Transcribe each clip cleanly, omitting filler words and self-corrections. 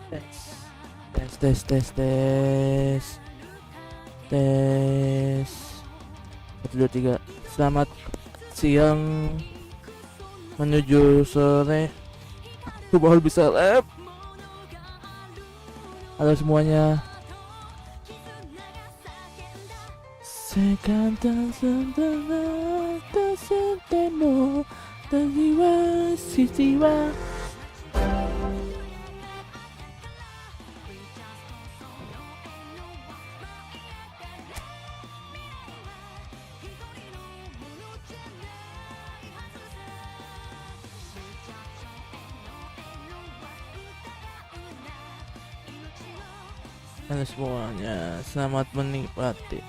Tes. 1, 2, 3. Selamat siang menuju sore. Football bisa lab. Halo semuanya. Sekantang sentana tasentemo tajiwa sisiwa. Halo semuanya, selamat menikmati.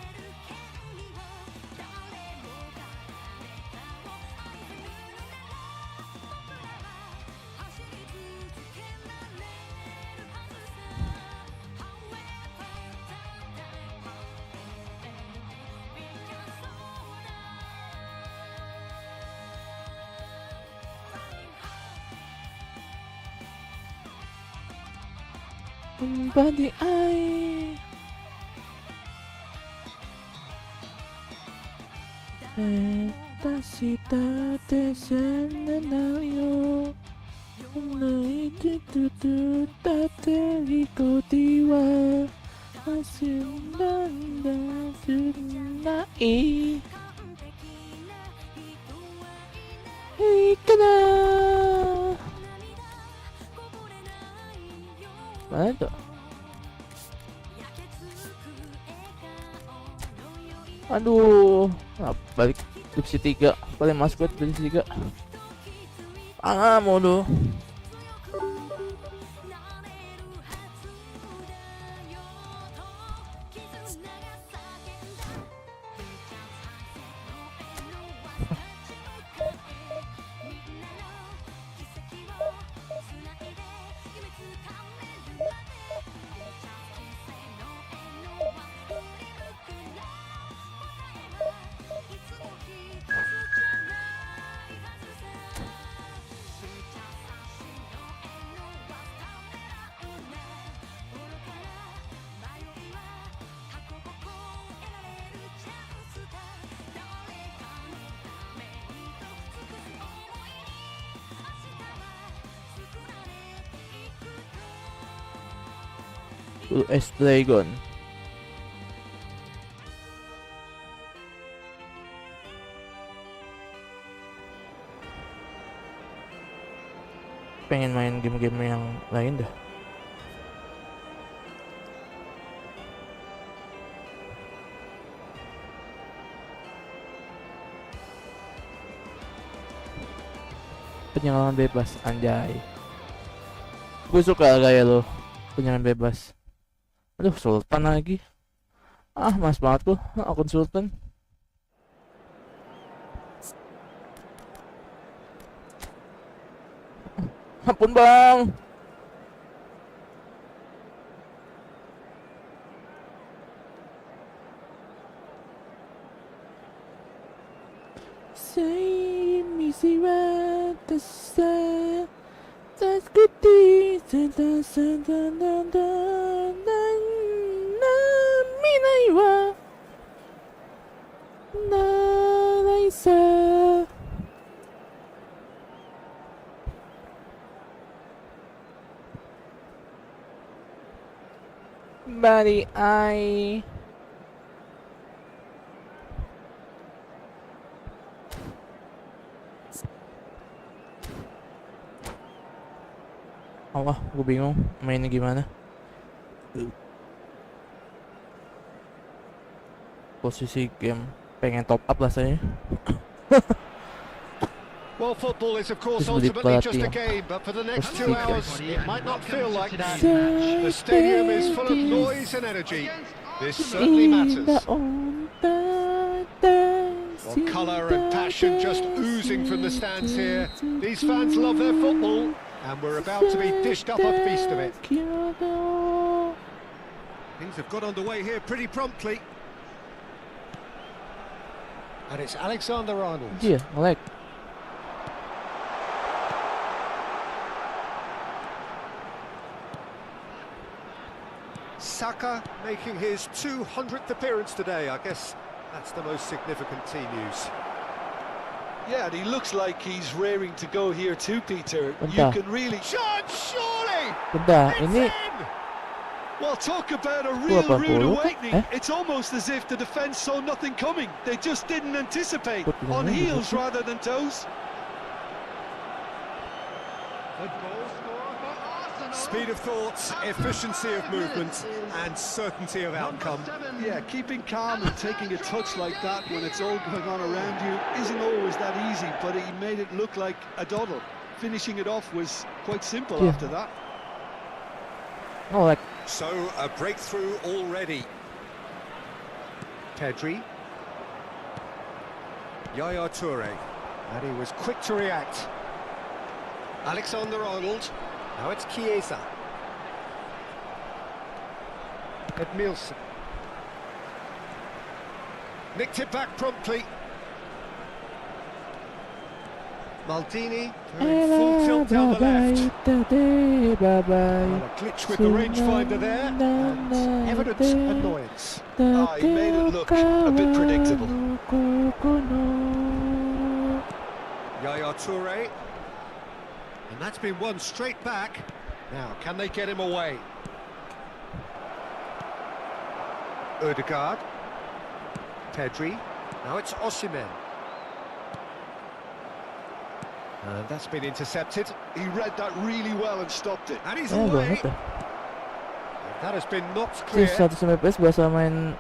Body eye. Tasita tesenanayo. Naitutu tateriko diwa. Asinanda sunai. Ikana. Mana tuh? Aduh, balik divisi 3. Paling masuk ke divisi 3. Mulu. US Dragon. Pengen main game-game yang lain dah. Penyerangan bebas, anjay. Gue suka gaya lo, penyerangan bebas. Aduh, Sultan lagi. Mas banget tuh akun Sultan. Ampun bang. Say misi wa tasa taskuti senta minaiwa naraisa. Body eye. Allah, gue bingung mainnya gimana. Posisi game pengen top up lah saya. Well, football is of course ultimately just a game, but for the next 2 hours it might not feel like that. The stadium is full of noise and energy. This certainly matters. Well, colour and passion just oozing from the stands here. These fans love their football, and we're about to be dished up a feast of it. Things have got underway here pretty promptly. And it's Alexander-Arnold. Yeah, I like. Jika making his 200th appearance today. I guess that's the most significant team news. Yeah, and he looks like he's raring to go here too, Peter. Bentar. You can really... Shot, surely! Bentar, It's ini in! Well, talk about a real 80, rude awakening. eh? It's almost as if the defence saw nothing coming. They just didn't anticipate. Good On line, heels good. rather than toes. Speed of thought, efficiency of movement, and certainty of outcome. Yeah, keeping calm and taking a touch like that when it's all going on around you isn't always that easy, but he made it look like a doddle. Finishing it off was quite simple Yeah. after that. oh like So, a breakthrough already. Pedri. Yaya Toure. And he was quick to react. Alexander-Arnold. Now it's Chiesa. Edmilson. Nicked it back promptly. Maldini doing full tilt down the left. Well, a glitch with the rangefinder there, and evident annoyance. Oh, he made it look a bit predictable. Yaya Toure. And that's been won straight back. Now, can they get him away? Ødegaard. Pedri. Now it's Osimhen. And that's been intercepted. He read that really well and stopped it. And he's oh away. banget dah. That has been knocked Sih clear. 100 fps berasa main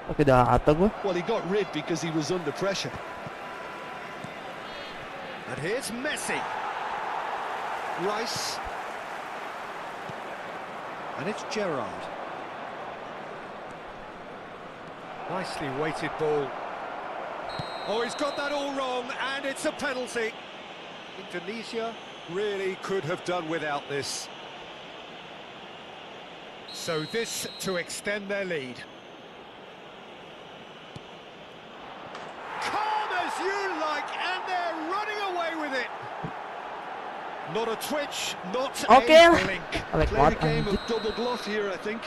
pakai data gua. Well, he got rid because he was under pressure. And here's Messi. Rice. And it's Gerrard. Nicely weighted ball. Oh, he's got that all wrong, and it's a penalty. Indonesia really could have done without this. So this to extend their lead. Calm as you like, and they're running away with it. Not a twitch, not Okay. a blink. Like Played what? a game of double bluff here, I think.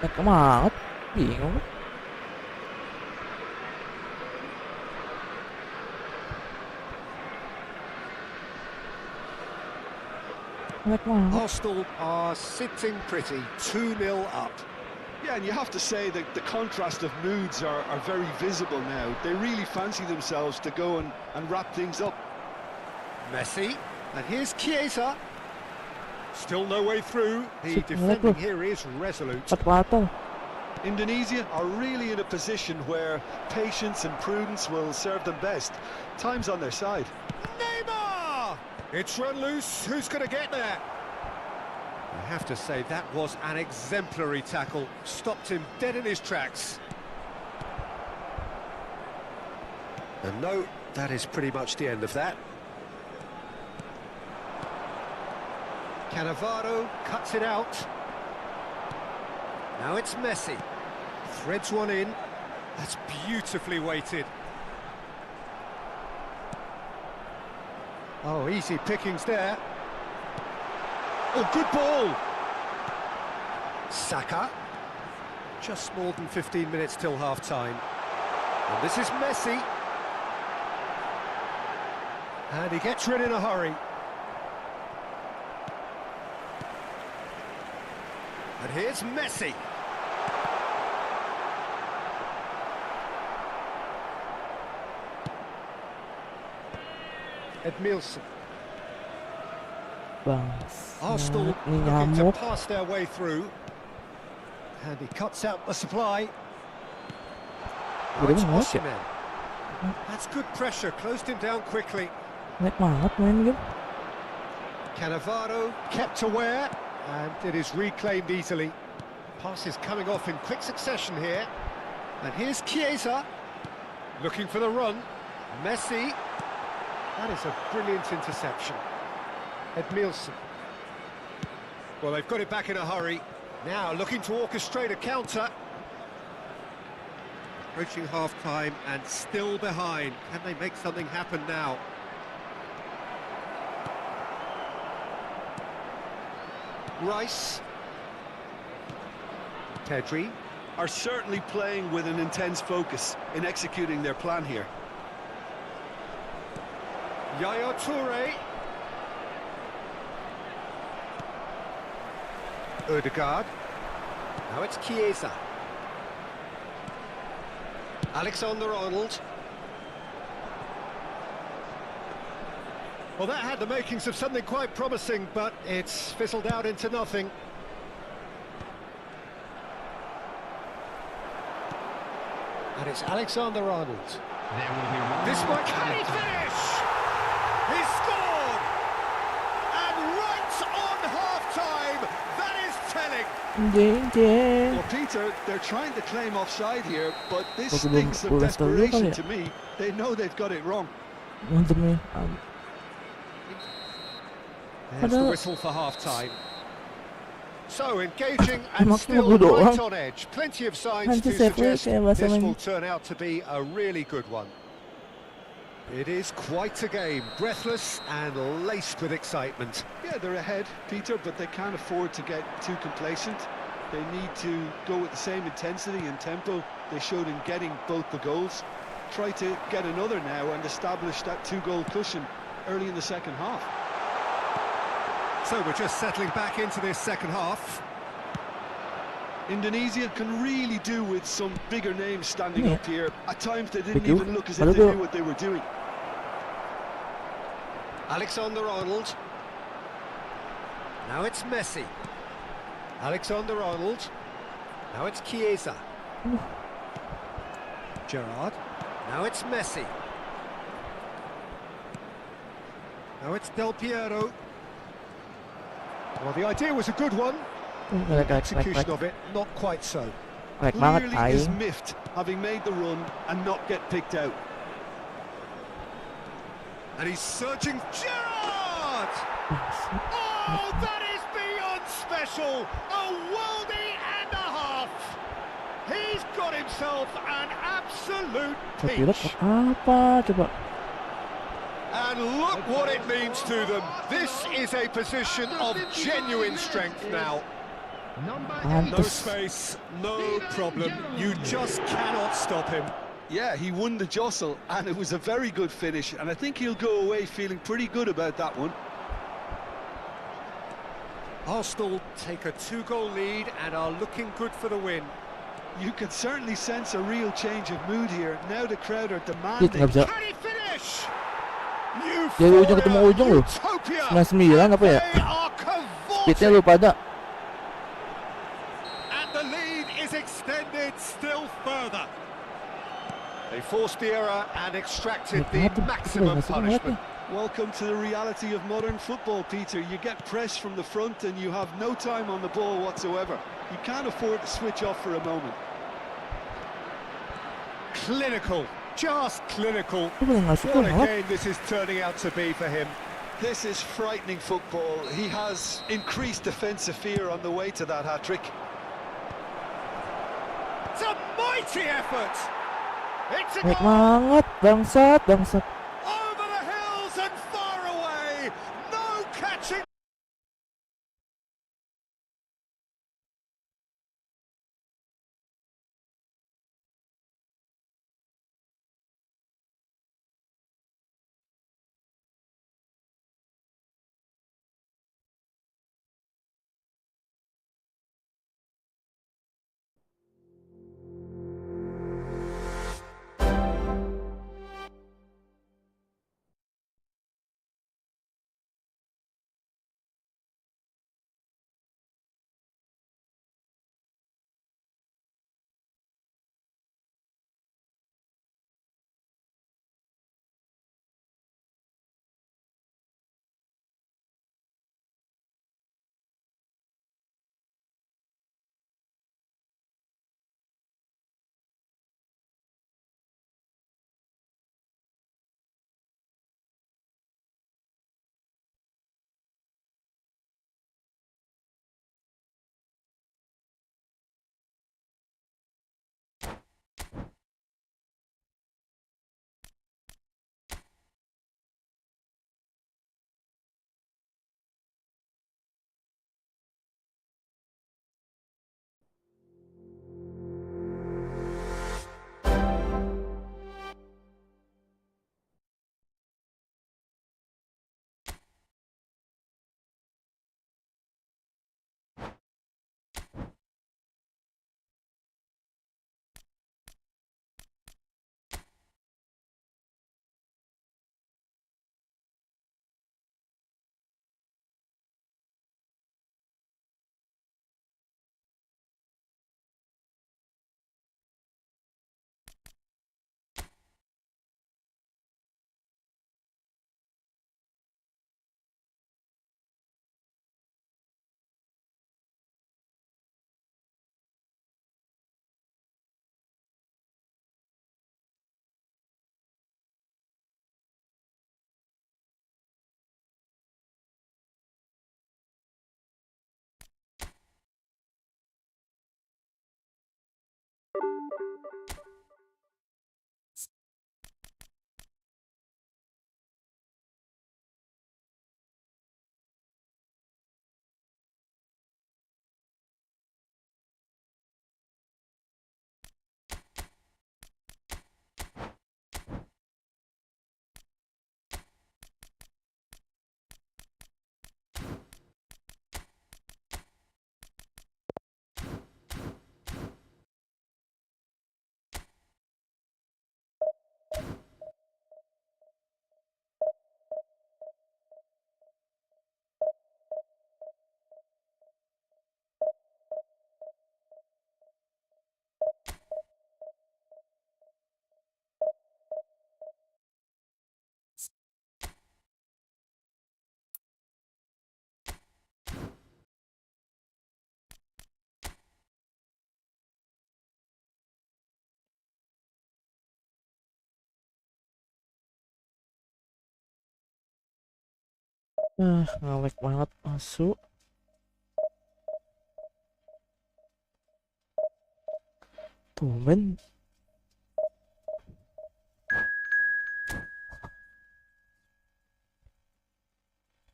Like banget. Bingung. Like banget. Arsenal are sitting pretty, 2-0 up. Yeah, and you have to say that the contrast of moods are very visible now. They really fancy themselves to go and wrap things up. Messi, and here's Chiesa. Still no way through. The Shit, defending Ronaldo. here is resolute. 4 mata. Indonesia are really in a position where patience and prudence will serve them best. Time's on their side. Neymar! It's run loose. Who's going to get there? I have to say, that was an exemplary tackle. Stopped him dead in his tracks. And no, that is pretty much the end of that. Cannavaro cuts it out. Now it's Messi. Threads one in. That's beautifully weighted. Oh, easy pickings there. Oh, good ball. Saka. Just more than 15 minutes till half-time. And this is Messi. And he gets rid in a hurry. And here's Messi. Edmilson. Arsenal Bangsat, ini looking to nyamuk. pass their way through. And he cuts out the supply. Oh, Udah it's banget ya. Osimhen. That's good pressure, closed him down quickly. Naik banget main game. Cannavaro kept aware, and it is reclaimed easily. Pass is coming off in quick succession here. And here's Chiesa, looking for the run. Messi. That is a brilliant interception. Edmilson. Well, they've got it back in a hurry. Now looking to orchestrate a counter. Approaching half-time and still behind. Can they make something happen now? Rice. Pedri. Are certainly playing with an intense focus in executing their plan here. Yaya Toure. Odegaard. Now it's Chiesa. Alexander-Arnold. Well, that had the makings of something quite promising, but it's fizzled out into nothing. And it's Alexander-Arnold. This might... Can he finish? He scored! And right on half-time, that is telling. Well, Peter, they're trying to claim offside here, but this stinks of desperation to me. They know they've got it wrong. There's the whistle for half-time. So engaging and still right on edge. Plenty of signs to suggest this will turn out to be a really good one. It is quite a game, breathless and laced with excitement. Yeah, they're ahead, Peter, but they can't afford to get too complacent. They need to go with the same intensity and tempo they showed in getting both the goals. Try to get another now and establish that two-goal cushion early in the second half. So we're just settling back into this second half. Indonesia can really do with some bigger names standing up here. At times they didn't even look as if they knew what they were doing. Alexander-Arnold. Now it's Messi. Alexander-Arnold. Now it's Chiesa. Gerrard. Now it's Messi. Now it's Del Piero. Well, the idea was a good one. Execution of it, not quite so. Clearly is miffed, having made the run and not get picked out. And he's searching. Gerrard! Oh, that is beyond special! A worldie and a half! He's got himself an absolute peach. And look what it means to them. This is a position of genuine strength now. No space, no problem. You just cannot stop him. Yeah, he won the jostle, and it was a very good finish, and I think he'll go away feeling pretty good about that one. Arsenal take a two-goal lead and are looking good for the win. You can certainly sense a real change of mood here. Now the crowd are demanding. Can he finish? Dari ujung ketemu ujung loh. 99 apa ya? Pitnya lupa ada. And the lead is extended still further. They forced the error and extracted the maximum punishment. Welcome to the reality of modern football, Peter. You get pressed from the front and you have no time on the ball whatsoever. You can't afford to switch off for a moment. Clinical. Just clinical. What a game this is turning out to be for him. This is frightening football. He has increased defensive fear on the way to that hat-trick. It's a mighty effort. It's a Baik goal. banget, bangsat. Over the hills and far away. No catching. Ngelek banget masuk. Tumben.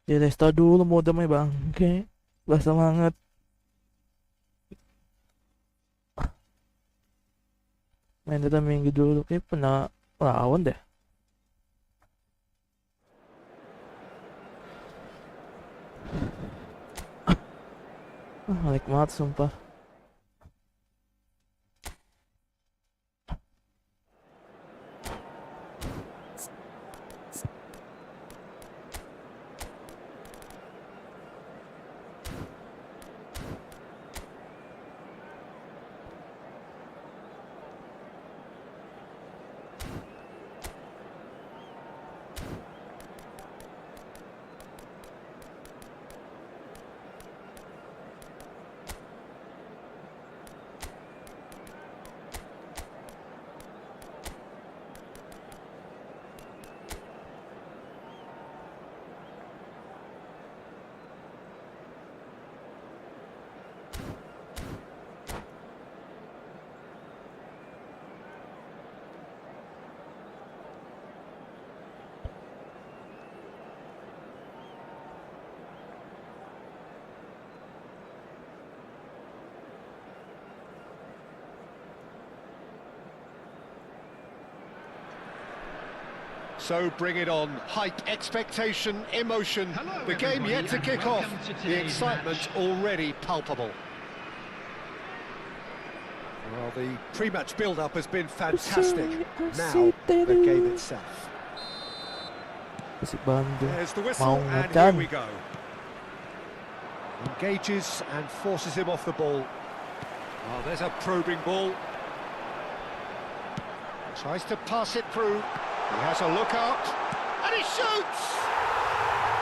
Di resta dulu modemnya bangke. Gak semangat. Main data minggu dulu kayak pernah lawan deh. Ngelek banget sumpah. So bring it on. Hype, expectation, emotion. The game yet to kick off. The excitement already palpable. Well, the pre-match build-up has been fantastic. Now, the game itself. There's the whistle, and here we go. Engages and forces him off the ball. Oh, there's a probing ball. Tries to pass it through. He has a look out, and he shoots!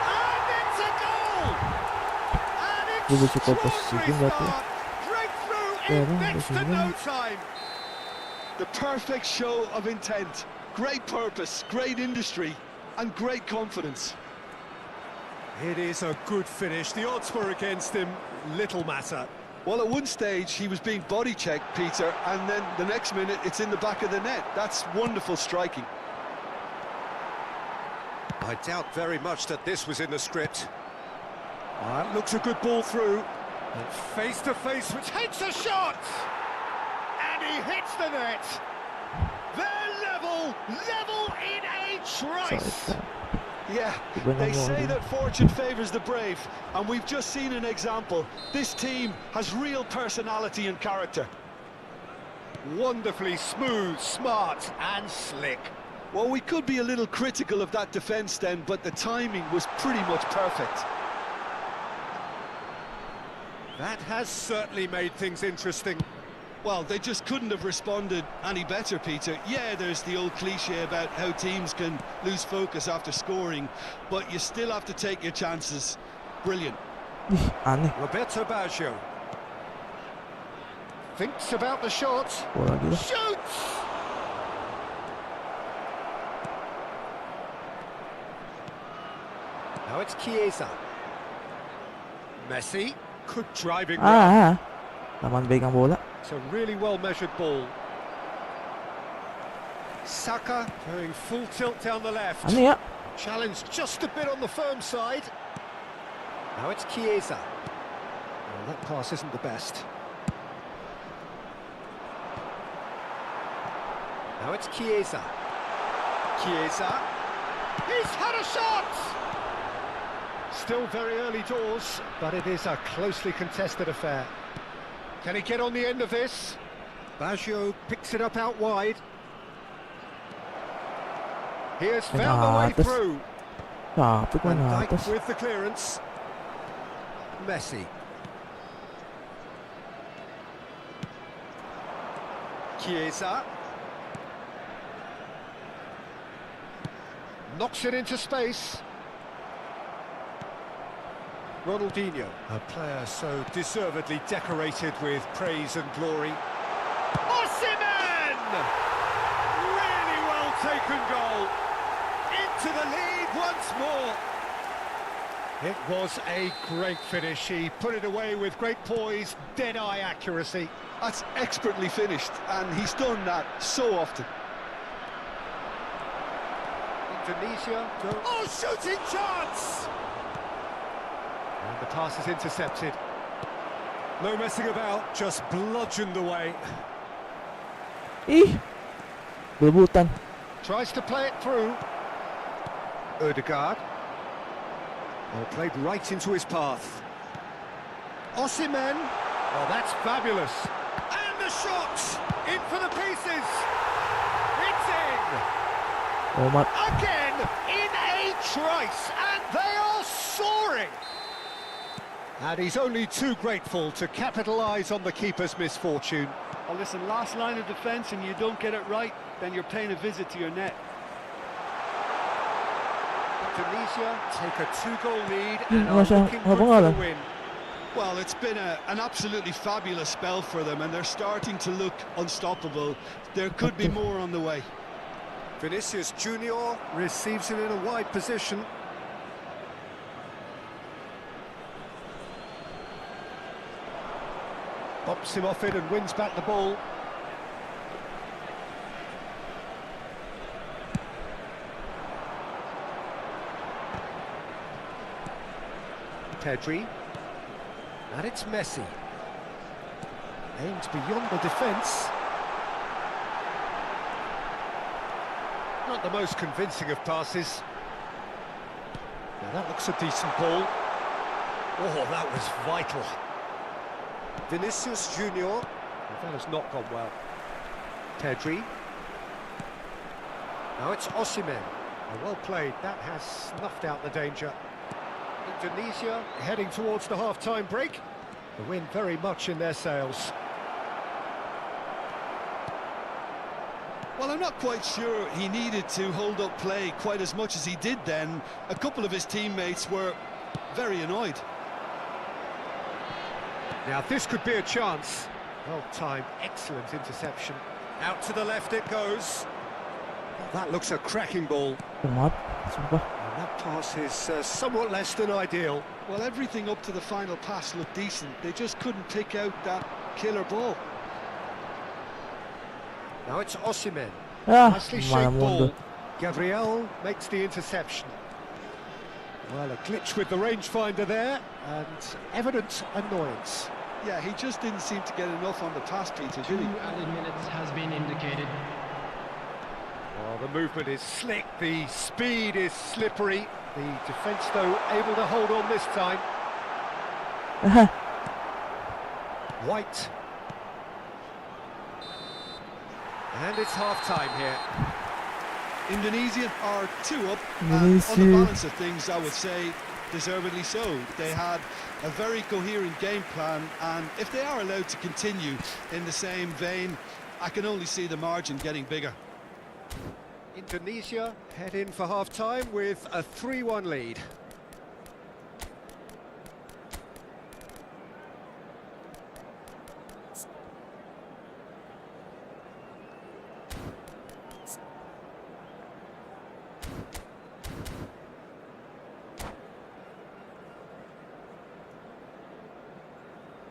And it's a goal! And it's extraordinary start! Breakthrough in next to no time! The perfect show of intent, great purpose, great industry, and great confidence. It is a good finish. The odds were against him, little matter. Well, at one stage he was being body checked, Peter, and then the next minute it's in the back of the net. That's wonderful striking. I doubt very much that this was in the script. That looks a good ball through. Face to face, which hits a shot! And he hits the net. They're level in a trice. Yeah, they say that fortune favours the brave, and we've just seen an example. This team has real personality and character. Wonderfully smooth, smart and slick. Well, we could be a little critical of that defence then, but the timing was pretty much perfect. That has certainly made things interesting. Well, they just couldn't have responded any better, Peter. Yeah, there's the old cliche about how teams can lose focus after scoring, but you still have to take your chances. Brilliant. Roberto Baggio thinks about the shot. Shoots! Now it's Chiesa. Messi, good driving. Naman baik ang bola. It's a really well measured ball. Saka going full tilt down the left. Ano ya? Challenge just a bit on the firm side. Now it's Chiesa. Well, that pass isn't the best. Now it's Chiesa. Chiesa. He's had a shot! Still very early doors, but it is a closely contested affair. Can he get on the end of this? Baggio picks it up out wide. He has found the way through. Sabi ko Van na Dijk with the clearance. Messi. Chiesa. Knocks it into space. Ronaldinho, a player so deservedly decorated with praise and glory. Osimhen! Really well taken goal. Into the lead once more. It was a great finish. He put it away with great poise, dead-eye accuracy. That's expertly finished, and he's done that so often. Indonesia go... Oh, shooting chance! And the pass is intercepted. No messing about, just bludgeoned away. Berebutan. Tries to play it through. Odegaard. Oh, played right into his path. Osimhen. Oh, that's fabulous. And the shot! In for the pieces! It's in! Oh my. Again, in a trice, and they are soaring! And he's only too grateful to capitalise on the keeper's misfortune. Oh, listen, last line of defence and you don't get it right, then you're paying a visit to your net. Indonesia take a 2-goal lead and are Masya, looking apa good for ngalan? the win. Well, it's been an absolutely fabulous spell for them, and they're starting to look unstoppable. There could be more on the way. Vinicius Junior receives it in a wide position. Bops him off it and wins back the ball. Pedri. And it's Messi. Aimed beyond the defence. Not the most convincing of passes. Now that looks a decent ball. Oh, that was vital. Vinicius Junior. Well, that has not gone well. Pedri. Now it's Osimhen. Well played. That has snuffed out the danger. Indonesia heading towards the half-time break. The wind very much in their sails. Well, I'm not quite sure he needed to hold up play quite as much as he did then. A couple of his teammates were very annoyed. Now this could be a chance. Well timed, excellent interception. Out to the left it goes. Well, that looks a cracking ball. Umat. Sumpah. And that pass is somewhat less than ideal. Well, everything up to the final pass looked decent. They just couldn't pick out that killer ball. Now it's Osimhen. Nicely Mana shaped ball. mundur. Gabriel makes the interception. Well, a glitch with the rangefinder there, and evident annoyance. Yeah, he just didn't seem to get enough on the pass, Peter, did he? 2 added minutes has been indicated. Well, the movement is slick, the speed is slippery. The defence, though, able to hold on this time. White. And it's half-time here. Indonesia are 2 up, and Indonesia. on the balance of things, I would say deservedly so. They had a very coherent game plan, and if they are allowed to continue in the same vein, I can only see the margin getting bigger. Indonesia head in for half-time with a 3-1 lead.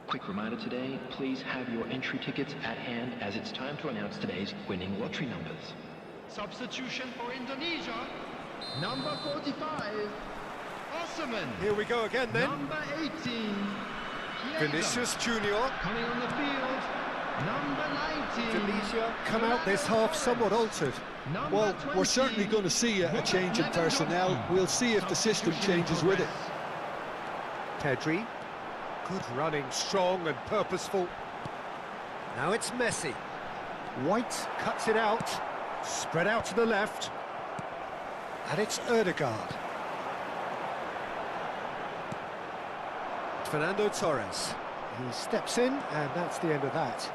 Quick reminder today, please have your entry tickets at hand as it's time to announce today's winning lottery numbers. Substitution for Indonesia. Number 45, Osman. Here we go again then. Number 18, Jika. Vinicius Junior. Coming on the field, number 19. Indonesia come out this half somewhat altered. Number Well, 20, we're certainly going to see a change in personnel. We'll see if the system changes with it. Pedri. Good running, strong and purposeful. Now it's Messi. White cuts it out. Spread out to the left. And it's Ødegaard. Fernando Torres. He steps in, and that's the end of that.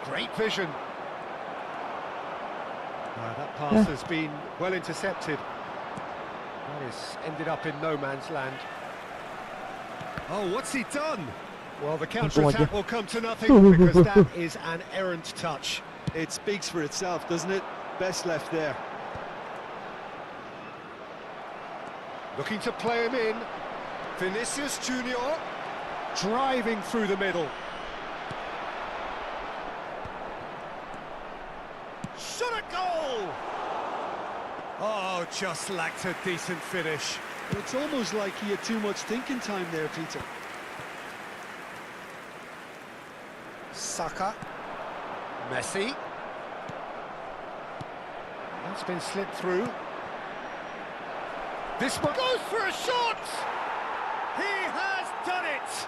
Great vision. That pass has been well intercepted. That has ended up in no man's land. Oh, what's he done? Well, the counter-attack will come to nothing because that is an errant touch. It speaks for itself, doesn't it? Best left there. Looking to play him in. Vinicius Junior driving through the middle. Shot a goal! Oh, just lacked a decent finish. It's almost like he had too much thinking time there, Peter. Saka. Messi. That's been slipped through. This one goes for a shot! He has done it!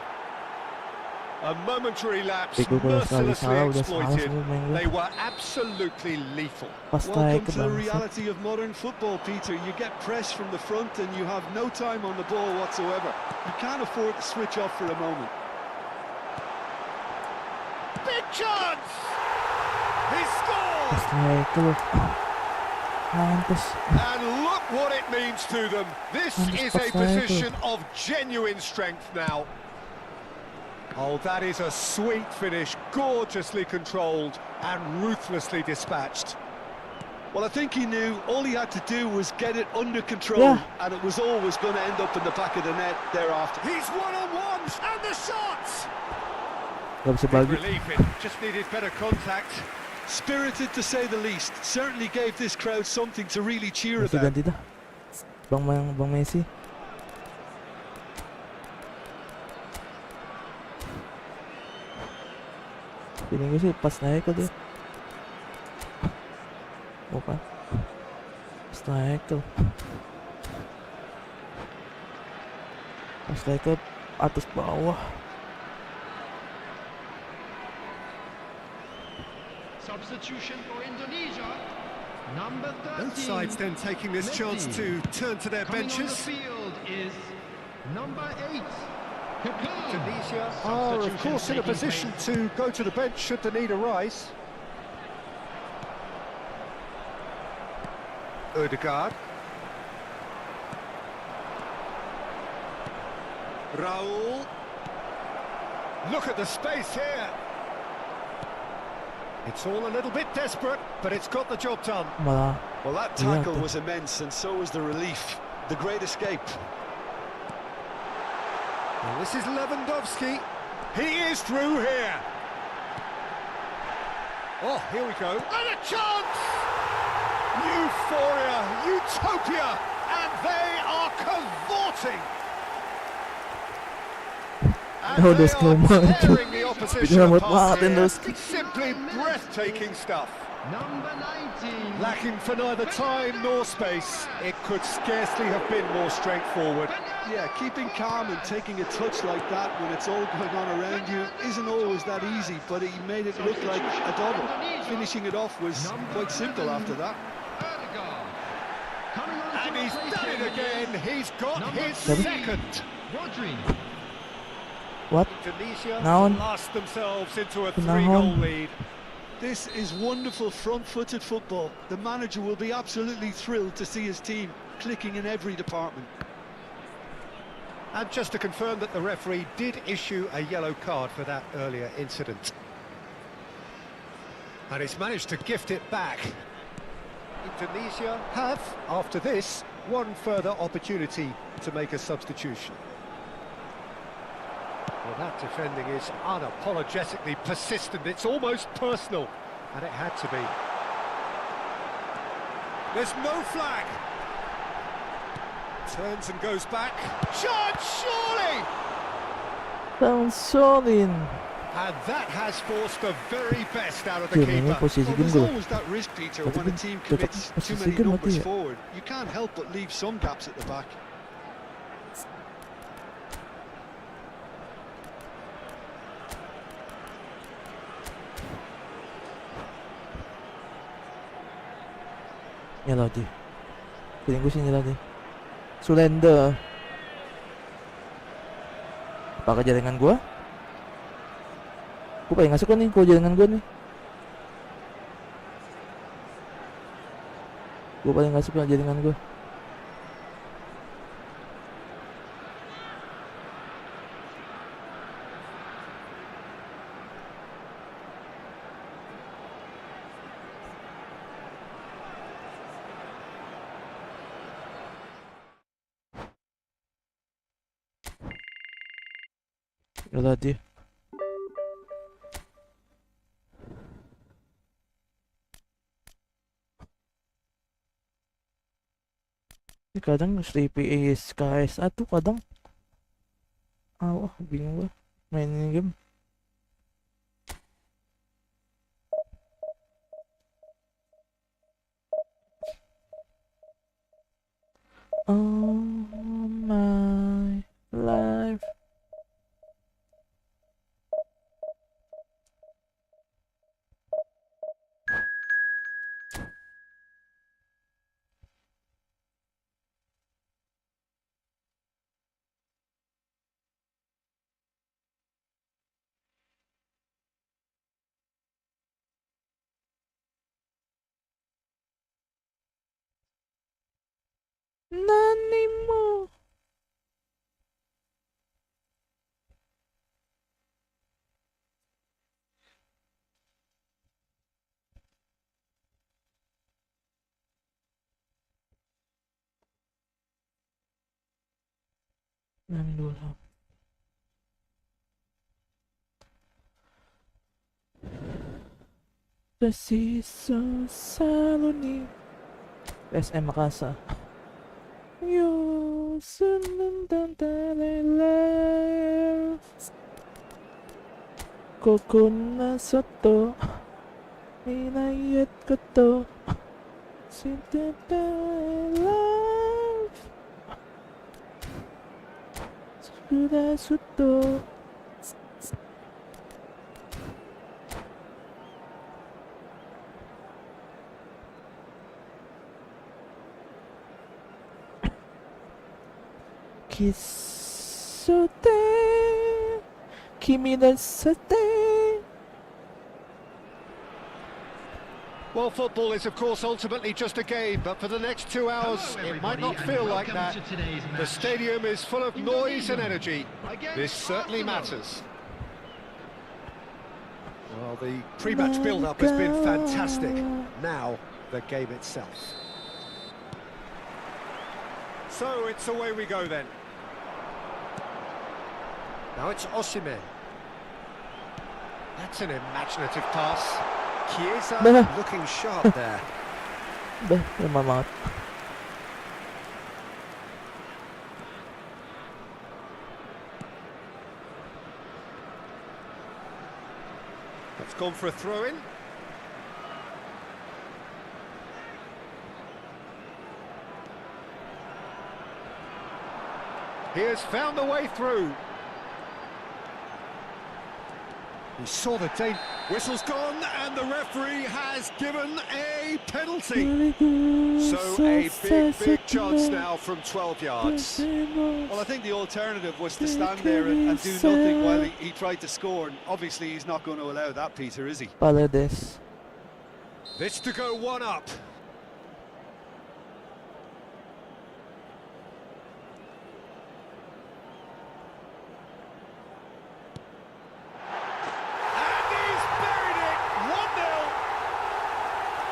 A momentary lapse, mercilessly exploited. They were absolutely lethal. Welcome to the reality of modern football, Peter. You get pressed from the front and you have no time on the ball whatsoever. You can't afford to switch off for a moment. Big chance! He scores! And look what it means to them. This is a position of genuine strength now. Oh, that is a sweet finish, gorgeously controlled and ruthlessly dispatched. Well, I think he knew all he had to do was get it under control, and it was always going to end up in the back of the net thereafter. He's one-on-ones, and the shots! Big relief, it just needed better contact. Spirited, to say the least. Certainly gave this crowd something to really cheer about. Bang Messi. Feeling ko sih pas naik ko dia. Bukan. Pas naik tuh. Pas naik ke atas bawah. Substitution for Indonesia. Number 13. Both sides then taking this chance to turn to their benches. Coming on the field is number 8. Indonesia are, of course, in a position to go to the bench should the need arise. Ødegaard. Raul. Look at the space here. It's all a little bit desperate, but it's got the job done. Malah. Well, that tackle was immense, and so was the relief. The great escape. Well, this is Lewandowski. He is through here. Oh, here we go. And a chance! Euphoria, utopia, and they are cavorting. And No, they there's no more. are tearing the opposition apart here. Lewandowski. Simply breathtaking stuff. Number 19. Lacking for neither time nor space. It could scarcely have been more straightforward. Yeah, keeping calm and taking a touch like that when it's all going on around you isn't always that easy, but he made it look like a double. Finishing it off was quite simple after that. And he's done it again. He's got his second. What? Indonesia Now lost themselves into a 3-goal lead. This is wonderful front-footed football. The manager will be absolutely thrilled to see his team clicking in every department. And just to confirm that the referee did issue a yellow card for that earlier incident. And he's managed to gift it back. Indonesia have, after this, one further opportunity to make a substitution. Well, that defending is unapologetically persistent. It's almost personal, and it had to be. There's no flag. Turns and goes back. Shot, surely! Solin. And that has forced the very best out of the Ini keeper. posisi Well, there's gol. always that risk, Peter, Tapi when a team tetap commits too posisi many gol numbers mati ya. forward. You can't help but leave some gaps at the back. Ya Lodi. Feeling gue sini Lodi. Sulender. Apakah jaringan gua? Gue paling gak suka nih kalau jaringan gua nih. Gue paling gak suka jaringan gua. Ya Lodi. Ini kadang Sleepy is KSA tuh kadang bingung gua mainin game. All my life. Nani mo? Nani dulu. Preciso Saloni SM Makassar. Yo sundan talele Kokona soto Inayet koto Sintetela Sudah suto Kisote Kimi desate. Well, football is, of course, ultimately just a game, but for the next 2 hours, Hello, it might everybody, not and feel like welcome that. to today's The match. stadium is full of noise and energy. Against This certainly Arsenal. matters. Well, the pre-match build-up has been fantastic. Now, the game itself. So, it's away we go then. Now it's Osimhen. That's an imaginative pass. Chiesa looking sharp there. Dah, lemah banget. That's gone for a throw-in. He has found the way through. He saw the danger. Whistle's gone, and the referee has given a penalty. So a big chance now from 12 yards. Well, I think the alternative was to stand there and do nothing while he tried to score. And obviously, he's not going to allow that, Peter, is he? Paredes. This to go one up.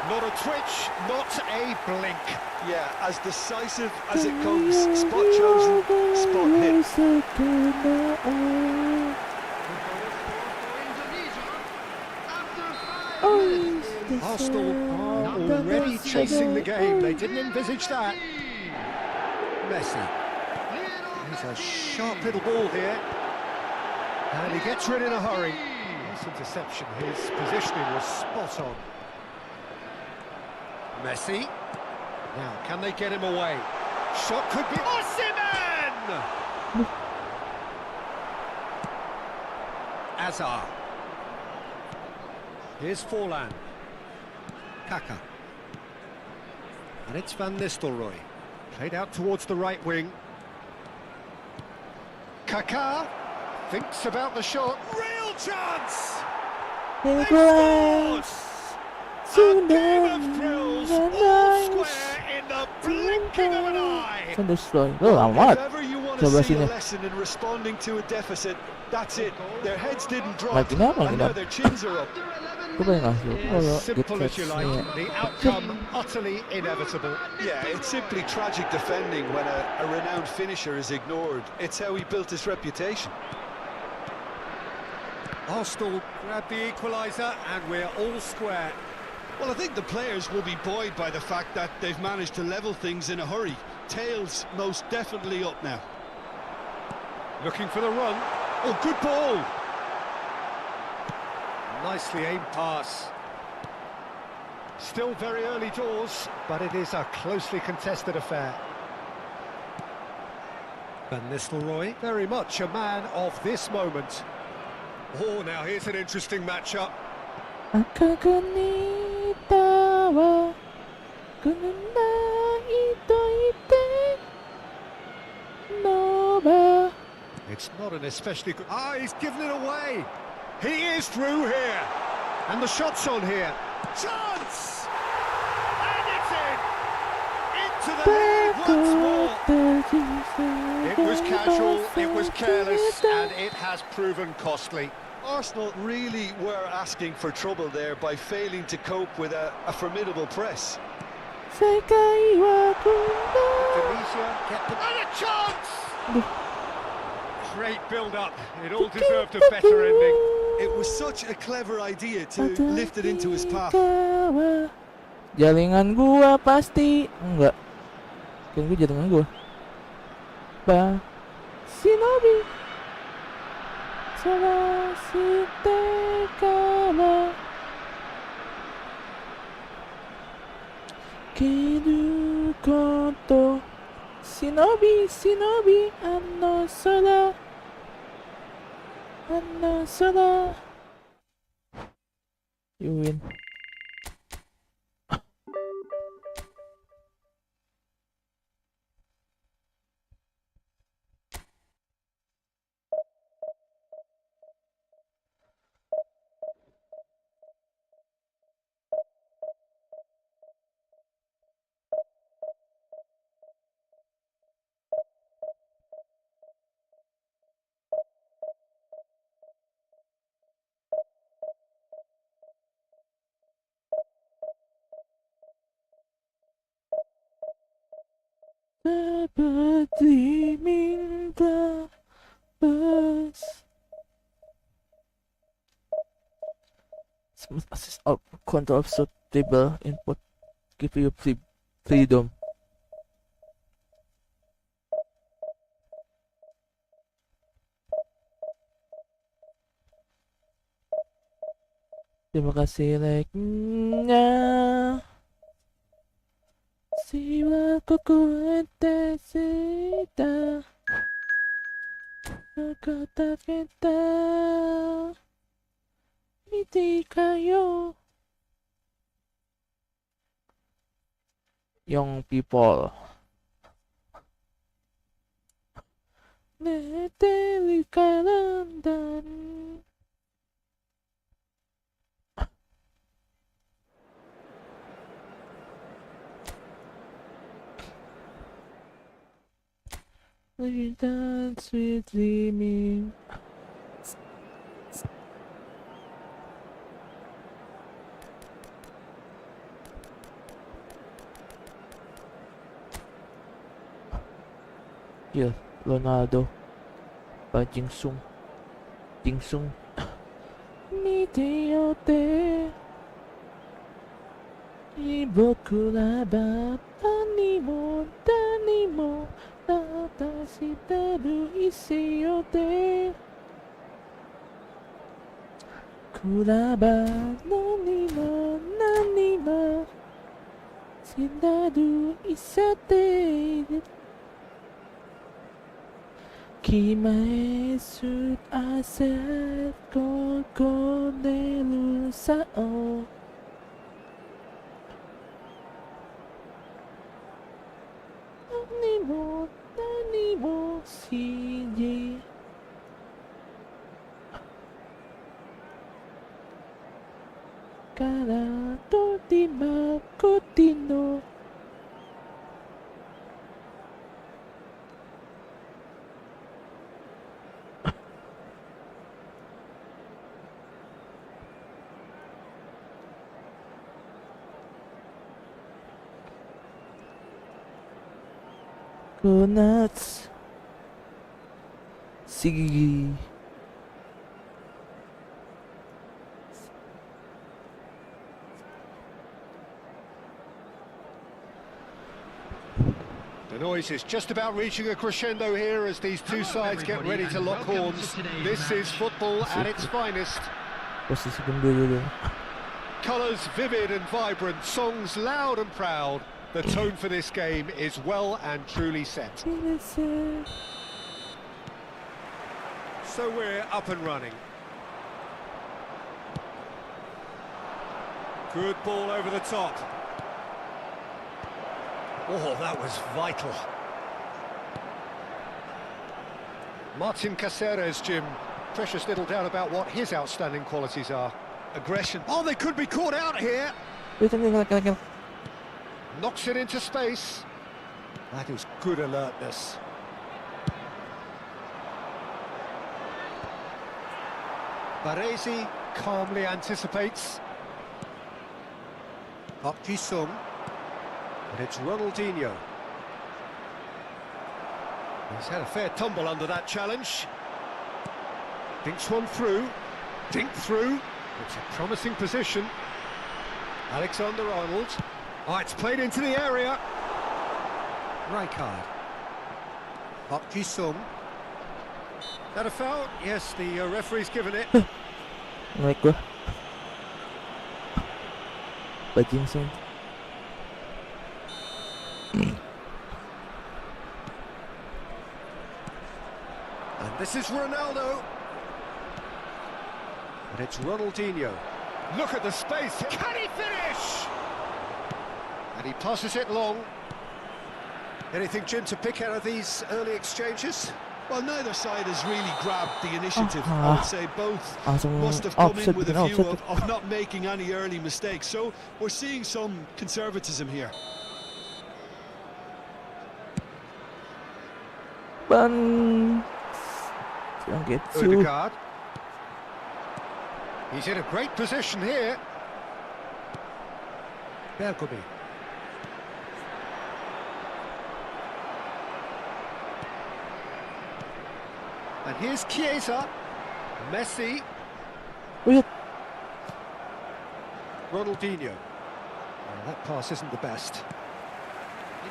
Not a twitch, not a blink. Yeah, as decisive as it comes. Spot chosen, spot hit. Arsenal are already chasing the game. They didn't envisage that. Messi. He's a sharp little ball here. And he gets rid in a hurry. Nice interception. His positioning was spot on. Messi. Now, can they get him away? Shot could be... Osimhen! Azar. Here's Forlan. Kaka. And it's Van Nistelrooy. Played out towards the right wing. Kaka thinks about the shot. Real chance! They've scored! A game of thrills, all square in the blinking of an eye. Thunderstorm. Oh, amat. If ever you want Coba to see a sini. lesson in responding to a deficit, that's it. Their heads didn't drop, Mati na, and now Mati na. their chins are up. Coba yang ngasih. Oh, As get simple as you catch. like, Yeah. the outcome utterly inevitable. Yeah, it's simply tragic defending when a renowned finisher is ignored. It's how he built his reputation. Arsenal grab the equaliser and we're all square. Well, I think the players will be buoyed by the fact that they've managed to level things in a hurry. Tails most definitely up now. Looking for the run. Oh, good ball! Nicely aimed pass. Still very early doors, but it is a closely contested affair. Van Nistelrooy, very much a man of this moment. Oh, now here's an interesting matchup. Akaganita wa kunanda ito ite nova. It's not an especially good... Ah, he's given it away! He is through here! And the shot's on here. Chance! And it's in! Into the lead once more! It was casual, it was careless, and it has proven costly. Arsenal really were asking for trouble there by failing to cope with a formidable press. Sekai wa kunda. Indonesia get the... And a chance! Great build-up. It all deserved a better ending. It was such a clever idea to lift it into his path. Jaringan gua pasti enggak. Kan gua jaringan gua. Ba Shinobi. Sarashite kara. Kiru koto. Shinobi, Shinobi, ano sora. Ano sora. You win. Seperti minta bas. Smooth assist of control of suitable input give you freedom. Terima kasih like-nya. Siwa kokoete shita Nakata kita Mitika yo. Young people. Neteli kalandan. We dance sweet dreaming. Here, Ronaldo. Jing Sung. Jing Sung. Meteote. 僕らば何も何も渡してる一世で比べ何も何も死んだる一世で決めす汗ここでるさを何も何も信じからとりまこりのDonuts. Sige. The noise is just about reaching a crescendo here as these two sides get ready to lock horns. This is football at its finest. Posisi dulu. Colours vivid and vibrant, songs loud and proud. The tone for this game is well and truly set. So we're up and running. Good ball over the top. Oh, that was vital. Martin Caceres, Jim. Precious little doubt about what his outstanding qualities are. Aggression. Oh, they could be caught out here. Knocks it into space. That is good alertness. Baresi calmly anticipates. Park Ji-sung. But it's Ronaldinho. He's had a fair tumble under that challenge. Dinks one through. Dink through. It's a promising position. Alexander-Arnold. Oh, it's played into the area. Rijkaard. Park Ji-sung. That a foul? Yes, the referee's given it. Like gua. Bajing sung. And this is Ronaldo. And it's Ronaldinho. Look at the space. Can he finish? And he passes it long. Anything, Jim, to pick out of these early exchanges? Well, neither side has really grabbed the initiative. I would say both must have come in with a view of not making any early mistakes. So we're seeing some conservatism here. Don't get too. Odegaard. He's in a great position here. Bergomi. And here's Chiesa. Messi. Wait. Ronaldinho. Well, that pass isn't the best.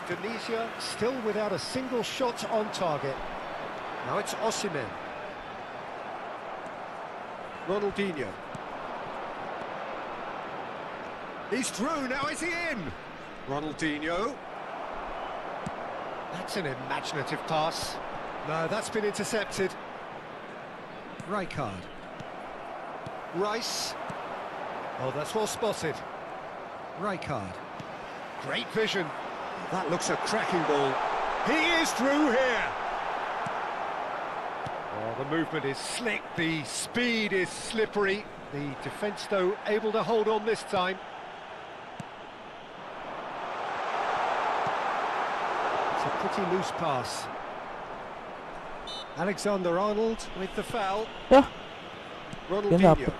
Indonesia still without a single shot on target. Now it's Osimhen. Ronaldinho. He's through, now is he in? Ronaldinho. That's an imaginative pass. No, that's been intercepted. Rijkaard. Rice. Oh, that's well spotted. Rijkaard. Great vision. That looks a cracking ball. He is through here. Oh, the movement is slick, the speed is slippery. The defence, though, able to hold on this time. It's a pretty loose pass. Alexander-Arnold with the foul. Yeah. Ronaldinho.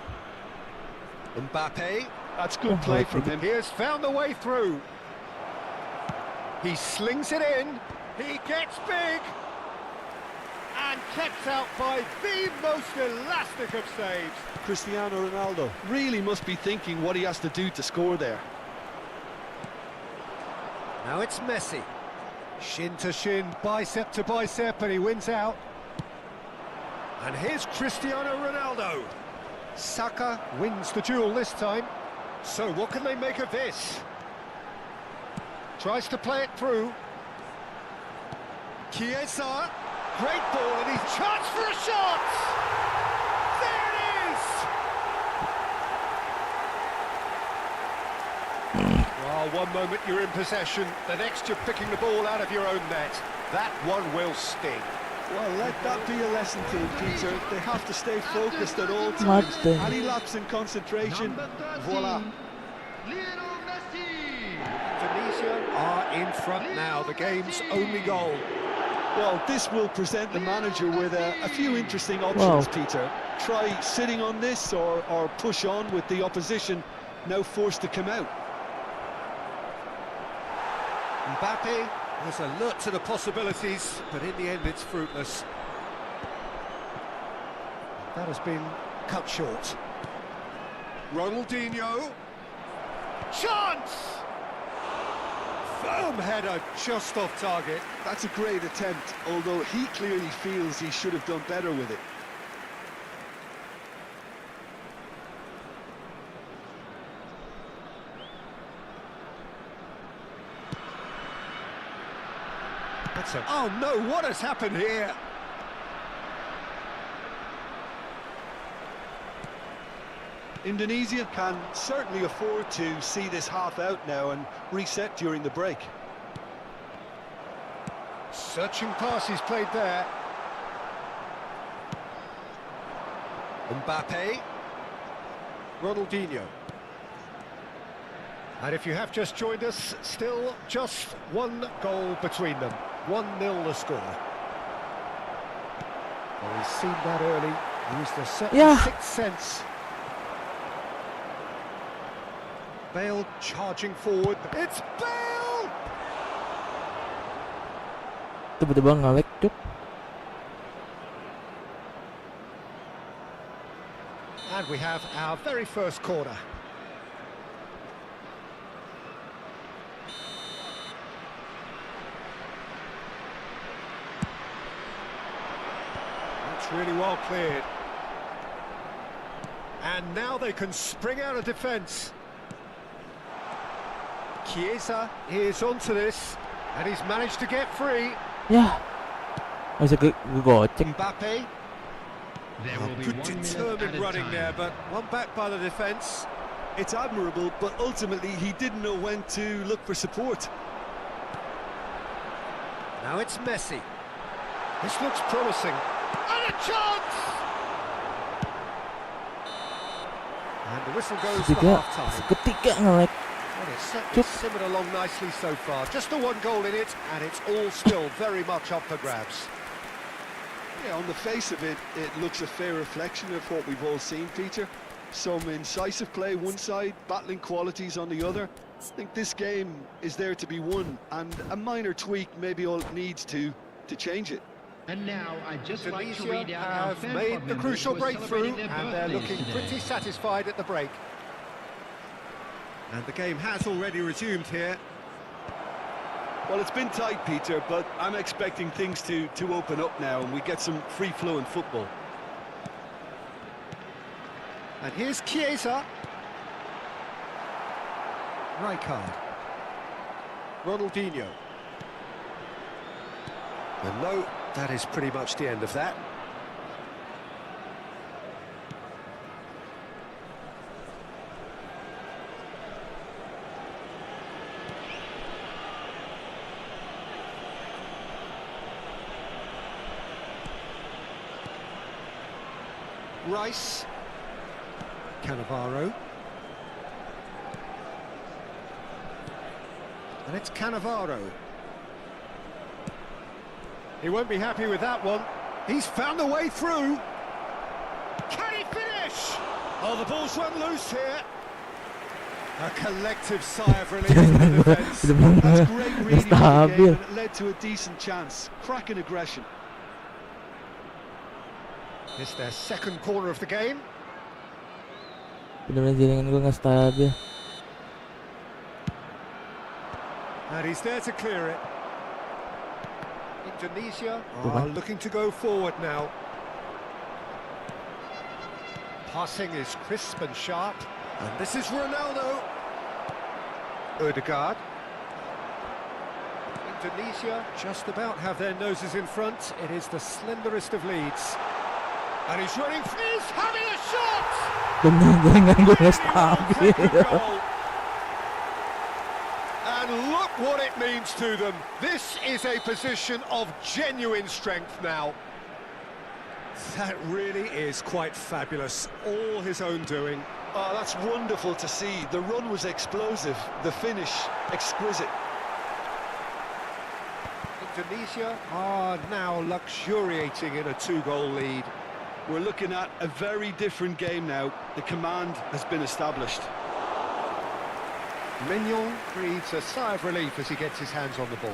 Mbappe. That's good play from him. He has found the way through. He slings it in. He gets big. And kept out by the most elastic of saves. Cristiano Ronaldo really must be thinking what he has to do to score there. Now it's Messi. Shin to shin, bicep to bicep, and he wins out. And here's Cristiano Ronaldo. Saka wins the duel this time. So what can they make of this? Tries to play it through. Chiesa, great ball, and he's charged for a shot! There it is! Well, one moment you're in possession, the next you're picking the ball out of your own net. That one will sting. Well, let that be a lesson to them, Peter. They have to stay focused at all What times. the- Any lapse in concentration, Number 13, voila. Lionel Messi. Indonesia are in front now, the game's only goal. Well, this will present the manager with a few interesting options, Wow. Peter. Try sitting on this or push on with the opposition now forced to come out. Mbappe was alert to the possibilities, but in the end it's fruitless. That has been cut short. Ronaldinho. Chance! Firm header just off target. That's a great attempt, although he clearly feels he should have done better with it. Oh no, what has happened here? Indonesia can certainly afford to see this half out now and reset during the break. Searching pass he's played there. Mbappe. Ronaldinho. And if you have just joined us, still just one goal between them. 1-0 the score. Well, he's seen that early. Used a certain Yeah. sixth sense. Bale charging forward. It's Bale! Tiba-tiba nge-lag, cuk. And we have our very first corner. That's really well cleared. And now they can spring out of defence. Chiesa is onto this, and he's managed to get free. Ya. Nggak bisa gocek. Mbappe. There will be Good 1 minute determined added running time. there, but one back by the defence. It's admirable, but ultimately he didn't know when to look for support. Now it's Messi. This looks promising. And a chance! And the whistle goes for Seketika, half-time. seketika nge-lag. Well, it's certainly simmered along nicely so far. Just the one goal in it, and it's all still very much up for grabs. Yeah, on the face of it, it looks a fair reflection of what we've all seen, Peter. Some incisive play one side, battling qualities on the other. I think this game is there to be won, and a minor tweak maybe all it needs to change it. And now I'd just like to Indonesia read out our have fan made club the members crucial who are breakthrough, celebrating their and they're birthdays looking today. pretty satisfied at the break. And the game has already resumed here. Well, it's been tight, Peter, but I'm expecting things to open up now and we get some free-flowing football. And here's Chiesa. Rijkaard. Ronaldinho. And no, that is pretty much the end of that. Rice. Cannavaro. And it's Cannavaro. He won't be happy with that one. He's found a way through. Can he finish? Oh, the ball's run loose here. A collective sigh of relief from the defence. That's great reading of the Stabil. game and it led to a decent chance. Cracking aggression. It's their second corner of the game. Bener-bener jaringan gue nggak stabil. And he's there to clear it. Indonesia Tuh are kan. looking to go forward now. Passing is crisp and sharp. And this is Ronaldo. Odegaard. Indonesia just about have their noses in front. It is the slenderest of leads. And he's running, he's having a shot! Ganyan gue Really nestabil. well-taken goal. And look what it means to them. This is a position of genuine strength now. That really is quite fabulous. All his own doing. Oh, that's wonderful to see. The run was explosive, the finish exquisite. Indonesia are now luxuriating in a two-goal lead. We're looking at a very different game now. The command has been established. Mignon breathes a sigh of relief as he gets his hands on the ball.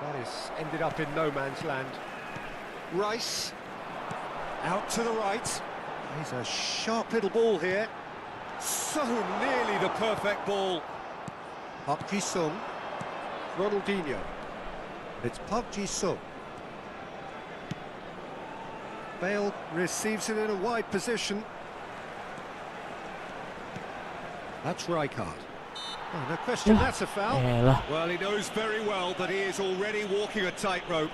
That has ended up in no man's land. Rice, out to the right. He's a sharp little ball here. So nearly the perfect ball. Park Ji-sung, Ronaldinho. It's Park Ji-sung. Bale receives it in a wide position. That's Rijkaard. Oh, no question, that's a foul. Elah. Well, he knows very well that he is already walking a tightrope.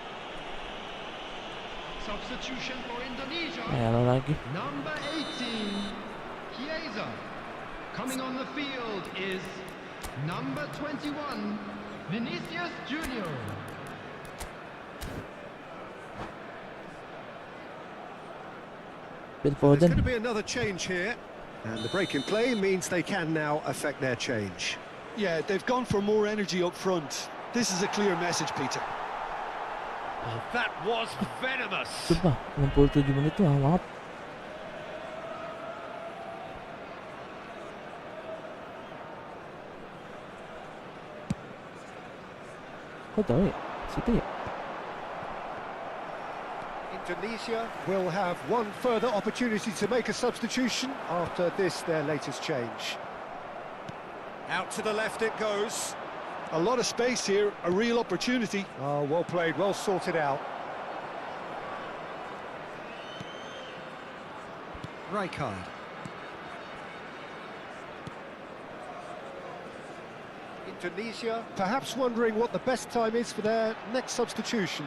Substitution for Indonesia. Elah lagi. Number 18, Chiesa. Coming on the field is number 21, Vinicius Junior. Phil There's going to Foden. be another change here. And the break in play means they can now affect their change. Yeah, they've gone for more energy up front. This is a clear message, Peter. Oh, that was venomous. Sumpah 67 menit tuh lama. Kau tahu ya? Situ ya? Indonesia will have one further opportunity to make a substitution after this, their latest change. Out to the left it goes. A lot of space here, a real opportunity. Oh, well played, well sorted out. Rijkaard. Indonesia perhaps wondering what the best time is for their next substitution.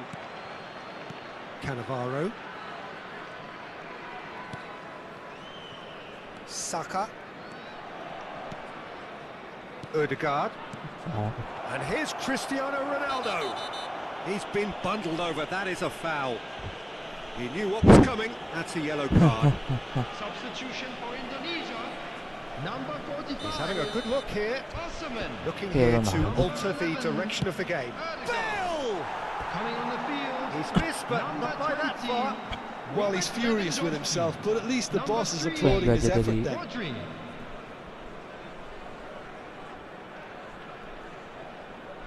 Cannavaro. Saka. Odegaard. Oh. And here's Cristiano Ronaldo. He's been bundled over, that is a foul. He knew what was coming, that's a yellow card. Substitution for Indonesia, number 45. He's having a good look here. Osman. Looking Yeah, here to Ronaldo. alter the direction of the game. Bale! Coming on the field. He's missed, but not by that far. Well, he's furious with himself, but at least the Number boss is 3. applauding his Belajar effort dari- then. Rodri.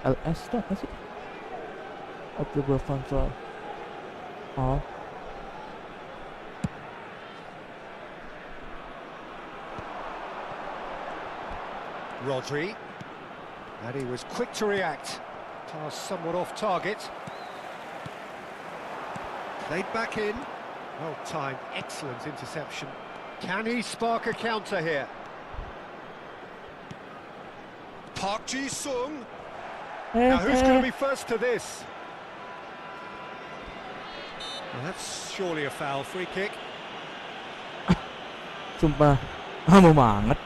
LS itu apa sih? Approval control. Oh. Rodri. And he was quick to react. Pass somewhat off target. Played back in. Well timed, excellent interception. Can he spark a counter here? Park Ji-sung. Now who's going to be first to this? Well, that's surely a foul, free kick. Sumpah. Mau banget.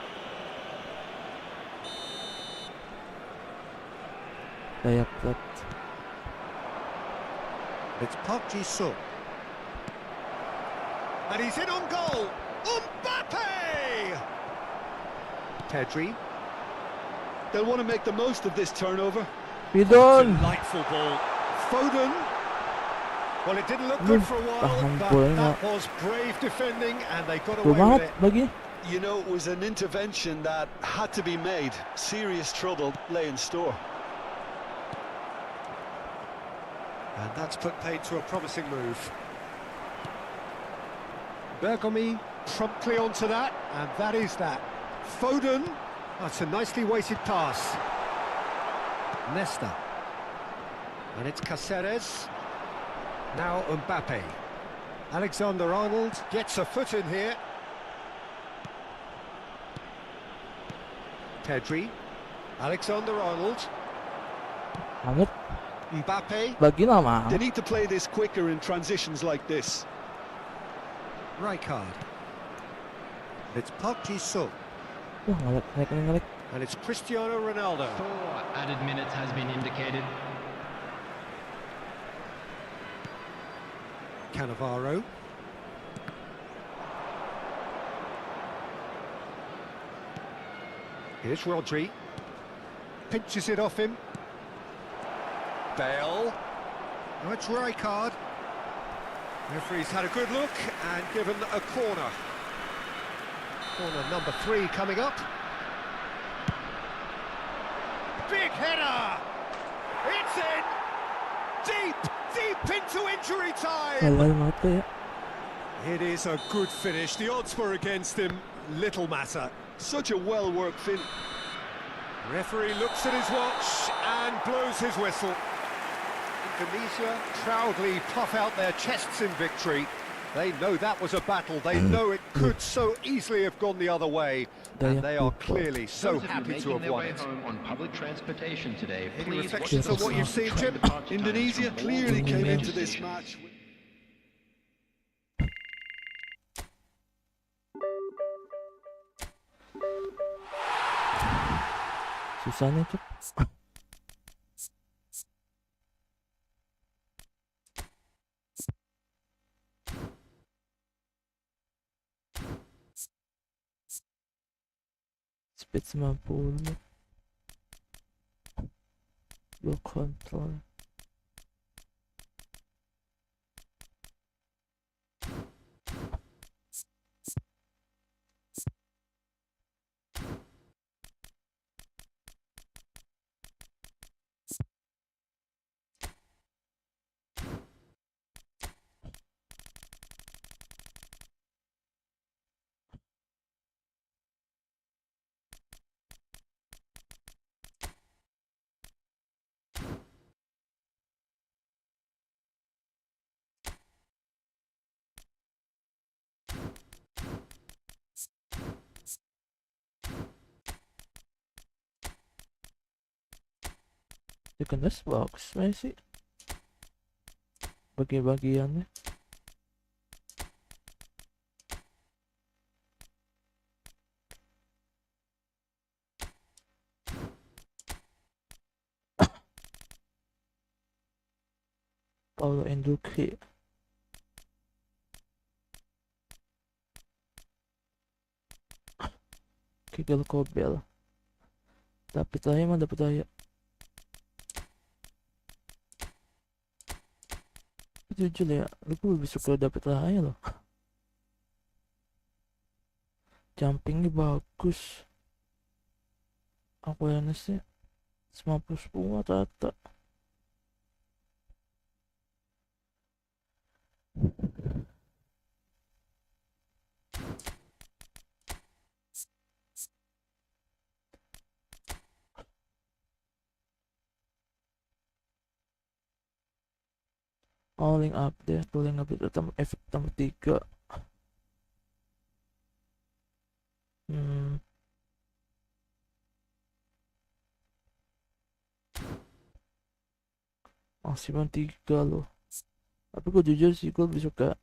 Daya plat. It's Park Ji-sung. And he's in on goal. Mbappe! Pedri. They'll want to make the most of this turnover. Bidon. Delightful ball. Foden. Well, it didn't look good for a while, Tahan but bolanya. that was brave defending, and they got Tuh away with banget it. lagi. You know, it was an intervention that had to be made. Serious trouble lay in store. And that's put paid to a promising move. Bergomi promptly onto that, and that is that. Foden, that's a nicely weighted pass. Nesta. And it's Caceres. Now Mbappe. Alexander-Arnold gets a foot in here. Pedri. Alexander-Arnold. Anget Mbappe. bagi nama. They need to play this quicker in transitions like this. Rijkaard. It's Park Ji-sung. Wah, ngelek. And it's Cristiano Ronaldo. 4 added minutes has been indicated. Cannavaro. Here's Rodri. Pinches it off him. Bale. Now it's Rijkaard. Referee's had a good look and given a corner. Corner number 3 coming up. Big header! It's in! Deep into injury time! Halal mata ya. It is a good finish. The odds were against him. Little matter. Such a well-worked finish. Referee looks at his watch and blows his whistle. Indonesia proudly puff out their chests in victory. They know that was a battle. They know it could so easily have gone the other way. And they are clearly so Those of you happy to making have their won way it. home on public transportation today, Any please watch reflections the on what you've signs seen, train Jim? departure times Indonesia from all clearly the came main into this stations. match. Susahnya cuk. Speed 90. Low control. Sekelas box masih bagi-bagiannya. Paulo Enduki. Kigel Kobel. Dapat aja mah dapat aja. Jujur ya, gue lebih suka dapet aja loh. Jumpingnya bagus. Awarenessnya 90-10 rata. Oh, link update, tuh link update efek tambah 3. Maksimal 3 loh. Tapi gue jujur sih, gue lebih suka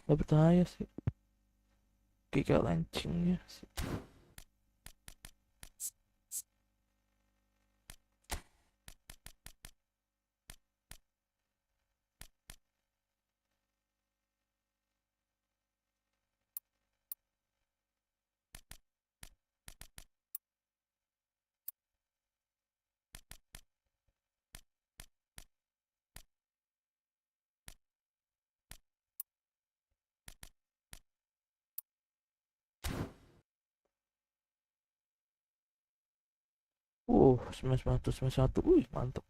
dapet aja sih. Kayak launchingnya sih. Smash 1, wih mantap.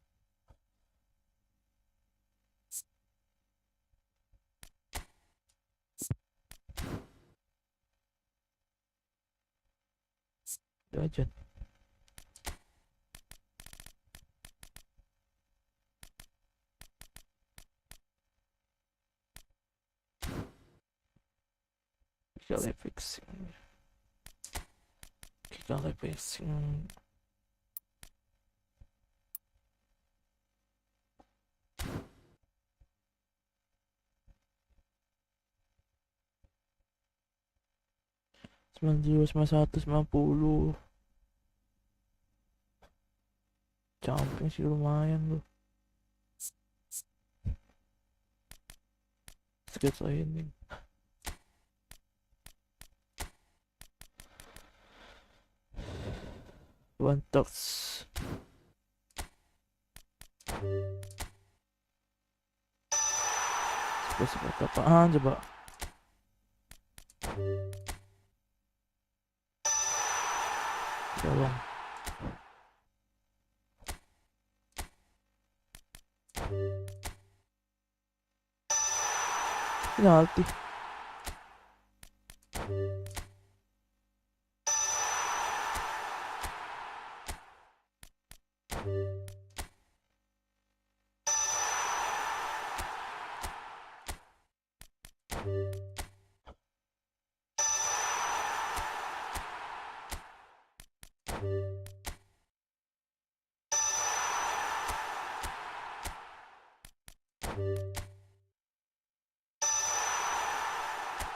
Itu aja. Kali fixing. Kali fixing. Sembilan 190. Jumping sih lumayan loh. Sketsa ini. One touch. Seperti apaan coba? Tolong. Penalti.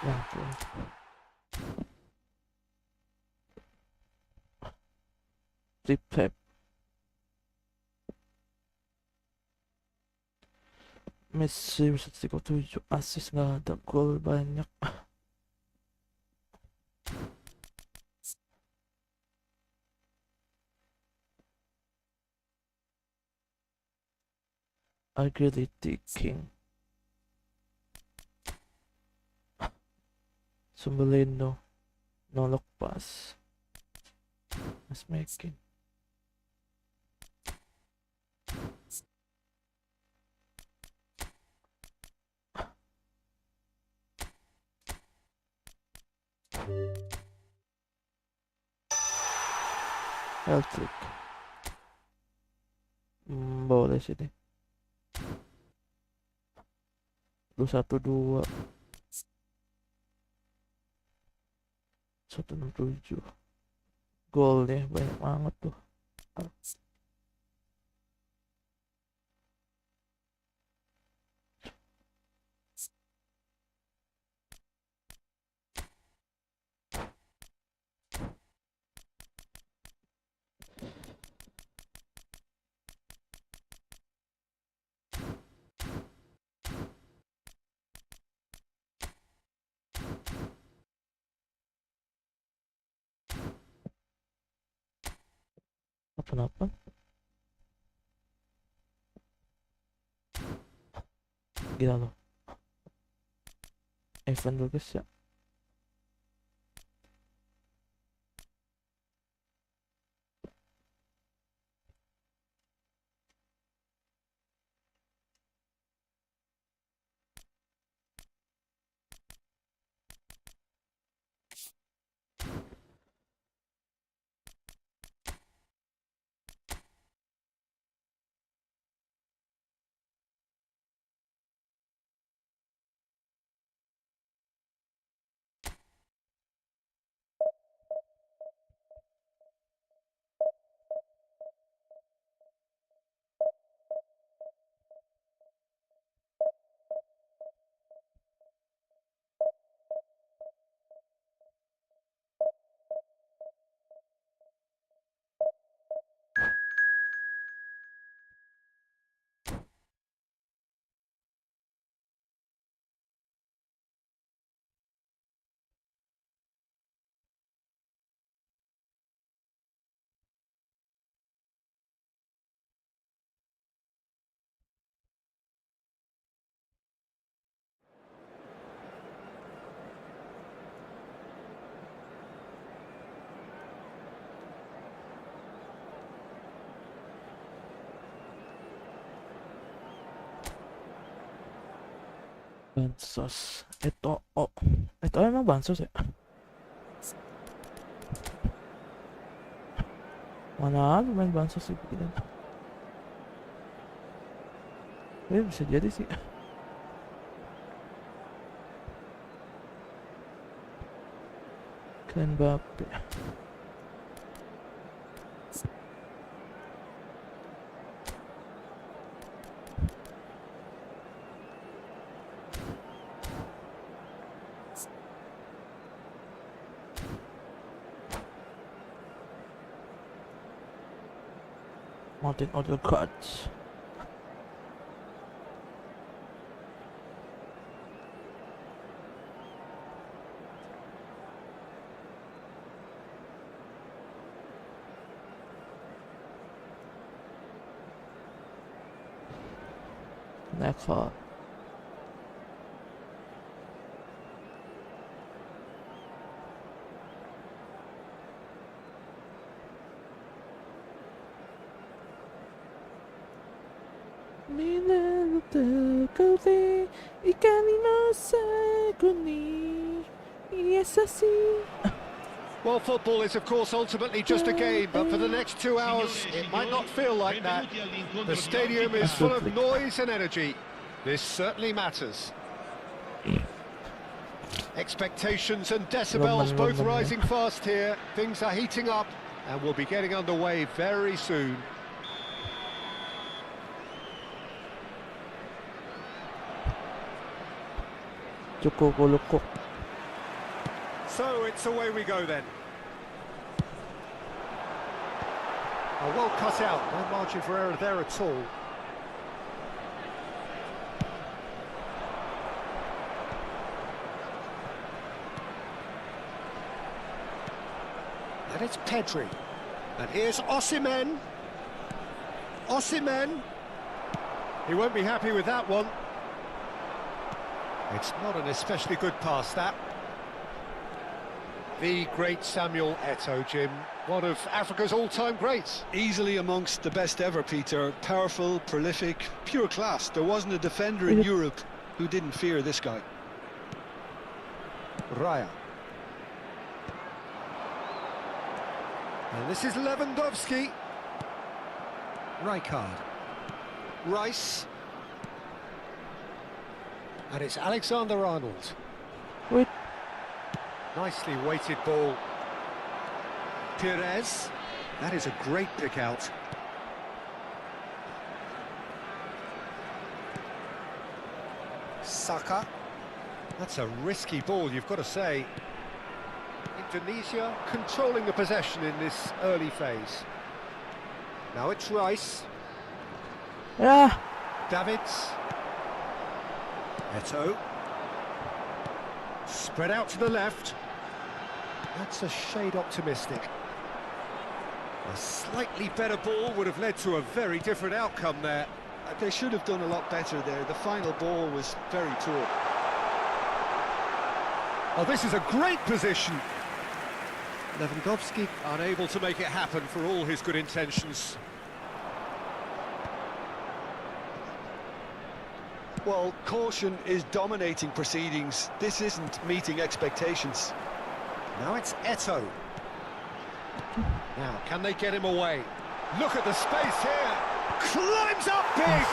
Ya ampun. Replay. Messi 137 assist, nggak ada gol banyak. Agility King. Sumbelino. Nolok pas. Mas making. Electric. Boleh sini. 212 167 gol deh, banyak banget tuh. Apa-apa gila loh, event bagus ya. Bansos itu emang bansos ya. Mana main bansos sih pikiran. Bisa jadi sih. Keren Mbappe. Martin Odegaard. Neckar. Mina kau ikan kuni yesasi. Well, football is of course ultimately just a game, but for the next 2 hours it might not feel like that. The stadium is full of noise and energy. This certainly matters. Expectations and decibels both rising fast here. Things are heating up and we'll be getting underway very soon. Cukup. So it's away we go then. Oh, well cut out, no margin for error there at all. And it's Pedri. And here's Osimhen. He won't be happy with that one. It's not an especially good pass, that. The great Samuel Eto'o, Jim. One of Africa's all-time greats. Easily amongst the best ever, Peter. Powerful, prolific, pure class. There wasn't a defender in Europe who didn't fear this guy. Raya. And this is Lewandowski. Rijkaard. Rice. And it's Alexander-Arnold. Wait. Nicely weighted ball. Pires. That is a great pick out. Saka. That's a risky ball, you've got to say. Indonesia controlling the possession in this early phase. Now it's Rice. Yeah. Davids. Eto'o. Spread out to the left. That's a shade optimistic. A slightly better ball would have led to a very different outcome there. They should have done a lot better there. The final ball was very poor. Oh, this is a great position. Lewandowski unable to make it happen for all his good intentions. Well, caution is dominating proceedings. This isn't meeting expectations. Now it's Eto'o. Now, can they get him away? Look at the space here. Climbs up big.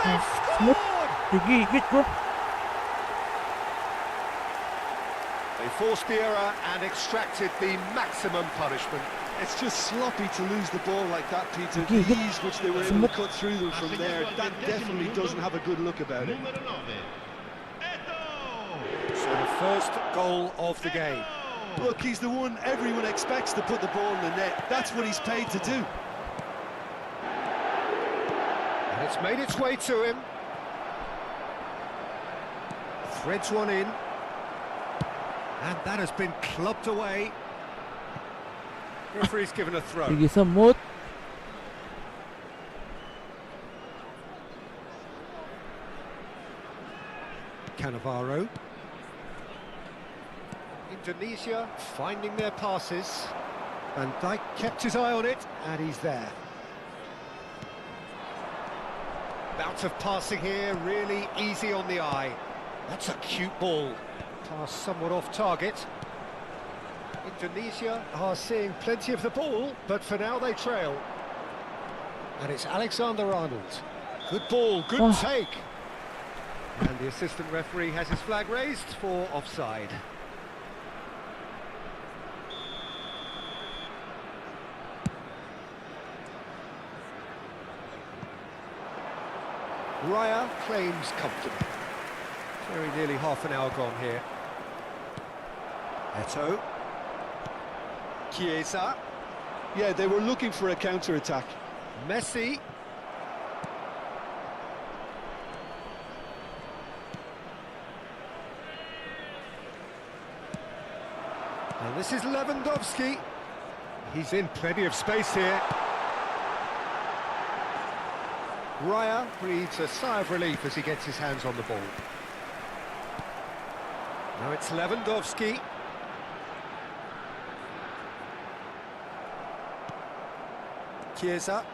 They've scored! Gigit bro. They forced the error and extracted the maximum punishment. It's just sloppy to lose the ball like that, Peter. The ease which they were able to cut through them from there, that definitely doesn't have a good look about it. So the first goal of the game. Look, he's the one everyone expects to put the ball in the net. That's what he's paid to do. And it's made its way to him. Threads one in. And that has been clubbed away. Referee's given a throw. Gigi semut. Cannavaro. Indonesia finding their passes. Van Dijk kept his eye on it, and he's there. Bout of passing here, really easy on the eye. That's a cute ball. Pass somewhat off target. Indonesia are seeing plenty of the ball, but for now they trail. And it's Alexander-Arnold. Good ball, good take. And the assistant referee has his flag raised for offside. Raya claims comfortable. Very nearly half an hour gone here. Eto. Chiesa. Yeah, they were looking for a counter-attack. Messi. And this is Lewandowski. He's in plenty of space here. Raya breathes a sigh of relief as he gets his hands on the ball. Now it's Lewandowski. Chiesa.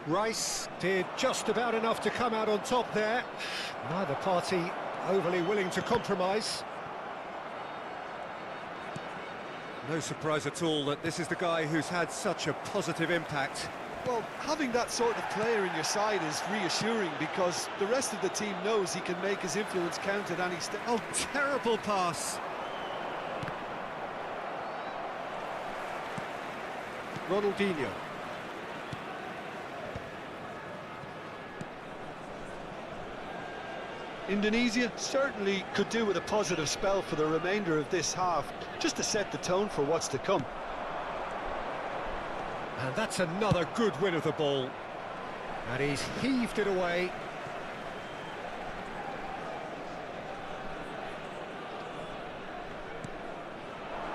Rice did just about enough to come out on top there. Neither party overly willing to compromise. No surprise at all that this is the guy who's had such a positive impact. Well, having that sort of player in your side is reassuring because the rest of the team knows he can make his influence count at any stage. Oh, terrible pass. Ronaldinho. Indonesia certainly could do with a positive spell for the remainder of this half, just to set the tone for what's to come. And that's another good win of the ball. And he's heaved it away.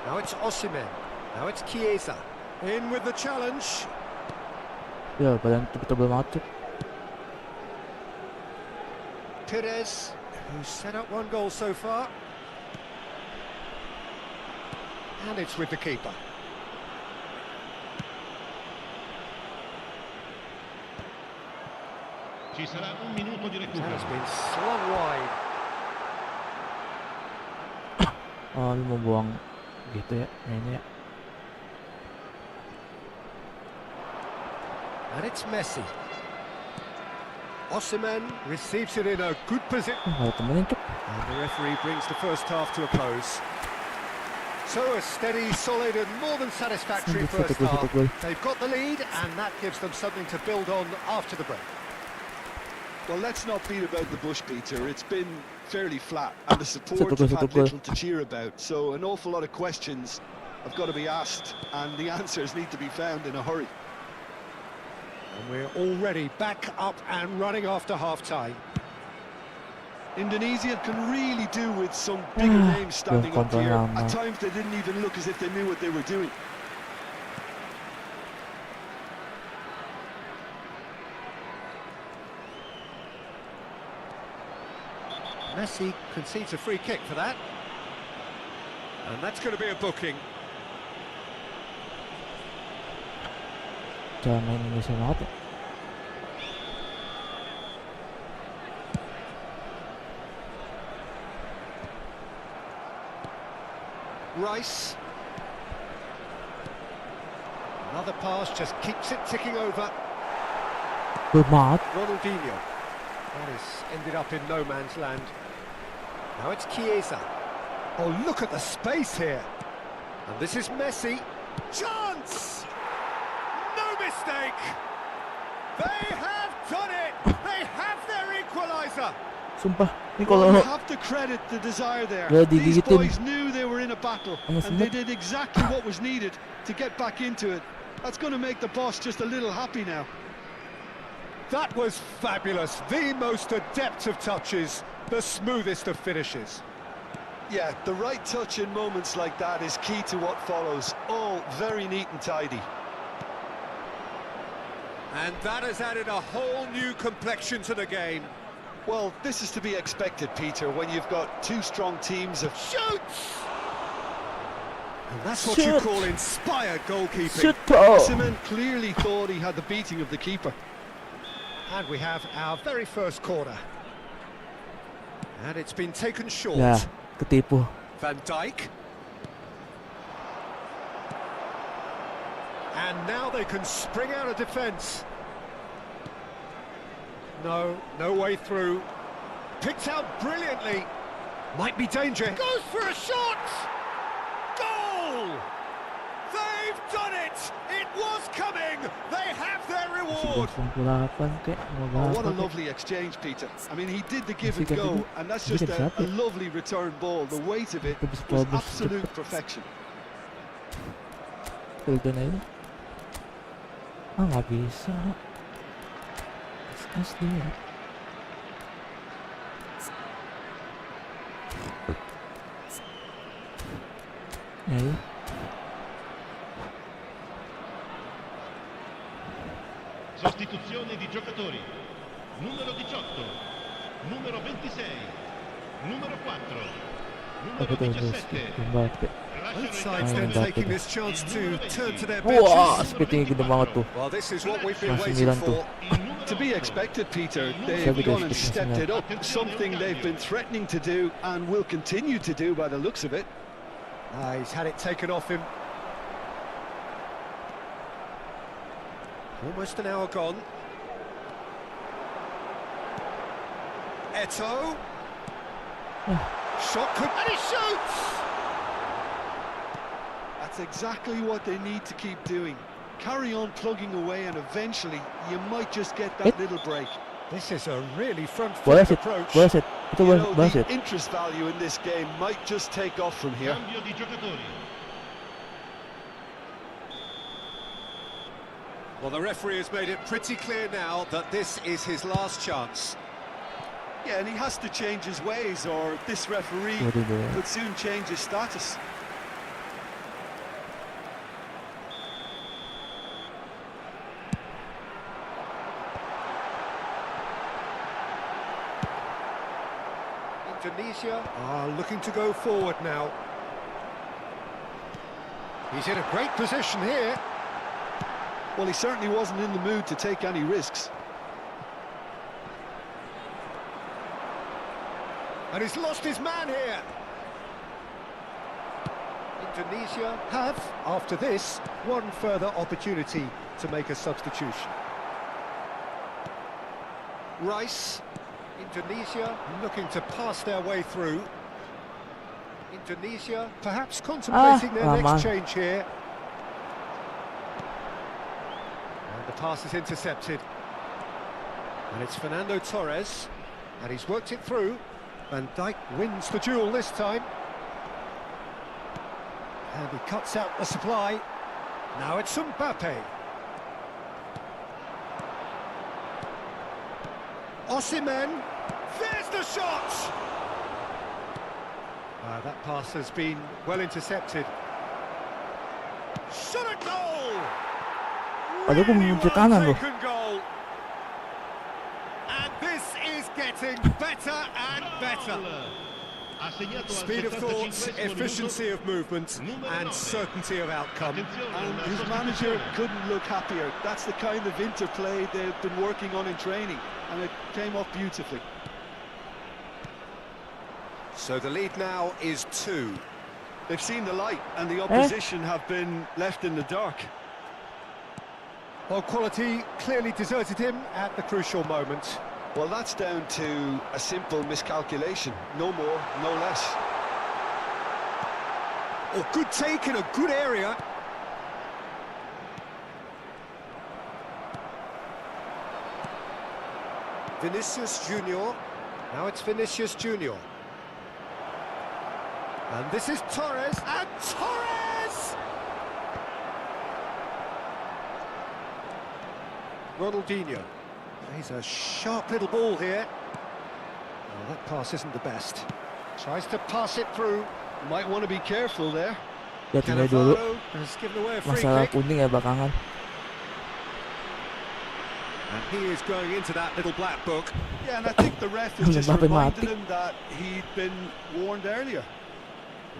Now it's Osimhen. Now it's Chiesa. In with the challenge. Ya, badan tebel banget tuh. Perez, who's set up one goal so far. And it's with the keeper. Ci sarà un minuto di And recupero. it's been slung wide. Oh, lu mau buang gitu ya mainnya. And it's Messi. Osimhen receives it in a good position. Kalau temenin cuk. And the referee brings the first half to a close. So a steady, solid and more than satisfactory Satu first gol, half. satu gol. They've got the lead and that gives them something to build on after the break. Well, let's not beat about the bush, Peter. It's been fairly flat, and the support Satu have gol, had satu gol. little to cheer about. So an awful lot of questions have got to be asked, and the answers need to be found in a hurry. And we're already back up and running after half-time. Indonesia can really do with some bigger names standing up here. At times they didn't even look as if they knew what they were doing. Messi concedes a free kick for that. And that's going to be a booking. Cara main Indonesia banget ya. Rice. Another pass just keeps it ticking over. Good banget. Ronaldinho. That has ended up in no man's land. Now it's Chiesa. Oh, look at the space here. And this is Messi. Chance! No mistake! They have done it! They have their equaliser! Sumpah, ini Well, kalau you have to credit the desire there. Gak These digigitin. boys knew they were in a battle, Sama and they Smith. did exactly what was needed to get back into it. That's going to make the boss just a little happy now. That was fabulous. The most adept of touches, the smoothest of finishes. Yeah, the right touch in moments like that is key to what follows. All very neat and tidy. And that has added a whole new complexion to the game. Well, this is to be expected, Peter, when you've got two strong teams of... Shoots! And that's what Shoot. you call inspired goalkeeping. shoot. Osimhen clearly thought he had the beating of the keeper. And we have our very first corner. And it's been taken short. Ya, ketipu. Van Dijk. And now they can spring out of defence. No way through. Picked out brilliantly. Might be danger. Goes for a shot! Goal! They've done it! It was coming! They have their reward! 28 kayak Oh, what a 28 lovely exchange, Peter. I mean, he did the give and Masih ganti go, dulu. and that's Dia just ganti a siapa ya? lovely return ball. The weight of it Habis was bagus, absolute cepet. perfection. Berdonasi. Ah, nggak bisa. Asli ya. Ya. Sostituzione di giocatori. Numero 18, numero 26, numero 4, Apa numero tuh 17. Mbappe. Both sides then Membantu taking tuh. this chance to turn to their Wah, benches. speednya gede banget tuh. Well, this is what we've been Masih waiting 9 tuh. for. To be expected, Peter. Saya They've gone and speednya stepped it 9. up. Something they've been threatening to do and will continue to do by the looks of it. He's had it taken off him. Almost an hour gone. Eto'o. Shot could... And he shoots! That's exactly what they need to keep doing. Carry on plugging away, and eventually you might just get that little break. This is a really Boleh front-foot sit, approach. boleh sit. Itu You know, boleh the sit. interest value in this game might just take off from here. Cambio di giocatori. Well, the referee has made it pretty clear now that this is his last chance. Yeah, and he has to change his ways, or this referee Waduh, boleh. could soon change his status. Indonesia are looking to go forward now. He's in a great position here. Well, he certainly wasn't in the mood to take any risks. And he's lost his man here. Indonesia have, after this, one further opportunity to make a substitution. Rice. Indonesia looking to pass their way through. Indonesia perhaps contemplating their man. next change here. And the pass is intercepted. And it's Fernando Torres. And he's worked it through. Van Dijk wins the duel this time. And he cuts out the supply. Now it's Mbappe. Osimhen. There's the shot! That pass has been well intercepted. Shot a goal! Aduh, aku Really menuju well kanan loh. taken goal. And this is getting better and better. Ha segnato al Speed of thought, 75esimo efficiency of movement, Numero and 9. certainty of outcome. Attenzione, And una his sostituzione. manager couldn't look happier. That's the kind of interplay they've been working on in training, and it came off beautifully. So the lead now is 2. They've seen the light, and the opposition have been left in the dark. Well, quality clearly deserted him at the crucial moment. Well, that's down to a simple miscalculation. No more, no less. Oh, good take in a good area. Vinicius Junior. Now it's Vinicius Junior. And this is Torres, and Torres! Ronaldinho. He's a sharp little ball here. Well, that pass isn't the best. Tries to pass it through. Might want to be careful there. Lihat ini dulu. Kehabisan has given away a free Masalah kick. kuning ya belakangan. And he is going into that little black book. Yeah, and I think the ref is just Mbappe reminding mati. him that he'd been warned earlier.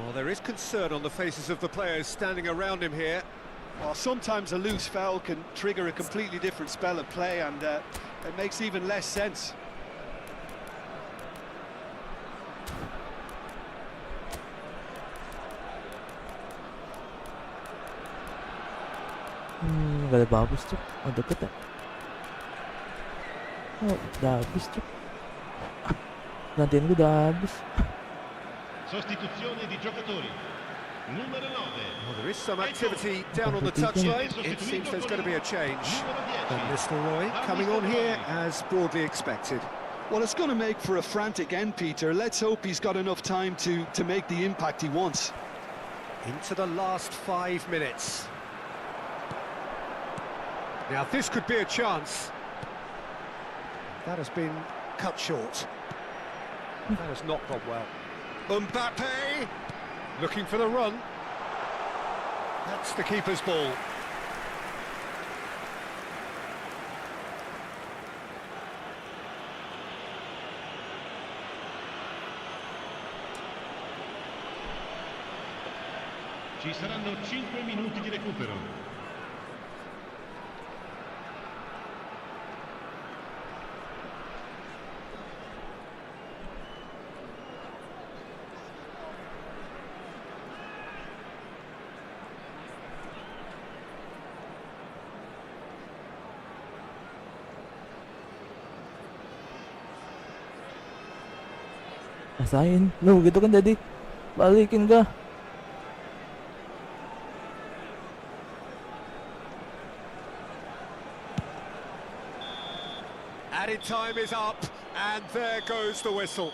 Well, there is concern on the faces of the players standing around him here. Well, sometimes a loose foul can trigger a completely different spell of play, and it makes even less sense. ada bagus tuh. Oh deket ya. Oh udah habis tuh. Gantian gue udah habis. Sostituzione di giocatori. Numero 9. Well, there is some activity down on the touchline. It seems there's going to be a change. And Mr. Roy coming on here as broadly expected. Well, it's going to make for a frantic end, Peter. Let's hope he's got enough time to make the impact he wants. Into the last 5 minutes. Now, this could be a chance. That has been cut short. That has not gone well. Mbappe, looking for the run. That's the keeper's ball. Ci saranno 5 minuti di recupero. Rasain. Lu gitu kan jadi. Balikin ka. Added time is up, and there goes the whistle.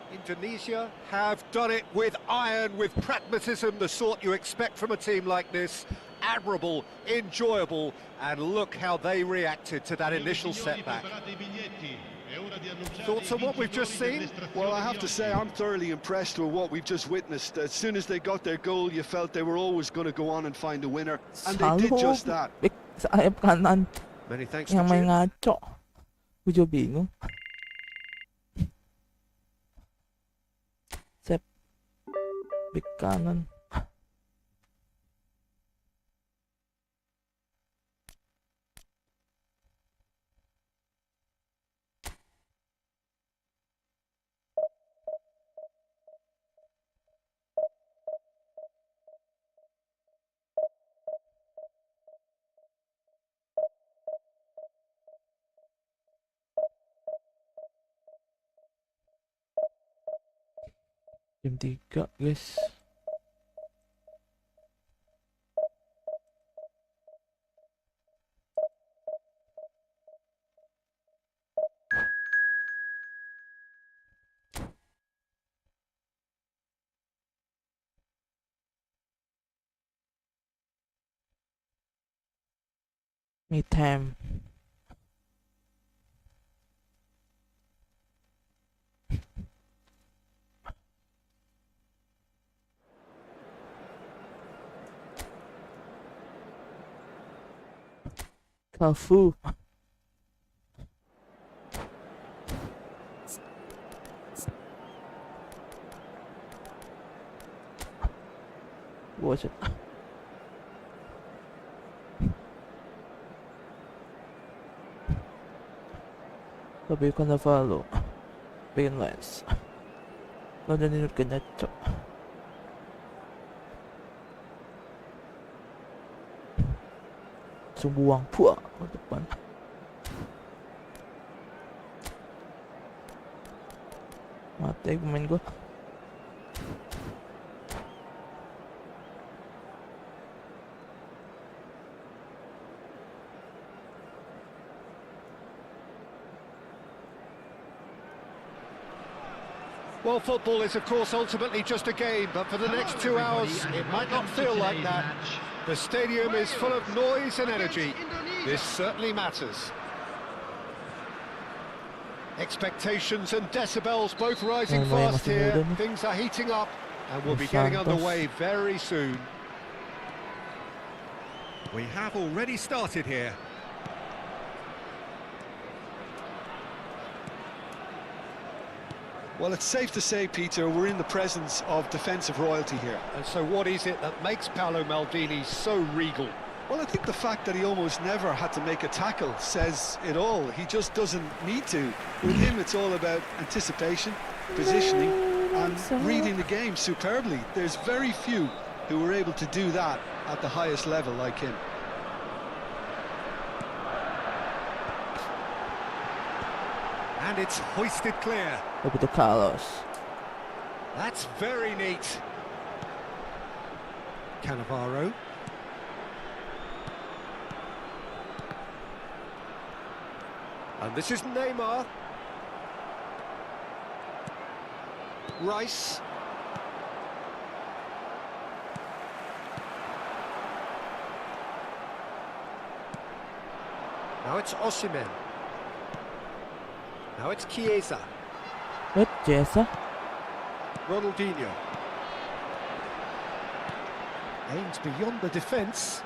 Indonesia have done it with iron, with pragmatism, the sort you expect from a team like this. Admirable, enjoyable, and look how they reacted to that initial setback. Thoughts on what we've just seen? Well, I have to say I'm thoroughly impressed with what we've just witnessed. As soon as they got their goal, you felt they were always going to go on and find a winner, and they did just that. Sayap kanan. Many thanks to Yang main Jim. ngaco. Gue juga bingung. Sep. Big kanan. Jam 3 guys. Me time. Kafu. Watch it. Sabi ko na follow. Bigyan lines. Nadaninod ka na ito. Sumbuang pua ke depan. Mati pemain gue. Well, football is, of course, ultimately just a game, but for the next 2 hours, it might not feel like that. The stadium is full of noise and energy. This certainly matters. Expectations and decibels both rising fast here. Things are heating up, and we'll be getting underway very soon. We have already started here. Well, it's safe to say, Peter, we're in the presence of defensive royalty here. And so what is it that makes Paolo Maldini so regal? Well, I think the fact that he almost never had to make a tackle says it all. He just doesn't need to. With him, it's all about anticipation, positioning, and reading the game superbly. There's very few who were able to do that at the highest level like him. And it's hoisted clear. Roberto Carlos. That's very neat. Cannavaro. And this is Neymar. Rice. Now it's Osimhen. Now it's Chiesa. What, Jessa? Ronaldinho. Aims beyond the defence.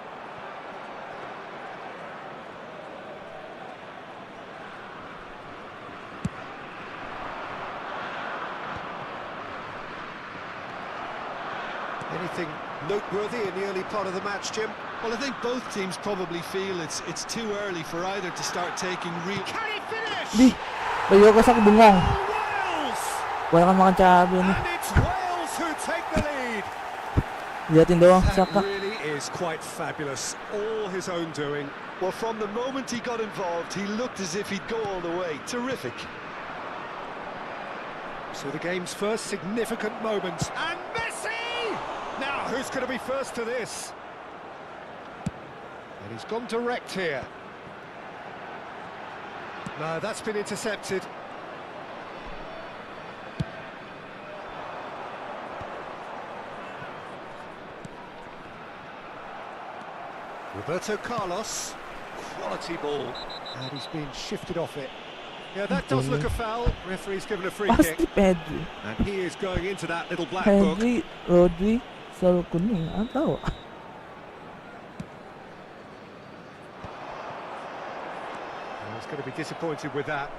Anything noteworthy in the early part of the match, Jim? Well, I think both teams probably feel it's too early for either to start taking real... Can he finish? Di, bayo ka sa bungong. Wales! Wala kang makatsabi ni. And it's Wales who take the lead. Liatin daw ang That saka. really is quite fabulous. All his own doing. Well, from the moment he got involved, he looked as if he'd go all the way. Terrific. So the game's first significant moments. And Messi! Now, who's going to be first to this? And he's gone direct here. No, that's been intercepted. Roberto Carlos. Quality ball. And he's been shifted off it. Yeah, that does look a foul. Referee's given a free Pasti kick. Pedri. And he is going into that little black book. Pedri, Rodri, selalu kuning. Ang tahu. He's going to be disappointed with that.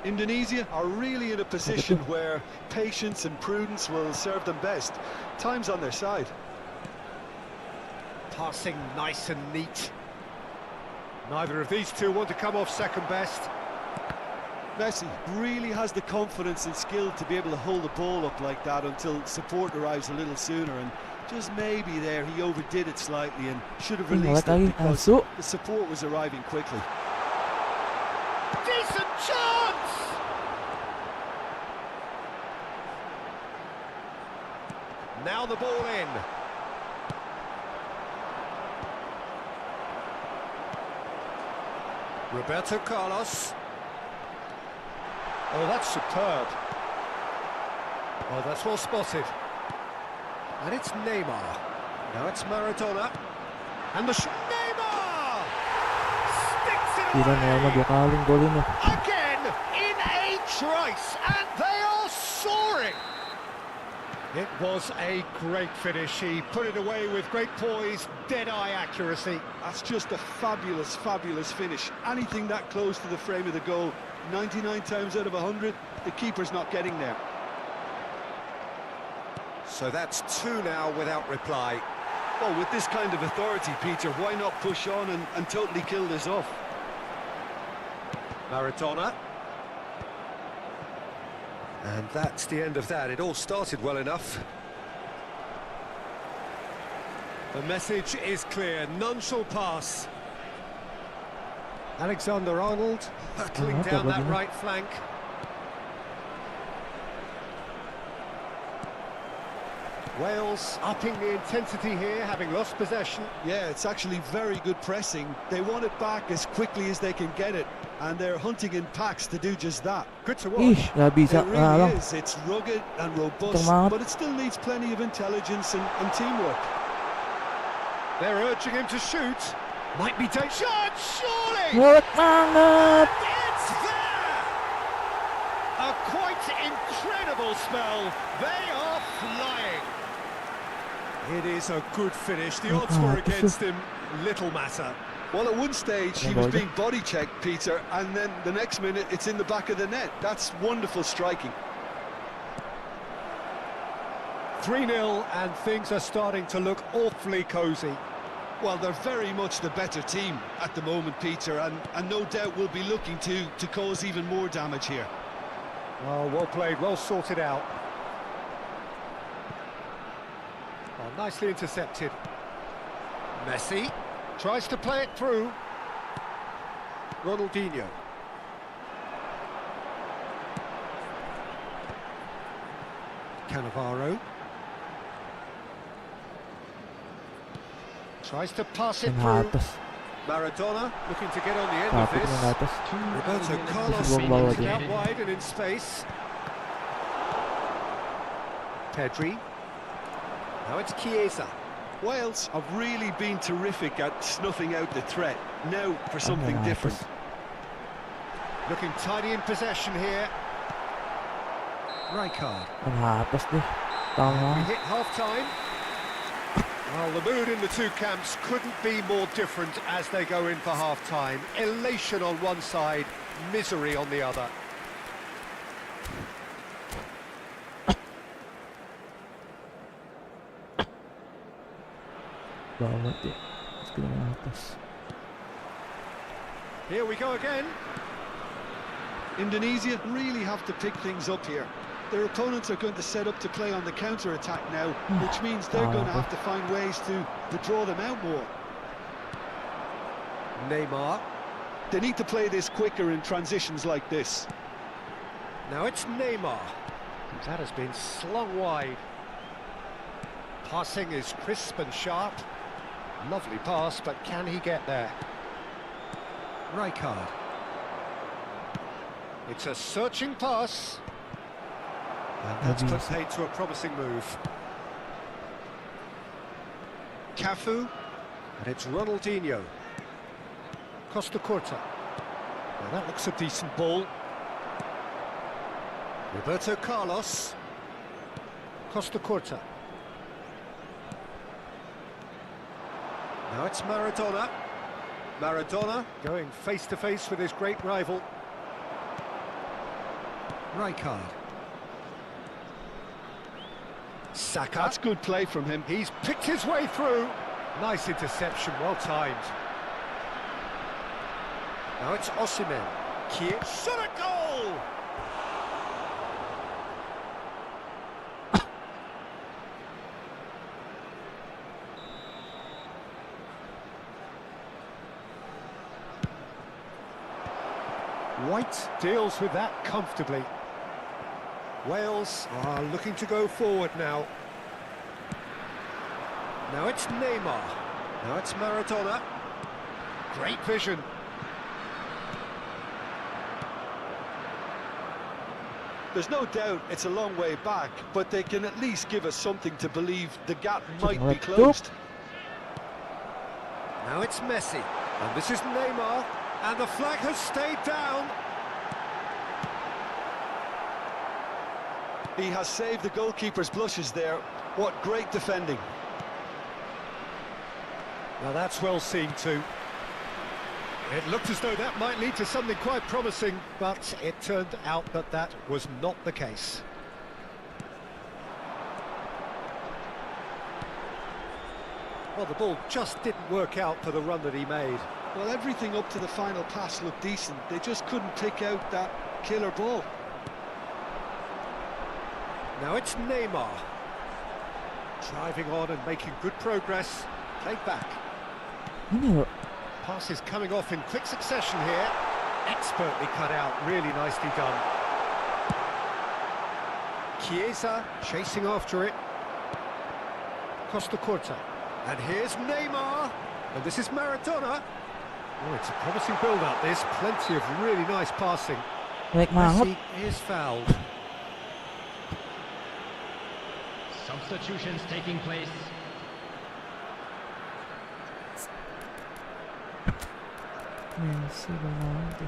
Indonesia are really in a position where patience and prudence will serve them best. Time's on their side. Passing nice and neat. Neither of these two want to come off second best. Messi really has the confidence and skill to be able to hold the ball up like that until support arrives a little sooner, and just maybe there he overdid it slightly and should have released it because the support was arriving quickly. Decent chance! Now the ball in. Roberto Carlos. Oh, that's superb. Oh, that's well spotted. And it's Neymar. Now it's Maradona. And the Neymar! Sticks it Di na naman away! magkakaling golin mo. Again in a trice, and they are soaring. It was a great finish. He put it away with great poise, dead-eye accuracy. That's just a fabulous, fabulous finish. Anything that close to the frame of the goal, 99 times out of 100, the keeper's not getting there. So that's two now without reply. Well, with this kind of authority, Peter, why not push on and totally kill this off? Maradona. And that's the end of that. It all started well enough. The message is clear. None shall pass. Alexander-Arnold hurtling down that right flank. Wales upping the intensity here, having lost possession. Yeah, it's actually very good pressing. They want it back as quickly as they can get it, and they're hunting in packs to do just that. Good to watch. Ish, nggak bisa. It really is. It's rugged and robust, but it still needs plenty of intelligence and teamwork. They're urging him to shoot. Might be take shot, surely! Ngawat banget. It's there! A quite incredible spell. They are flying. It is a good finish. The odds were against him. Little matter. Well, at one stage he was being body checked, Peter, and then the next minute it's in the back of the net. That's wonderful striking. 3-0 and things are starting to look awfully cosy. Well, they're very much the better team at the moment, Peter, and no doubt will be looking to cause even more damage here. Oh, well played, well sorted out. Oh, nicely intercepted. Messi tries to play it through. Ronaldinho. Cannavaro. Tries to pass it Yang through. atas. Maradona looking to get on the end of Tapos yung this. atas. Roberto Carlos Buong bawah looking dia. out wide and in space. Pedri. Now it's Chiesa. Wales have really been terrific at snuffing out the threat. Now for something Yang different. atas. Looking tidy in possession here. Rijkaard. Yang atas deh. We Tama. hit half-time. Well, the mood in the two camps couldn't be more different as they go in for half-time. Elation on one side, misery on the other. Bawat ya. Terus ke yang atas. Here we go again. Indonesia really have to pick things up here. Their opponents are going to set up to play on the counter-attack now, which means they're going to have to find ways to draw them out more. Neymar. They need to play this quicker in transitions like this. Now it's Neymar. That has been slung wide. Passing is crisp and sharp. Lovely pass, but can he get there? Rijkaard. It's a searching pass. And that's put paid to a promising move. Cafu. And it's Ronaldinho. Costa Curta. Now that looks a decent ball. Roberto Carlos. Costa Curta. Now it's Maradona. Maradona going face to face with his great rival. Rijkaard. Saka. That's good play from him. He's picked his way through. Nice interception, well timed. Now it's Osimhen. Shot a goal! White deals with that comfortably. Wales are looking to go forward now. Now it's Neymar. Now it's Maradona. Great vision. There's no doubt it's a long way back, but they can at least give us something to believe the gap might be closed. Now it's Messi. And this is Neymar. And the flag has stayed down. He has saved the goalkeeper's blushes there. What great defending. Now that's well seen too. It looked as though that might lead to something quite promising, but it turned out that that was not the case. Well, the ball just didn't work out for the run that he made. Well, everything up to the final pass looked decent. They just couldn't pick out that killer ball. Now it's Neymar. Driving on and making good progress. Played back. Ini Pass is coming off in quick succession here. Expertly cut out, really nicely done. Chiesa chasing after it. Costa Curta. And here's Neymar. And this is Maradona. Oh, it's a promising build-up, this. Plenty of really nice passing. baik banget. Messi is fouled. Substitutions taking place. Messi, Ronaldo.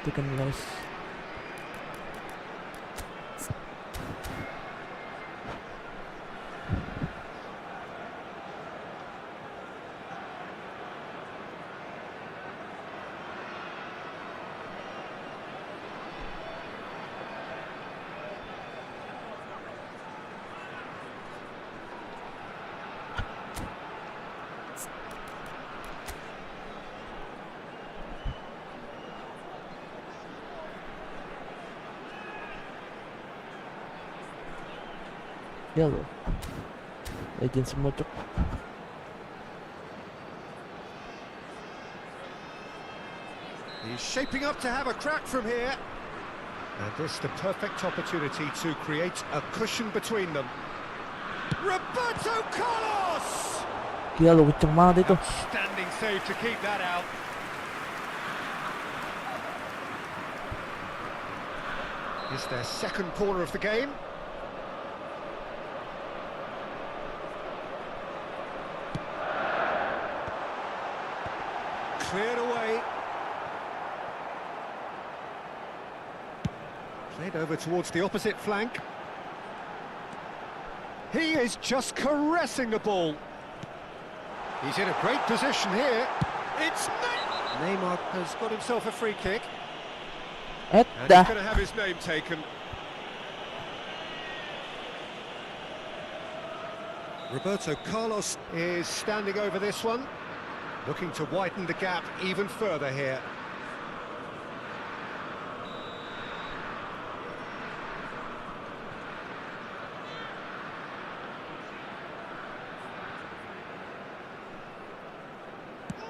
Tekan guys. Ya loh. Legend semua cok. He's He's shaping up to have a crack from here. And this the perfect opportunity to create a cushion between them. Roberto Carlos! Gila lu, kenceng banget itu. Outstanding save to keep that out. It's their second corner of the game. Cleared away. Played over towards the opposite flank. He is just caressing the ball. He's in a great position here. It's Neymar has got himself a free kick. And he's going to have his name taken. Roberto Carlos is standing over this one, looking to widen the gap even further here.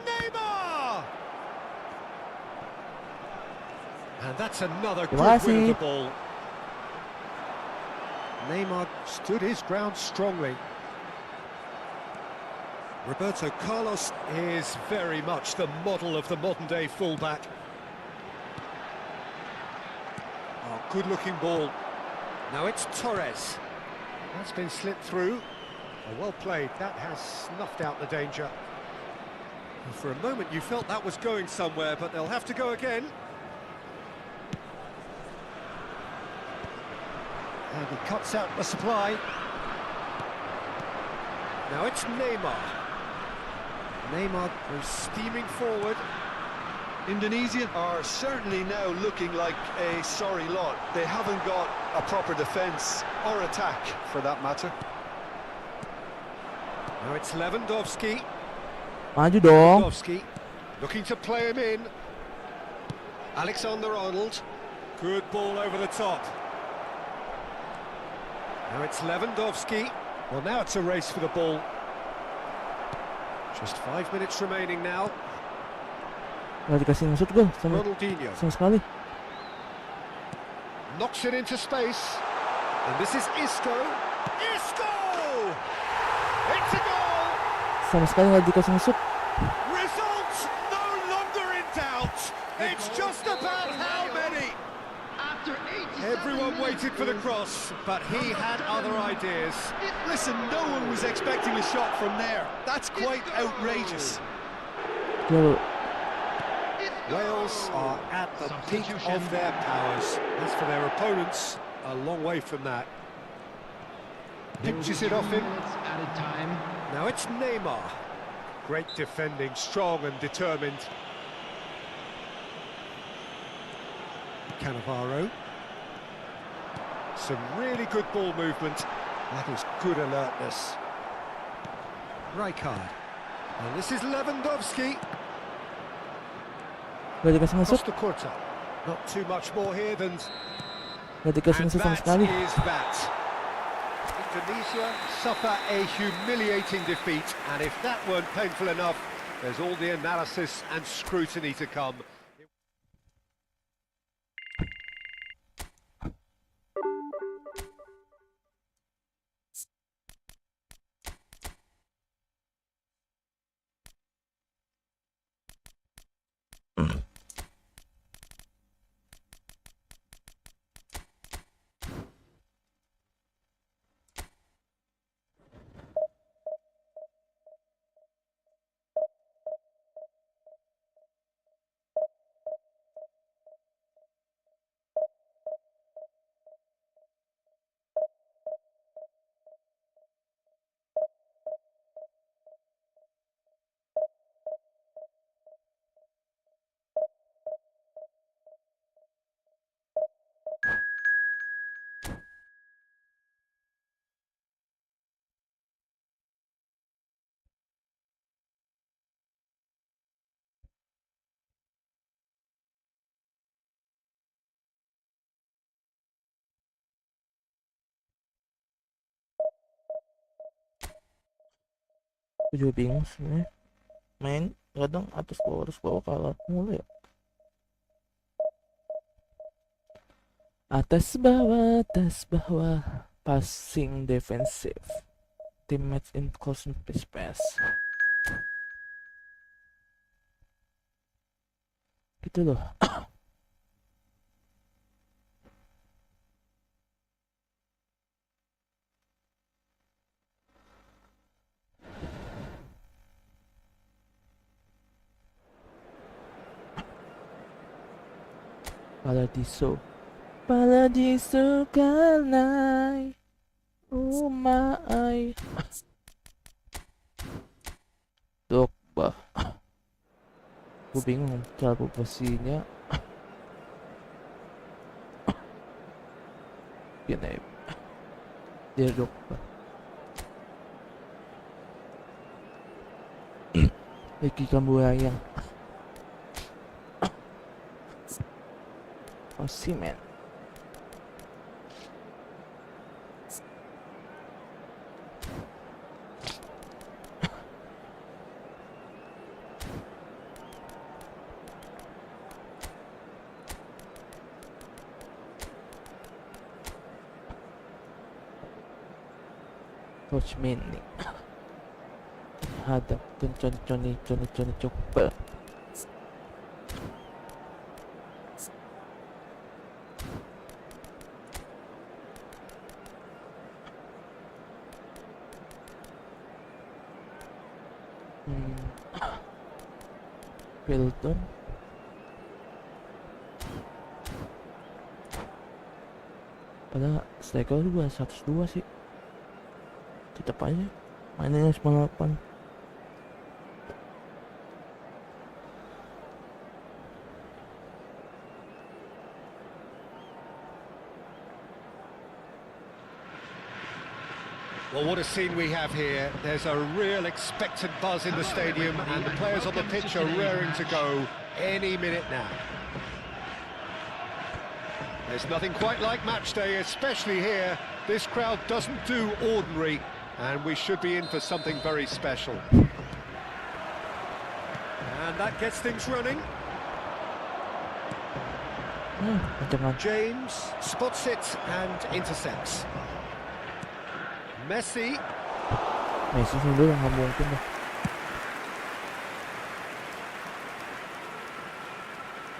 Neymar! And that's another good win of the ball. Neymar stood his ground strongly. Roberto Carlos is very much the model of the modern-day fullback. Oh, good-looking ball. Now it's Torres. That's been slipped through. Oh, well played. That has snuffed out the danger. And for a moment you felt that was going somewhere, but they'll have to go again. And he cuts out the supply. Now it's Neymar. Neymar goes steaming forward. Indonesia are certainly now looking like a sorry lot. They haven't got a proper defence or attack, for that matter. Now it's Lewandowski. Maju dong. Lewandowski looking to play him in. Alexander-Arnold. Good ball over the top. Now it's Lewandowski. Well, now it's a race for the ball. Just 5 minutes remaining now. Nggak dikasih masuk gol sama Ronaldinho sekali. knocks it into space. And this is Isco. Isco! It's a goal! Sama sekali nggak dikasih masuk. Results no longer in doubt. It's just about how many. After 87 Everyone minutes, waited for the cross, but he had other ideas. Listen, no one was expecting a shot from there. That's quite outrageous. Gila lu. Wales are at the peak of their powers. As for their opponents, a long way from that. Pinches it off him. Added time. Now it's Neymar. Great defending, strong and determined. Cannavaro. Some really good ball movement. That is good alertness. Rijkaard. And this is Lewandowski. Nggak dikasih masuk. Costa Curta. Not too much more here than... Nggak dikasih And masuk sama that sekali. is that. Indonesia suffer a humiliating defeat, and if that weren't painful enough, there's all the analysis and scrutiny to come. Aku juga bingung sebenarnya. Main kadang atas bawah kalah mulu ya. Atas bawah. Passing defensif. Teammates in close space. Gitu loh. Paradiso kanai umai. Drogba. Gue bingung cara posisinya. Gini. Dia Drogba. Lagi kambuayang. Osimhen. Coach Manning. Hadap Johnny coba. Pelton. Padahal striker juga 102 sih. Tetap aja mainnya 98. Well, what a scene we have here. There's a real expectant buzz in the stadium and the players on the pitch are raring to go any minute now. There's nothing quite like match day, especially here. This crowd doesn't do ordinary, and we should be in for something very special. And that gets things running. James spots it and intercepts. Messi. Messi sendiri nggak mungkin deh.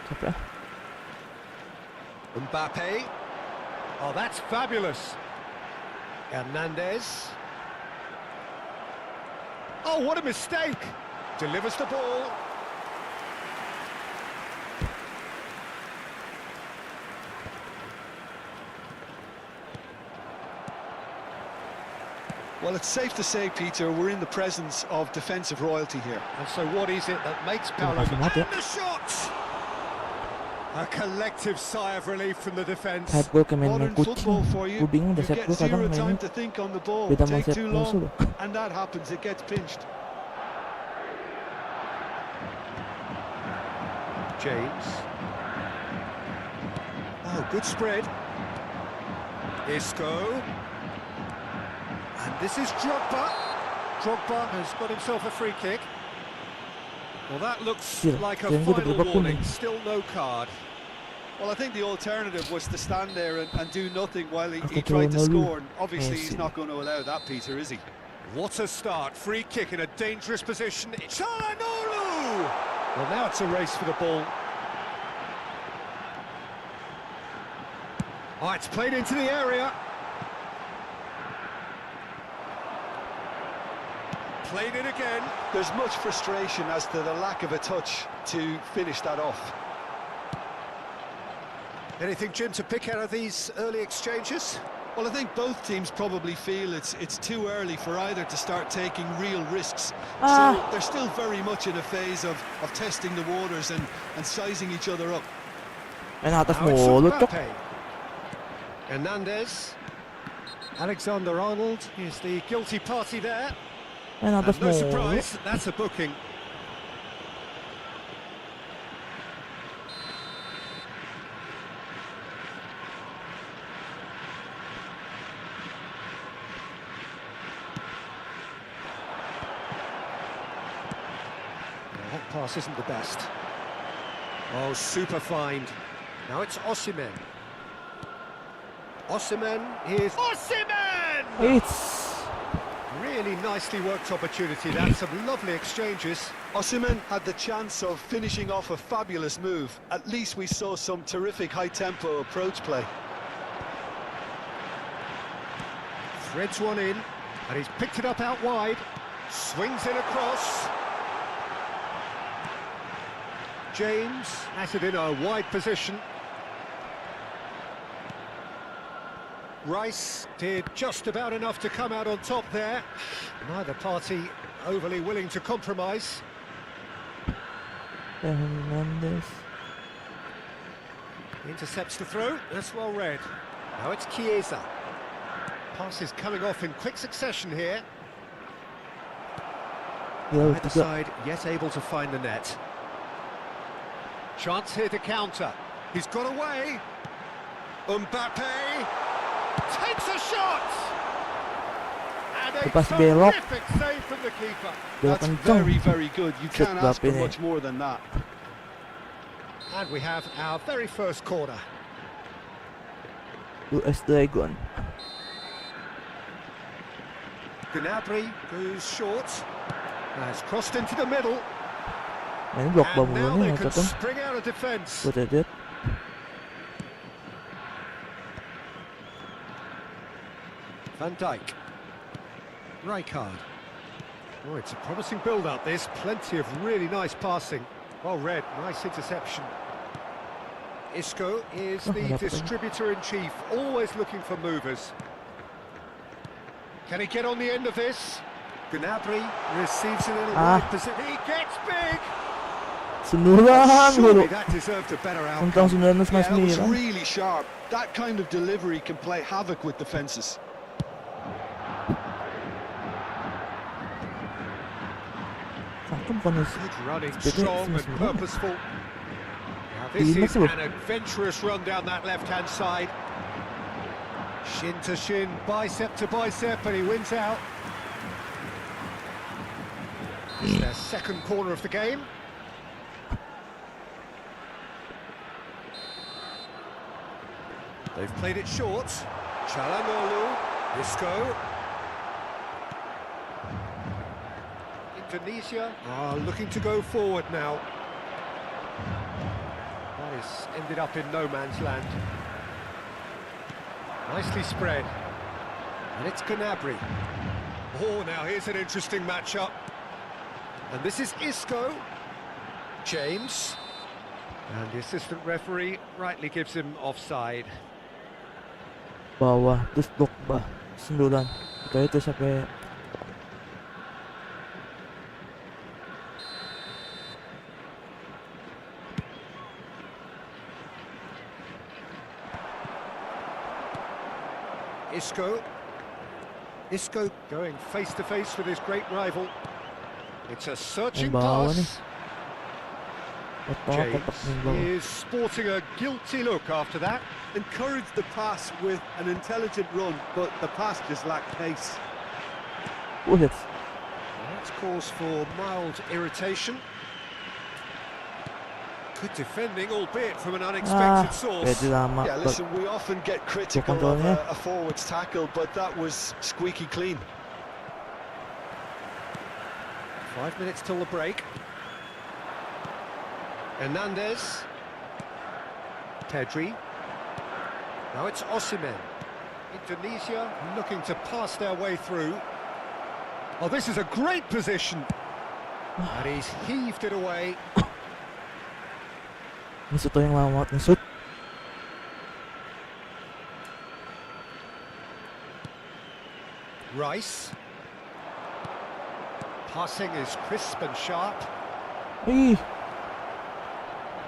Siapa? Mbappe. Oh, that's fabulous. Hernandez. Oh, what a mistake. Delivers the ball. Well, it's safe to say, Peter, we're in the presence of defensive royalty here. And so what is it that makes Paolo... And the shot! A collective sigh of relief from the defence. Modern football for you. You get zero time to think on the ball. Take too long, and that happens. It gets pinched. James. Oh, good spread. Isco. And this is Drogba. Drogba has got himself a free kick. Well, that looks like a final warning. Still no card. Well, I think the alternative was to stand there and do nothing while he tried to score. And obviously, he's not going to allow that, Peter, is he? What a start. Free kick in a dangerous position. Çalhanoğlu! Well, now it's a race for the ball. Oh, it's played into the area. Played it again. There's much frustration as to the lack of a touch to finish that off. Anything, Jim, to pick out of these early exchanges? Well, I think both teams probably feel it's too early for either to start taking real risks. So they're still very much in a phase of testing the waters and sizing each other up. Now it's Mbappe. Hernandez. Alexander-Arnold is the guilty party there. And no surprise, that's a booking. That pass isn't the best. Oh, super find. Now it's Osimhen. Osimhen, here's Osimhen! It's Really nicely worked opportunity, that's some lovely exchanges. Osimhen had the chance of finishing off a fabulous move. At least we saw some terrific high-tempo approach play. Threads one in, and he's picked it up out wide. Swings it across. James has it in a wide position. Rice did just about enough to come out on top there. Neither party overly willing to compromise. Hernandez. Intercepts the throw, that's well read. Now it's Chiesa. Passes coming off in quick succession here. Gila Either juga. side yet able to find the net. Chance here to counter. He's got away. Mbappe takes a shot. And a Lepas belok. terrific save from the keeper. That's kencang. very, very good. You Shoot can't ask for Mbappe ni. much more than that. And we have our very first corner. US Dragon. Gnabry goes short. Has crossed into the middle. Nah, ini blok And bambu now nih they nggak can cocok. spring out of defence. Buat edit. Van Dijk. Rijkaard. Oh, it's a promising build-up, this. Plenty of really nice passing. Well read, nice interception. Isco is Oh, the dapat. distributor-in-chief, always looking for movers. Can he get on the end of this? Gnabry receives it in a Ah. wide position. He gets big! Sundulan Surely dulu. that deserved a better Untang outcome. 9 mas Yeah, that was 9. really sharp. That kind of delivery can play havoc with defences. Cakep kan is. Good running, It's better, strong it's and much more. purposeful. Now this Lima is tuh. an adventurous run down that left-hand side. Shin to shin, bicep to bicep, and he wins out. It's their second corner of the game. They've played it short. Çalhanoğlu, Isco. Indonesia are looking to go forward now. That has ended up in no man's land. Nicely spread. And it's Gnabry. Oh, now here's an interesting matchup. And this is Isco. James. And the assistant referee rightly gives him offside. Bawah terus blok bah. Sundulan. Kita itu sampai Isco. Isco going face to face with his great rival. It's a searching Main bawah nih. pass. kotak main James bawah. is sporting a guilty look after that. Encouraged the pass with an intelligent run, but the pass just lacked pace. Hits. That's cause for mild irritation. Good defending, albeit from an unexpected source. Pwede lama. Yeah, listen, we often get critical of controlnya. a forward's tackle, but that was squeaky clean. 5 minutes till the break. Hernandez. Pedri. Now it's Osimhen. Indonesia looking to pass their way through. Oh, this is a great position. And he's heaved it away. Ngesut tuh yang lama, ngesut. Rice. Passing is crisp and sharp. Ih,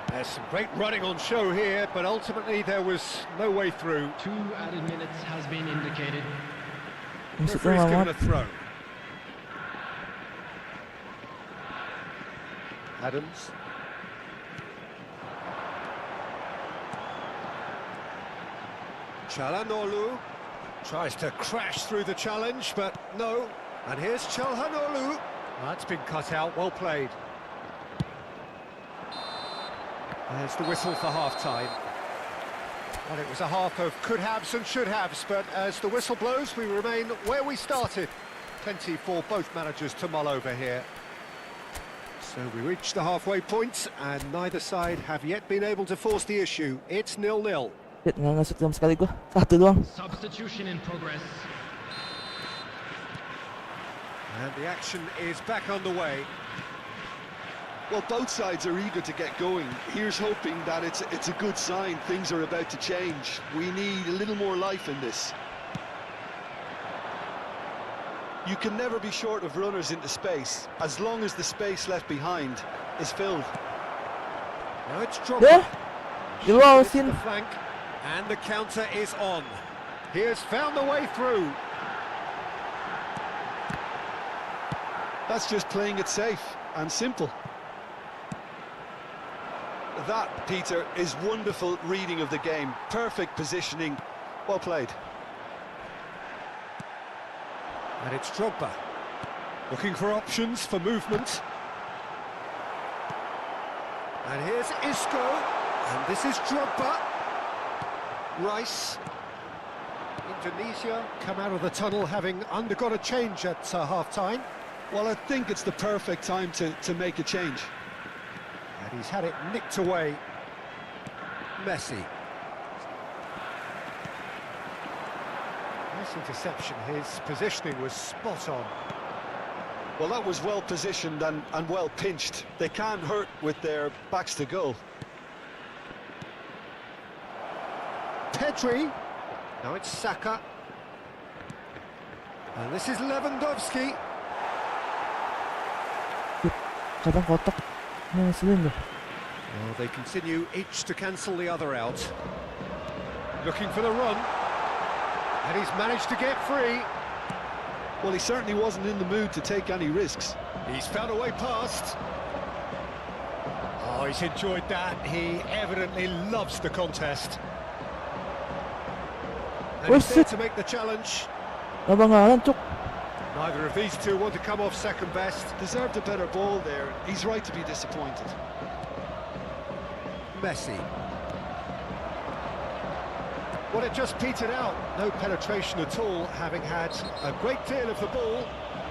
There's some great running on show here, but ultimately there was no way through. 2 added minutes has been indicated. ngesut Referee's yang given lama. a throw. Adams. Çalhanoğlu tries to crash through the challenge, but no. And here's Çalhanoğlu. That's been cut out, well played. There's the whistle for half-time. Well, it was a half of could-haves and should-haves, but as the whistle blows, we remain where we started. Plenty for both managers to mull over here. So we reach the halfway point, and neither side have yet been able to force the issue. It's 0-0. Shit, nggak ngasuk dalam sekali gua. Satu doang. Substitution in progress. And the action is back underway. Well, both sides are eager to get going. Here's hoping that it's a good sign. Things are about to change. We need a little more life in this. You can never be short of runners into space, as long as the space left behind is filled. Now it's dropped. Yeah. The Dilawasin. flank, and the counter is on. He has found the way through. That's just playing it safe and simple. That, Peter, is wonderful reading of the game. Perfect positioning. Well played. And it's Drogba, looking for options for movement. And here's Isco, and this is Drogba. Rice. Indonesia come out of the tunnel having undergone a change at half-time. Well, I think it's the perfect time to make a change. And he's had it nicked away. Messi. Nice interception, his positioning was spot on. Well, that was well positioned and well pinched. They can't hurt with their backs to goal. Pedri. Now it's Saka. And this is Lewandowski. Kadang kotak. Ngeselin loh. Well, they continue each to cancel the other out. Looking for the run. And he's managed to get free. Well, he certainly wasn't in the mood to take any risks. He's found a way past. Oh, he's enjoyed that. He evidently loves the contest. And Where's he's there it? to make the challenge. Labangan, cuk. Neither of these two want to come off second best. Deserved a better ball there. He's right to be disappointed. Messi. Well, it just petered out. No penetration at all, having had a great deal of the ball.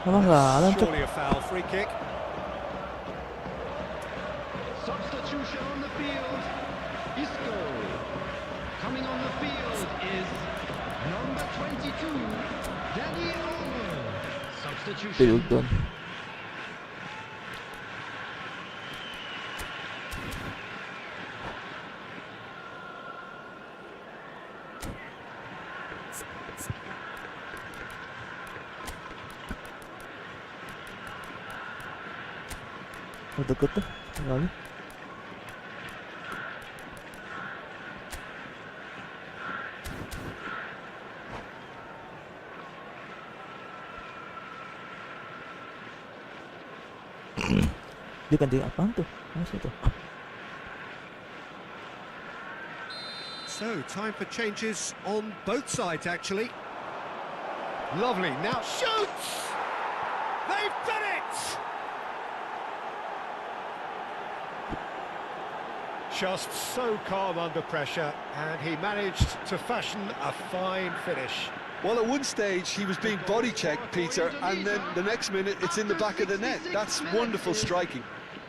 Labangan, cuk. Surely a foul, free kick. Substitution on the field. Isco. Coming on the field is number 22, Danny Olmo. Substitution. Tilt doon. Deket tuh, kali. Dia ganti apaan tuh? Masih tuh. So, time for changes on both sides, actually. Lovely, now shoots! They've done it! Just so calm under pressure, and he managed to fashion a fine finish. Well, at one stage, he was being body checked, Peter, and then the next minute, it's in the back of the net. That's wonderful striking.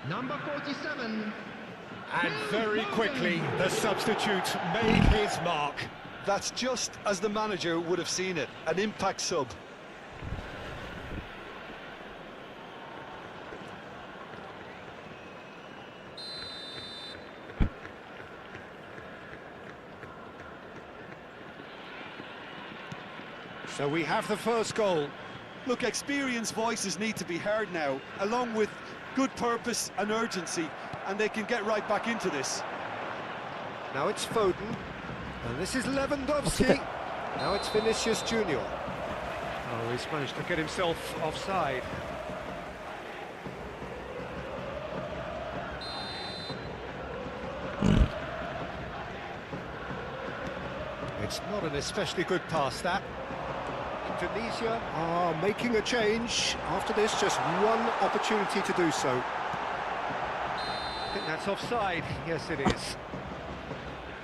Number 47. And very quickly, the substitute made his mark. That's just as the manager would have seen it, an impact sub. So we have the first goal. Look, experienced voices need to be heard now, along with good purpose and urgency, and they can get right back into this. Now it's Foden, and this is Lewandowski. Now it's Vinicius Junior. Oh, he's managed to get himself offside. It's not an especially good pass, that. Indonesia are making a change. After this, just one opportunity to do so. I think that's offside. Yes, it is.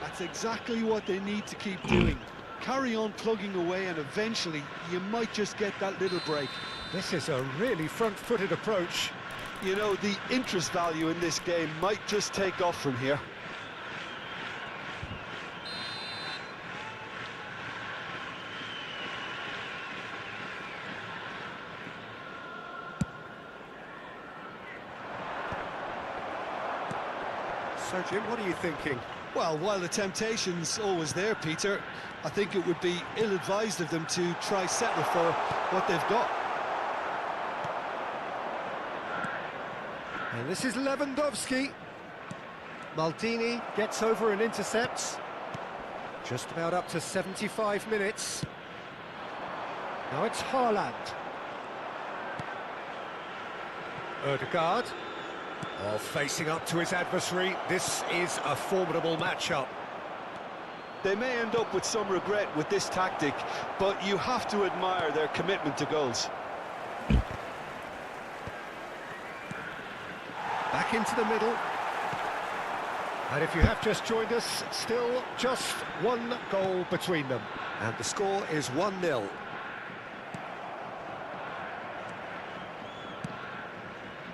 That's That's exactly what they need to keep doing. Carry on plugging away and eventually you might just get that little break. This is a really front-footed approach. You know, the interest value in this game might just take off from here. So, Jim, what are you thinking? Well, while the temptation's always there, Peter, I think it would be ill-advised of them to try settle for what they've got. And this is Lewandowski. Maldini gets over and intercepts. Just about up to 75 minutes. Now it's Haaland. Ødegaard. Oh, facing up to his adversary. This is a formidable matchup. They may end up with some regret with this tactic, but you have to admire their commitment to goals. Back into the middle. And if you have just joined us, still just one goal between them. And the score is 1-0.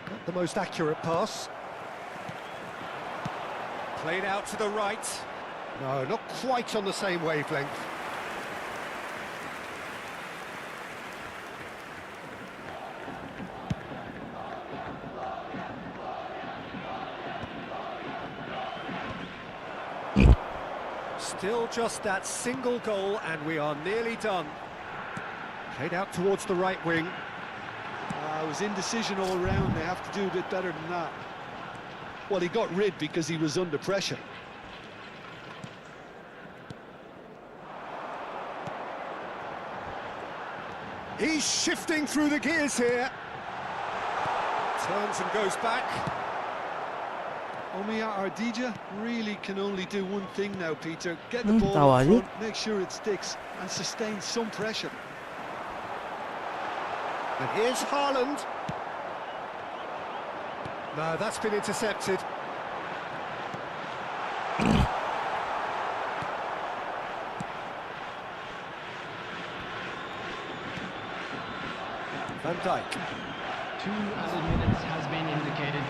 Not the most accurate pass. Played out to the right. No, not quite on the same wavelength. Still just that single goal and we are nearly done. Played out towards the right wing. It was indecision all round. They have to do a bit better than that. Well, he got rid because he was under pressure. He's shifting through the gears here. Turns and goes back. Omiya Ardija really can only do one thing now, Peter. Get the ball up front, make sure it sticks, and sustain some pressure. And here's Haaland. No, that's been intercepted. Van Dijk. 2 added minutes has been indicated.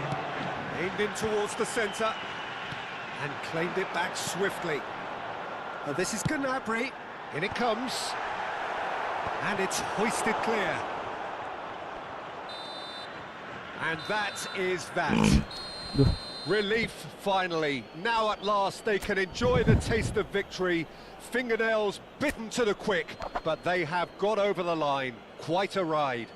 Aimed in towards the centre and claimed it back swiftly. Oh, this is Gnabry. In it comes. And it's hoisted clear. And that is that. Relief, finally. Now at last they can enjoy the taste of victory. Fingernails bitten to the quick, but they have got over the line. Quite a ride.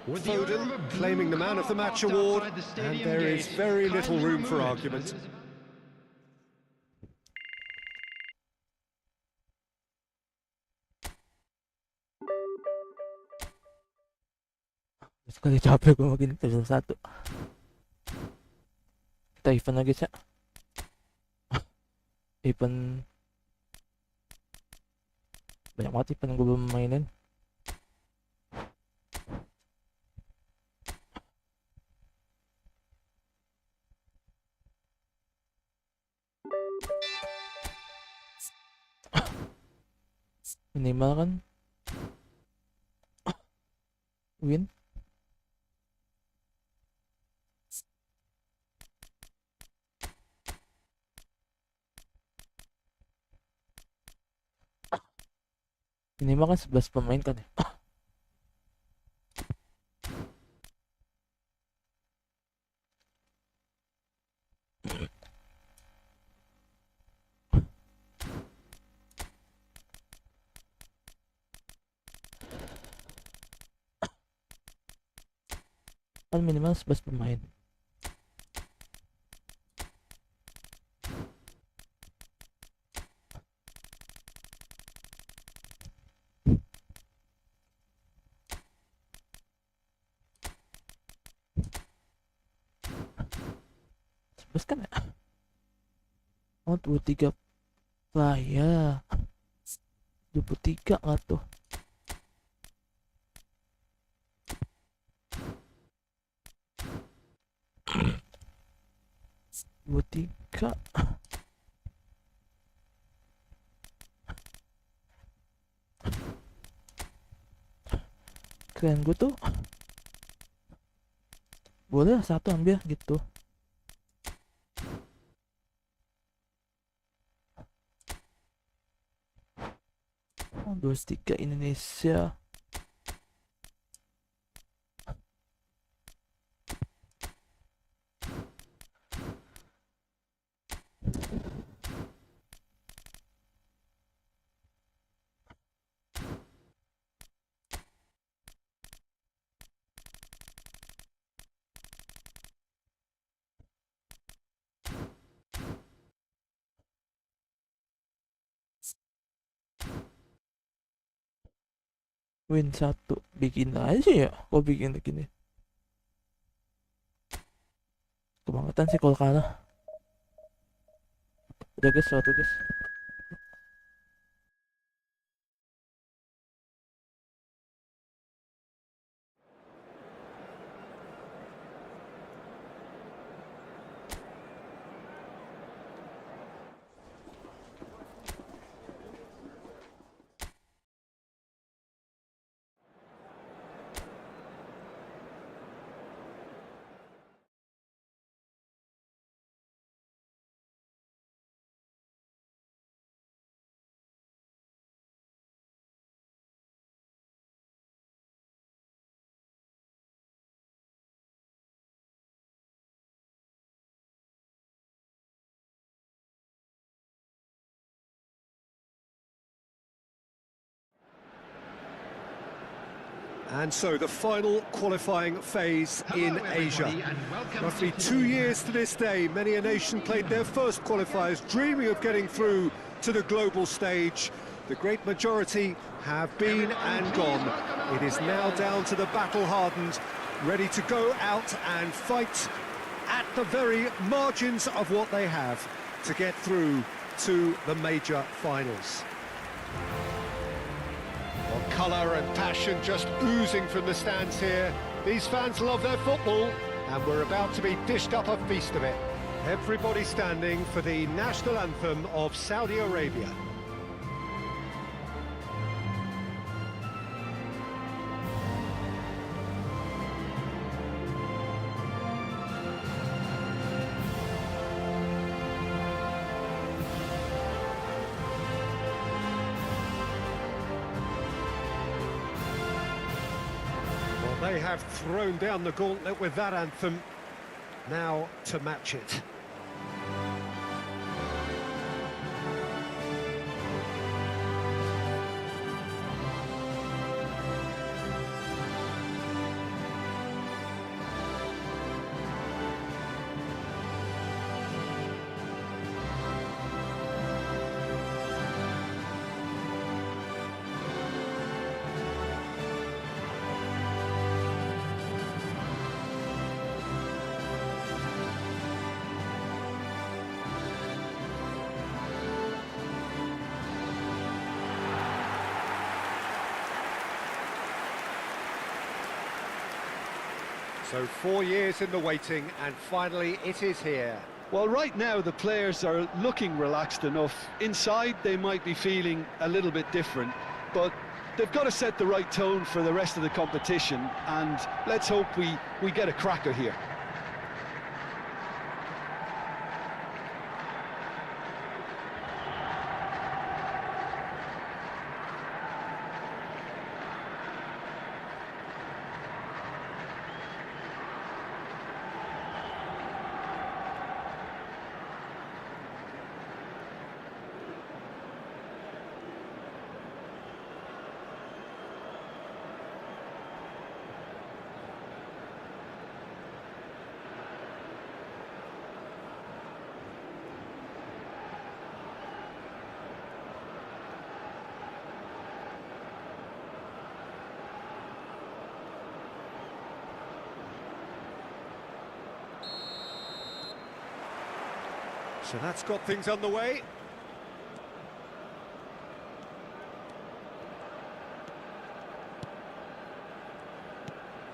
Foden claiming the man of the match award, and there is very little room for argument. Sekali capek gue makin terus satu. Kita event lagi sih. Event banyak banget event yang gue belum mainin. Minimal kan win. Minimal kan 11 pemain kan ya. Kan minimal 11 pemain. Terus kan ya? Oh 23 player 23 nggak tuh? Tiga kalian gue tuh boleh lah satu ambil gitu. Oh, 23 Indonesia. Win 1. Bikin aja ya. Kok bikin gini. Kebangetan sih kalau kalah. Udah guys, suatu guys. And so the final qualifying phase in Hello, Asia. everybody, and welcome Roughly to 2 years to this day, many a nation played their first qualifiers, dreaming of getting through to the global stage. The great majority have been and gone. It is now down to the battle-hardened, ready to go out and fight at the very margins of what they have to get through to the major finals. Well, colour and passion just oozing from the stands here. These fans love their football, and we're about to be dished up a feast of it. Everybody standing for the national anthem of Saudi Arabia. They have thrown down the gauntlet with that anthem. Now to match it. So 4 years in the waiting, and finally it is here. Well, right now the players are looking relaxed enough. Inside they might be feeling a little bit different, but they've got to set the right tone for the rest of the competition, and let's hope we get a cracker here. So that's got things underway.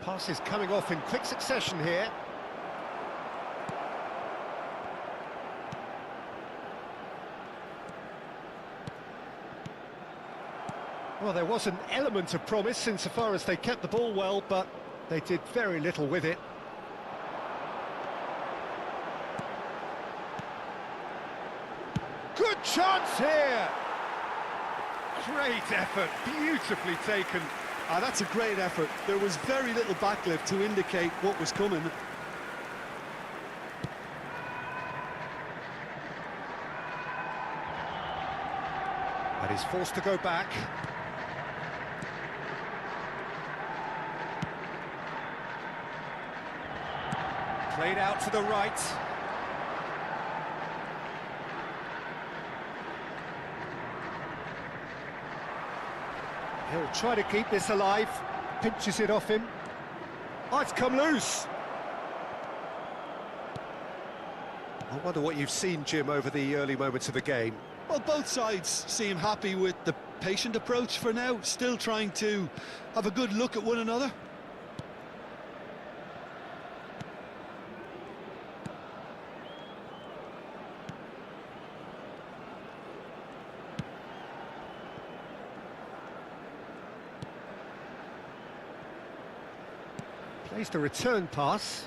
Passes coming off in quick succession here. Well, there was an element of promise insofar as they kept the ball well, but they did very little with it. Good chance here! Great effort, beautifully taken. That's a great effort. There was very little backlift to indicate what was coming. And he's forced to go back. Played out to the right. He'll try to keep this alive. Pinches it off him. Oh, it's come loose. I wonder what you've seen, Jim, over the early moments of the game. Well, both sides seem happy with the patient approach for now, still trying to have a good look at one another. Plays the return pass.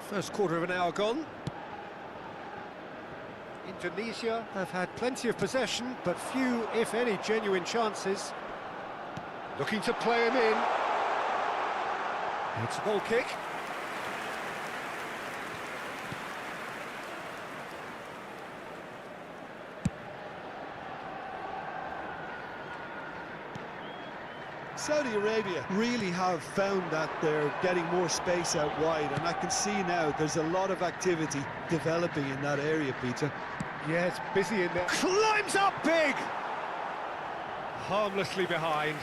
First quarter of an hour gone. Indonesia have had plenty of possession, but few, if any, genuine chances. Looking to play him in. It's a goal kick. Saudi Arabia really have found that they're getting more space out wide, and I can see now there's a lot of activity developing in that area, Peter. Yeah, it's busy in there. Climbs up big! Harmlessly behind.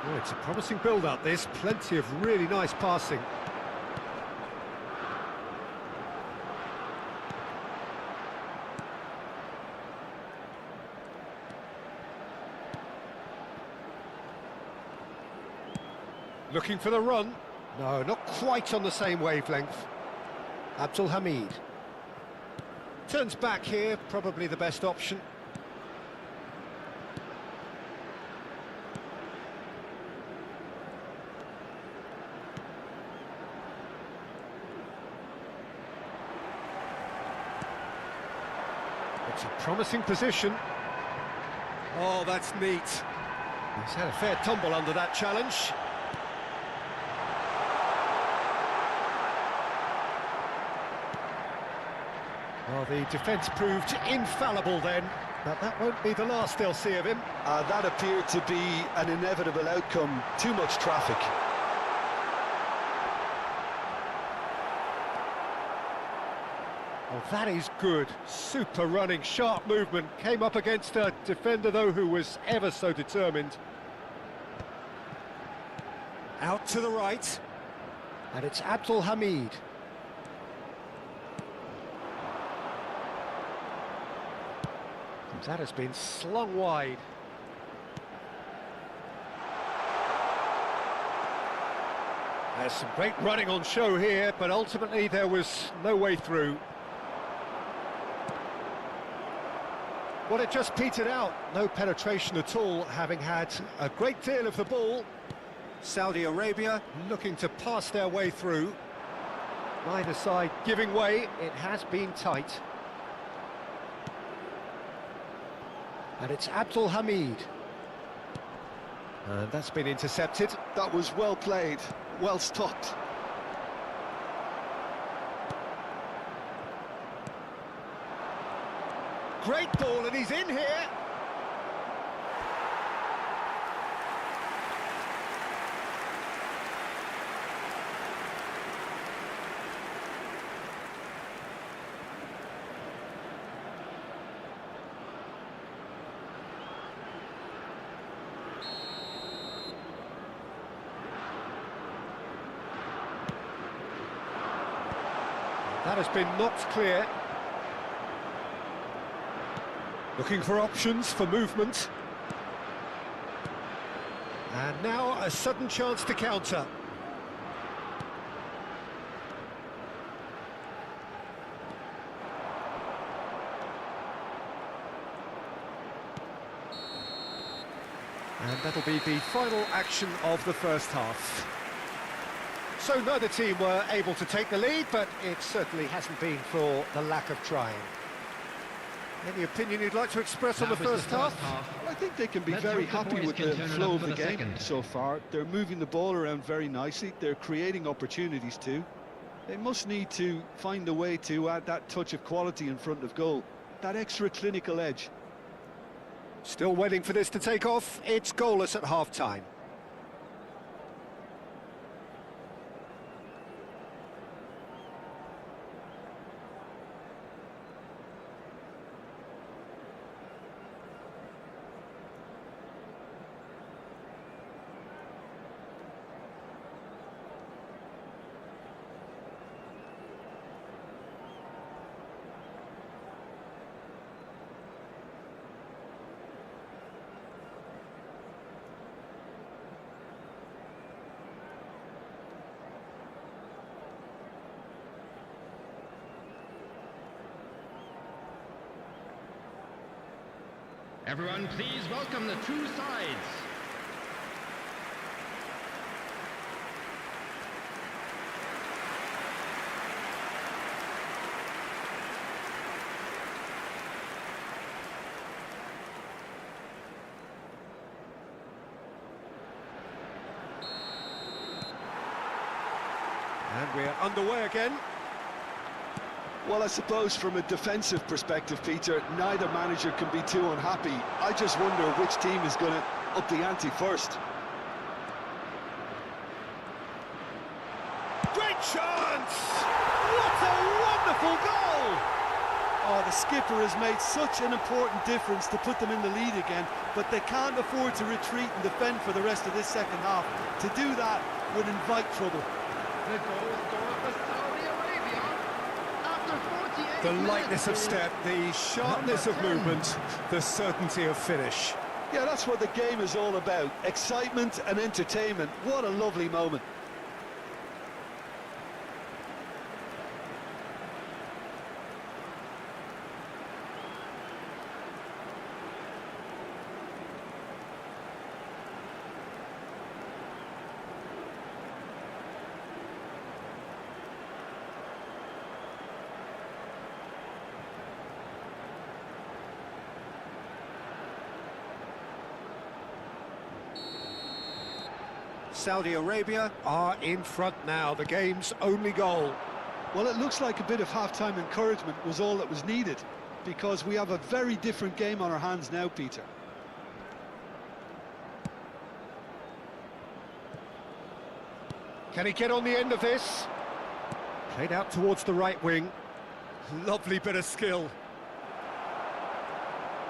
Oh, it's a promising build-up, this. Plenty of really nice passing. Looking for the run. No, not quite on the same wavelength. Abdul Hamid. Turns back here, probably the best option. It's a promising position. Oh, that's neat. He's had a fair tumble under that challenge. Well, the defence proved infallible then, but that won't be the last they'll see of him. That appeared to be an inevitable outcome. Too much traffic. Oh, that is good. Super running, sharp movement. Came up against a defender, though, who was ever so determined. Out to the right. And it's Abdul Hamid. That has been slung wide. There's some great running on show here, but ultimately there was no way through. Well, it just petered out. No penetration at all, having had a great deal of the ball. Saudi Arabia looking to pass their way through. Neither side giving way. It has been tight. And it's Abdul Hamid. And that's been intercepted. That was well played, well stopped. Great ball, and he's in here. That has been knocked clear. Looking for options for movement. And now a sudden chance to counter. And that'll be the final action of the first half. So neither team were able to take the lead, but it certainly hasn't been for the lack of trying. Any opinion you'd like to express on the first half? I think they can be Let's very hope the happy boys with can the turn it flow up of for the the game second. so far. They're moving the ball around very nicely. They're creating opportunities too. They must need to find a way to add that touch of quality in front of goal, that extra clinical edge. Still waiting for this to take off. It's goalless at half-time. Everyone, please welcome the two sides. And we're underway again. Well, I suppose from a defensive perspective, Peter, neither manager can be too unhappy. I just wonder which team is going to up the ante first. Great chance! What a wonderful goal! Oh, the skipper has made such an important difference to put them in the lead again, but they can't afford to retreat and defend for the rest of this second half. To do that would invite trouble. The goal scorer for Saudi Arabia after 48 The minutes. lightness of step, the sharpness of movement, the certainty of finish. Yeah, that's what the game is all about. Excitement and entertainment. What a lovely moment. Saudi Arabia are in front now, the game's only goal. Well, it looks like a bit of half-time encouragement was all that was needed, because we have a very different game on our hands now, Peter. Can he get on the end of this? Played out towards the right wing. Lovely bit of skill.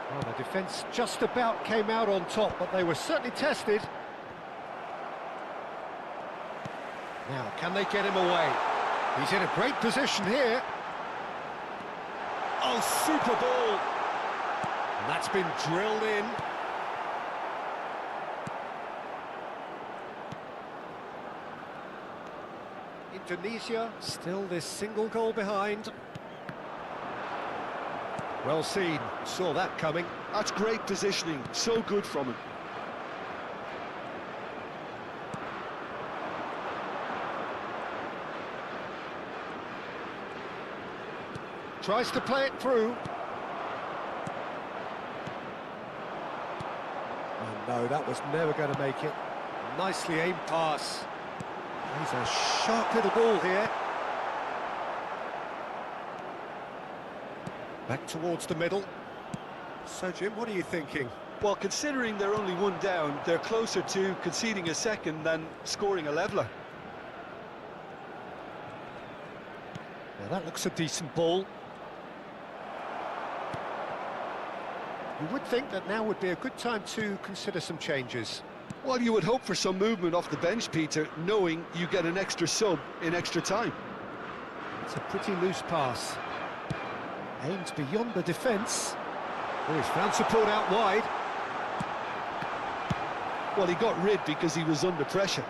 Well, the defence just about came out on top, but they were certainly tested. Now, can they get him away? He's in a great position here. Oh, super ball! And that's been drilled in. Indonesia still this single goal behind. Well seen, saw that coming. That's great positioning, so good from him. Tries to play it through. Oh no, that was never going to make it. Nicely aimed pass. He's a sharp little ball here. Back towards the middle. So Jim, what are you thinking? Well, considering they're only one down, they're closer to conceding a second than scoring a leveller. Now that looks a decent ball. You would think that now would be a good time to consider some changes. Well, you would hope for some movement off the bench, Peter, knowing you get an extra sub in extra time. It's a pretty loose pass. Aimed beyond the defence. Oh, he's found support out wide. Well, he got rid because he was under pressure.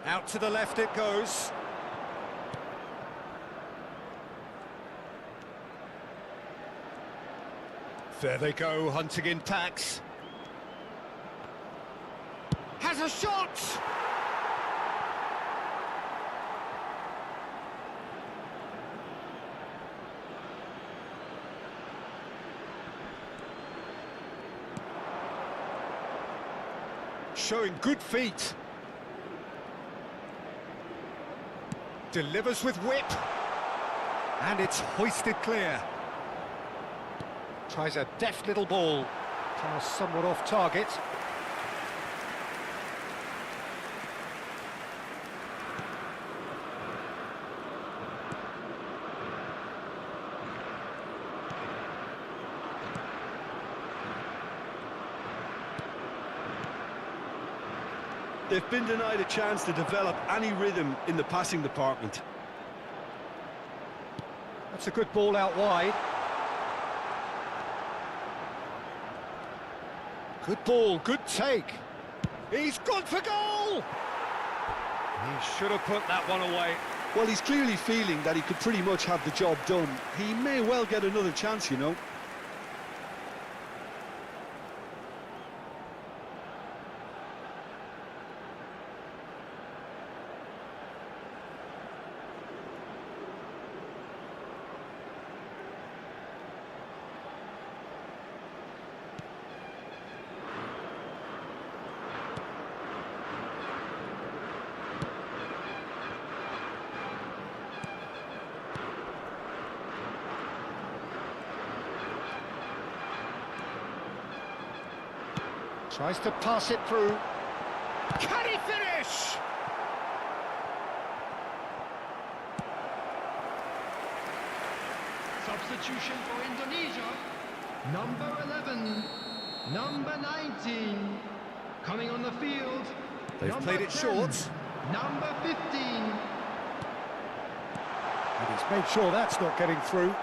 Out to the left it goes. There they go, hunting in packs. Has a shot! Showing good feet. Delivers with whip. And it's hoisted clear. Tries a deft little ball. Pass somewhat off target. They've been denied a chance to develop any rhythm in the passing department. That's a good ball out wide. Good ball, good take. He's gone for goal! He should have put that one away. Well, he's clearly feeling that he could pretty much have the job done. He may well get another chance, you know. Tries to pass it through. Can he finish? Substitution for Indonesia. Number 11. Number 19. Coming on the field. They've number played it 10, short. Number 15. And he's made sure that's not getting through.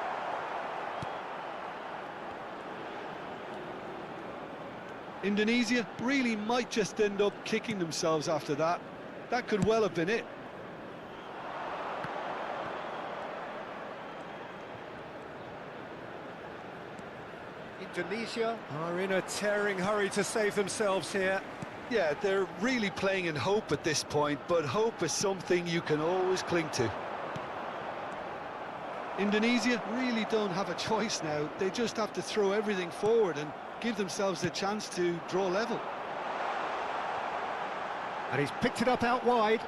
Indonesia really might just end up kicking themselves after that. That could well have been it. Indonesia are in a tearing hurry to save themselves here. Yeah, they're really playing in hope at this point, but hope is something you can always cling to. Indonesia really don't have a choice now. They just have to throw everything forward and give themselves a chance to draw level. And he's picked it up out wide.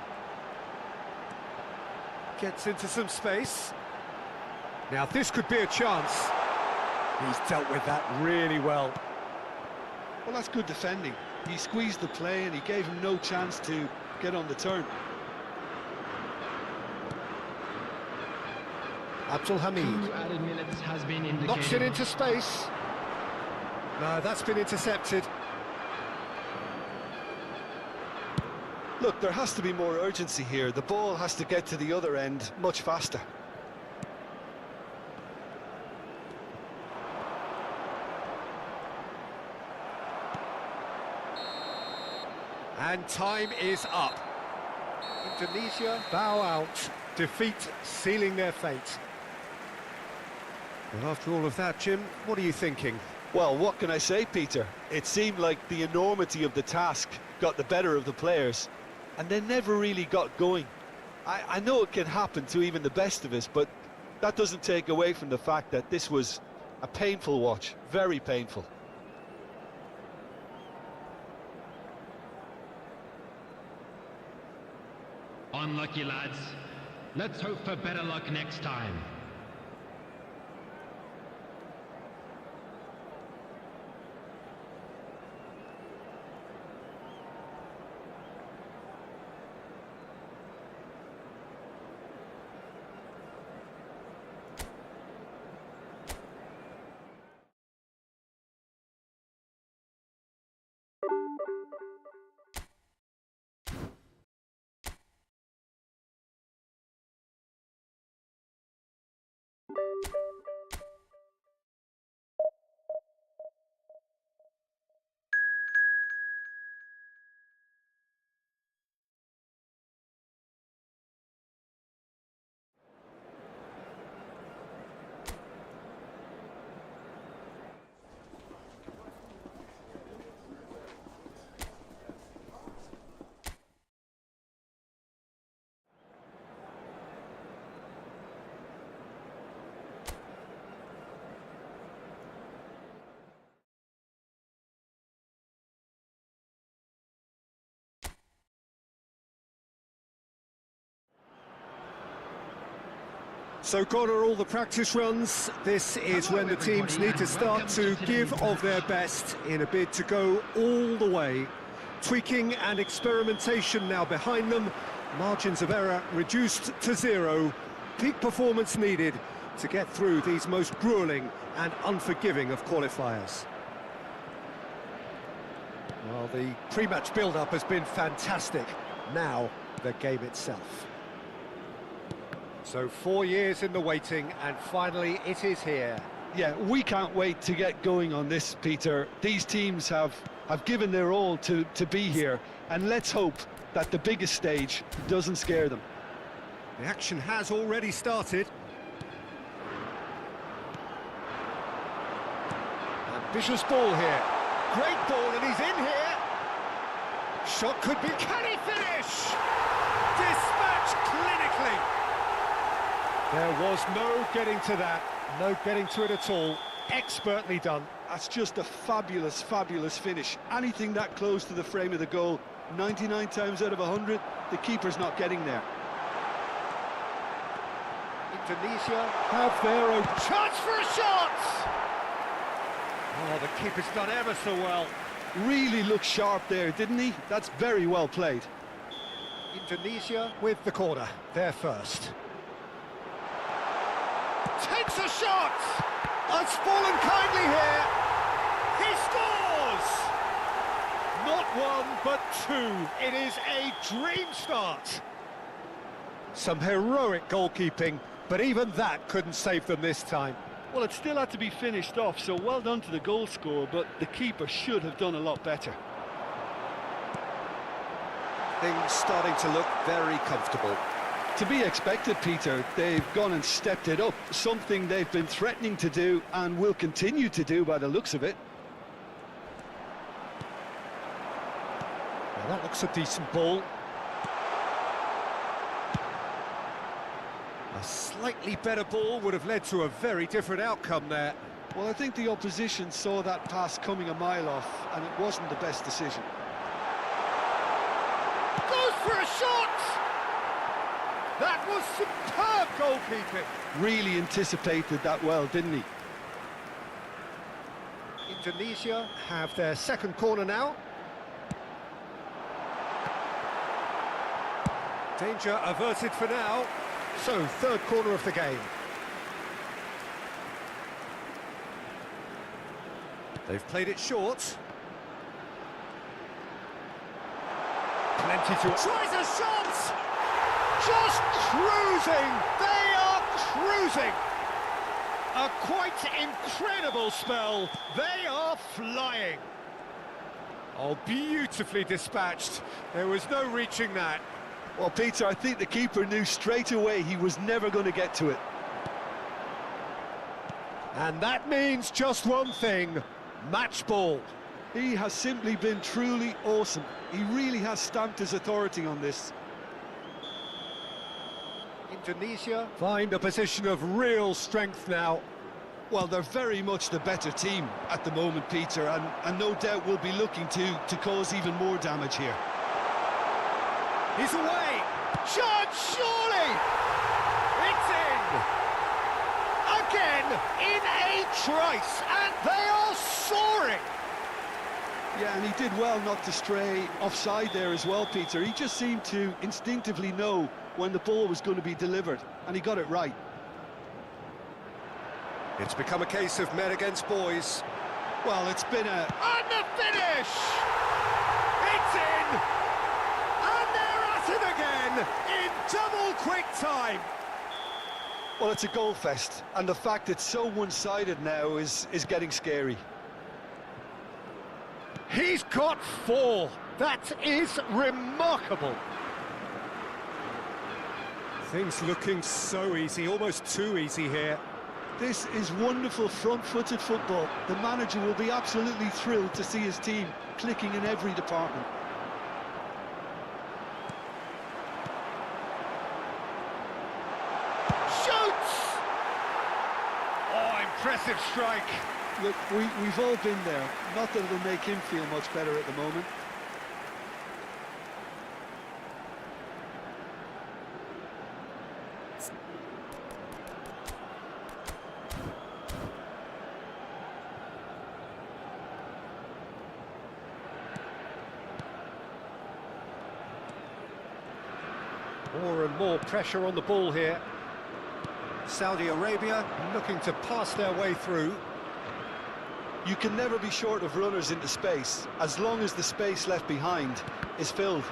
Gets into some space. Now this could be a chance. He's dealt with that really well. Well, that's good defending. He squeezed the play and he gave him no chance to get on the turn. Abdul Hamid 2 added minutes has been indicated. knocks it into space. No, that's been intercepted. Look, there has to be more urgency here. The ball has to get to the other end much faster. And time is up. Indonesia bow out. Defeat sealing their fate. Well, after all of that, Jim, what are you thinking? Well, what can I say, Peter? It seemed like the enormity of the task got the better of the players, and they never really got going. I know it can happen to even the best of us, but that doesn't take away from the fact that this was a painful watch, very painful. Unlucky lads. Let's hope for better luck next time. So gone are all the practice runs. This is when the teams need to start to give of their best in a bid to go all the way. Tweaking and experimentation now behind them. Margins of error reduced to zero. Peak performance needed to get through these most grueling and unforgiving of qualifiers. Well, the pre-match build-up has been fantastic. Now, the game itself. So 4 years in the waiting, and finally it is here. Yeah, we can't wait to get going on this, Peter. These teams have given their all to be here, and let's hope that the biggest stage doesn't scare them. The action has already started. Ambitious ball here. Great ball, and he's in here. Shot could be... Can he finish? Dispatched clinically. There was no getting to that. No getting to it at all. Expertly done. That's just a fabulous, fabulous finish. Anything that close to the frame of the goal, 99 times out of 100, the keeper's not getting there. Indonesia have their own chance for a shot! Oh, the keeper's done ever so well. Really looked sharp there, didn't he? That's very well played. Indonesia with the corner, they're first. Takes a shot! Has fallen kindly here. He scores! Not one, but two. It is a dream start. Some heroic goalkeeping, but even that couldn't save them this time. Well, it still had to be finished off, so well done to the goal scorer, but the keeper should have done a lot better. Things starting to look very comfortable. To be expected, Peter. They've gone and stepped it up, something they've been threatening to do and will continue to do by the looks of it. Well, that looks a decent ball. A slightly better ball would have led to a very different outcome there. Well, I think the opposition saw that pass coming a mile off, and it wasn't the best decision. Goes for a shot! That was superb goalkeeping. Really anticipated that well, didn't he? Indonesia have their second corner now. Danger averted for now. So, third corner of the game. They've played it short. Plenty to... Tries a shot! Just cruising! They are cruising! A quite incredible spell. They are flying. Oh, beautifully dispatched. There was no reaching that. Well, Peter, I think the keeper knew straight away he was never going to get to it. And that means just one thing, match ball. He has simply been truly awesome. He really has stamped his authority on this. Indonesia find a position of real strength now. Well, they're very much the better team at the moment, Peter, and no doubt will be looking to cause even more damage here. He's away! Shot, surely! It's in! Again, in a trice, and they are soaring! Yeah, and he did well not to stray offside there as well, Peter. He just seemed to instinctively know when the ball was going to be delivered, and he got it right. It's become a case of men against boys. Well, it's been a... And the finish! It's in! And they're at it again, in double quick time! Well, it's a goal fest, and the fact it's so one-sided now is getting scary. He's got 4. That is remarkable. Things looking so easy, almost too easy here. This is wonderful front-footed football. The manager will be absolutely thrilled to see his team clicking in every department. Shoots! Oh, impressive strike. Look, we've all been there. Not that it'll make him feel much better at the moment. More and more pressure on the ball here. Saudi Arabia looking to pass their way through. You can never be short of runners into space, as long as the space left behind is filled.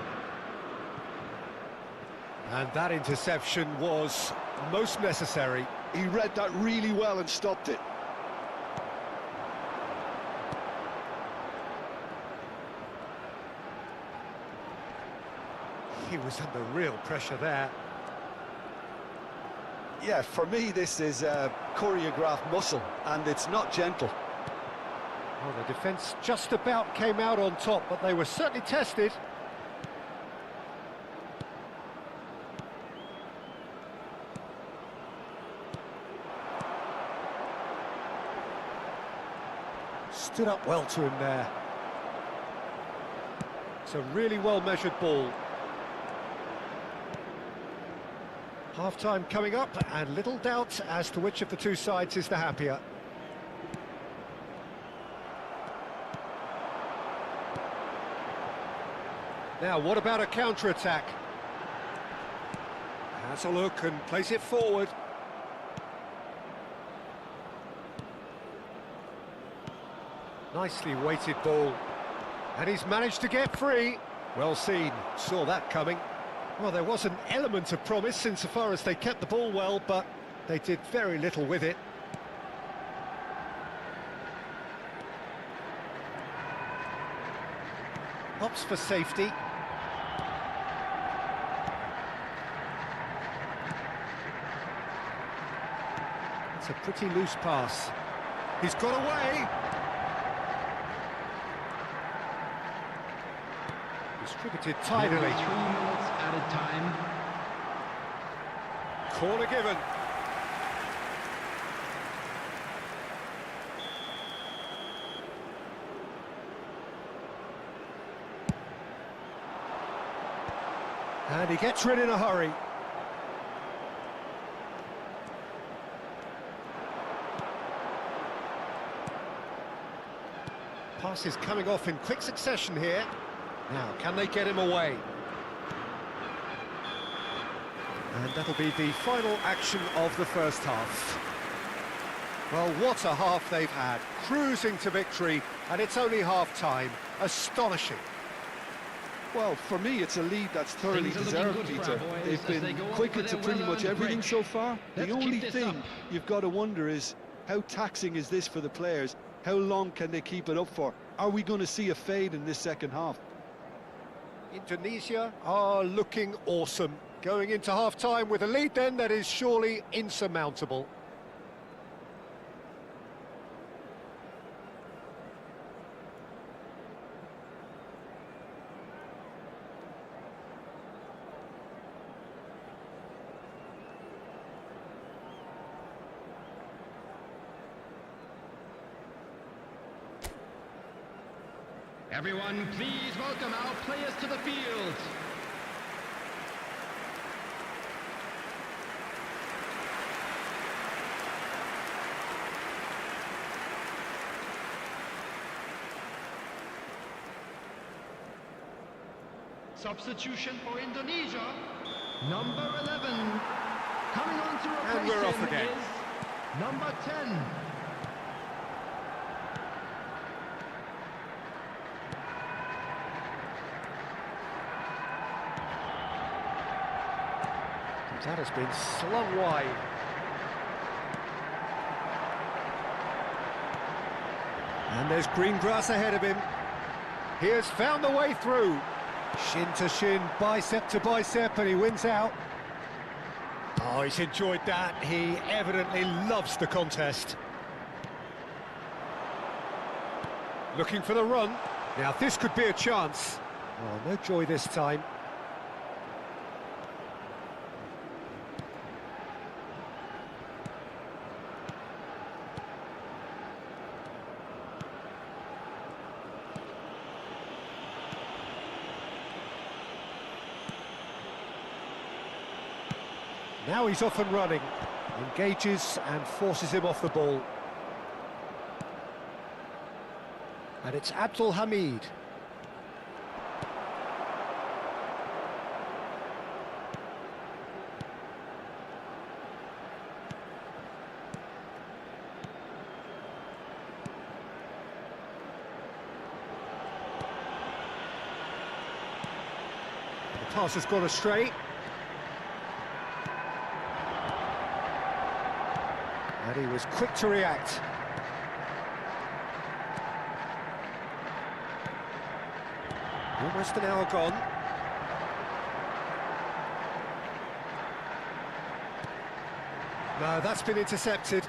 And that interception was most necessary. He read that really well and stopped it. He was under real pressure there. Yeah, for me this is choreographed muscle, and it's not gentle. Well, the defence just about came out on top, but they were certainly tested. Stood up well to him there. It's a really well-measured ball. Half-time coming up, and little doubt as to which of the two sides is the happier. Now, what about a counter-attack? Has a look and plays it forward. Nicely weighted ball. And he's managed to get free. Well seen, saw that coming. Well, there was an element of promise insofar as they kept the ball well, but they did very little with it. Opts for safety. It's a pretty loose pass. He's got away. Distributed tidily. 3 minutes added time. Corner given. And he gets rid in a hurry. Pass is coming off in quick succession here. Now, can they get him away? And that'll be the final action of the first half. Well, what a half they've had. Cruising to victory, and it's only half-time. Astonishing. Well, for me, it's a lead that's thoroughly Things are looking deserved, good for our Peter. boys They've as they been go on quicker for to their pretty much well-earned everything break. so far. Let's The keep only this thing up. you've got to wonder is, how taxing is this for the players? How long can they keep it up for? Are we going to see a fade in this second half? Indonesia are looking awesome. Going into half-time with a lead then that is surely insurmountable. Everyone, please welcome our players to the field. Substitution for Indonesia, number 11. Coming on to replace And we're off him again. is number 10. That has been slung wide. And there's green grass ahead of him. He has found the way through. Shin to shin, bicep to bicep, and he wins out. Oh, he's enjoyed that. He evidently loves the contest. Looking for the run. Now, this could be a chance. Oh, no joy this time. Now he's off and running, engages and forces him off the ball. And it's Abdul pass has gone astray. And he was quick to react. Almost an hour gone. No, that's been intercepted.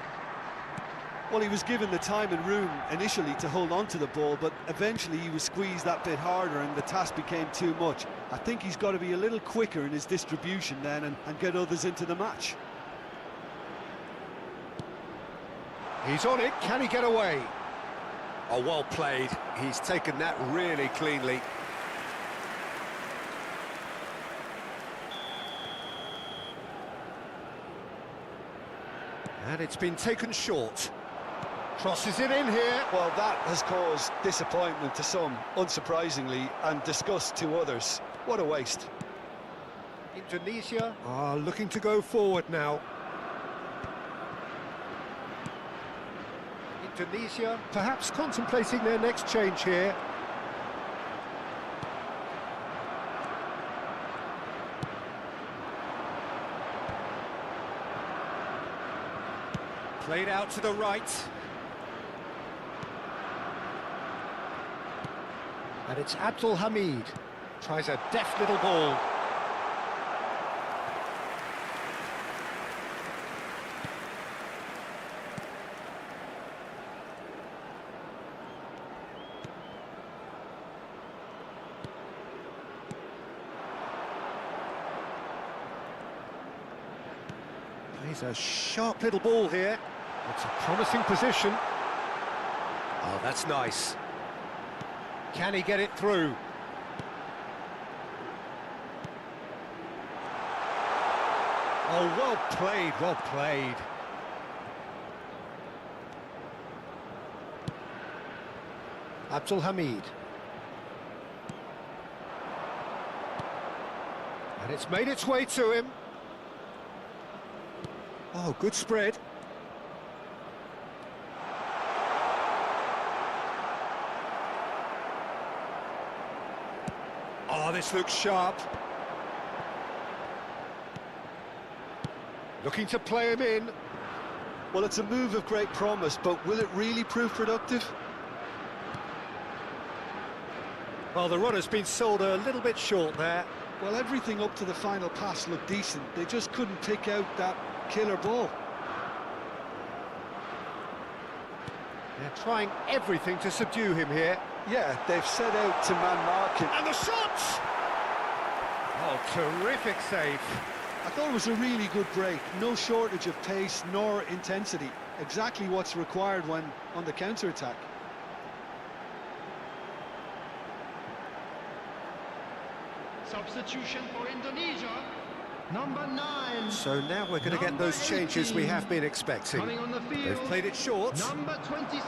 Well, he was given the time and room initially to hold on to the ball, but eventually he was squeezed that bit harder and the task became too much. I think he's got to be a little quicker in his distribution then and get others into the match. He's on it, can he get away? Oh, well played. He's taken that really cleanly. And it's been taken short. Crosses it in here. Well, that has caused disappointment to some, unsurprisingly, and disgust to others. What a waste. Indonesia are looking to go forward now. Indonesia perhaps contemplating their next change here. Played out to the right. And it's Abdul Hamid. Tries a deft little ball. Plays a sharp little ball here. It's a promising position. Oh, that's nice. Can he get it through? Oh, well played, well played. Abdul Hamid. And it's made its way to him. Oh, good spread. Oh, this looks sharp. Looking to play him in. Well, it's a move of great promise, but will it really prove productive? Well, the runner's been sold a little bit short there. Well, everything up to the final pass looked decent. They just couldn't pick out that killer ball. They're trying everything to subdue him here. Yeah, they've set out to man-mark him. And the shot! Oh, terrific save. I thought it was a really good break. No shortage of pace nor intensity. Exactly what's required when on the counter-attack. Substitution for Indonesia. Number 9. So now we're going to get those changes we have been expecting. Coming on the field. They've played it short. Number 26.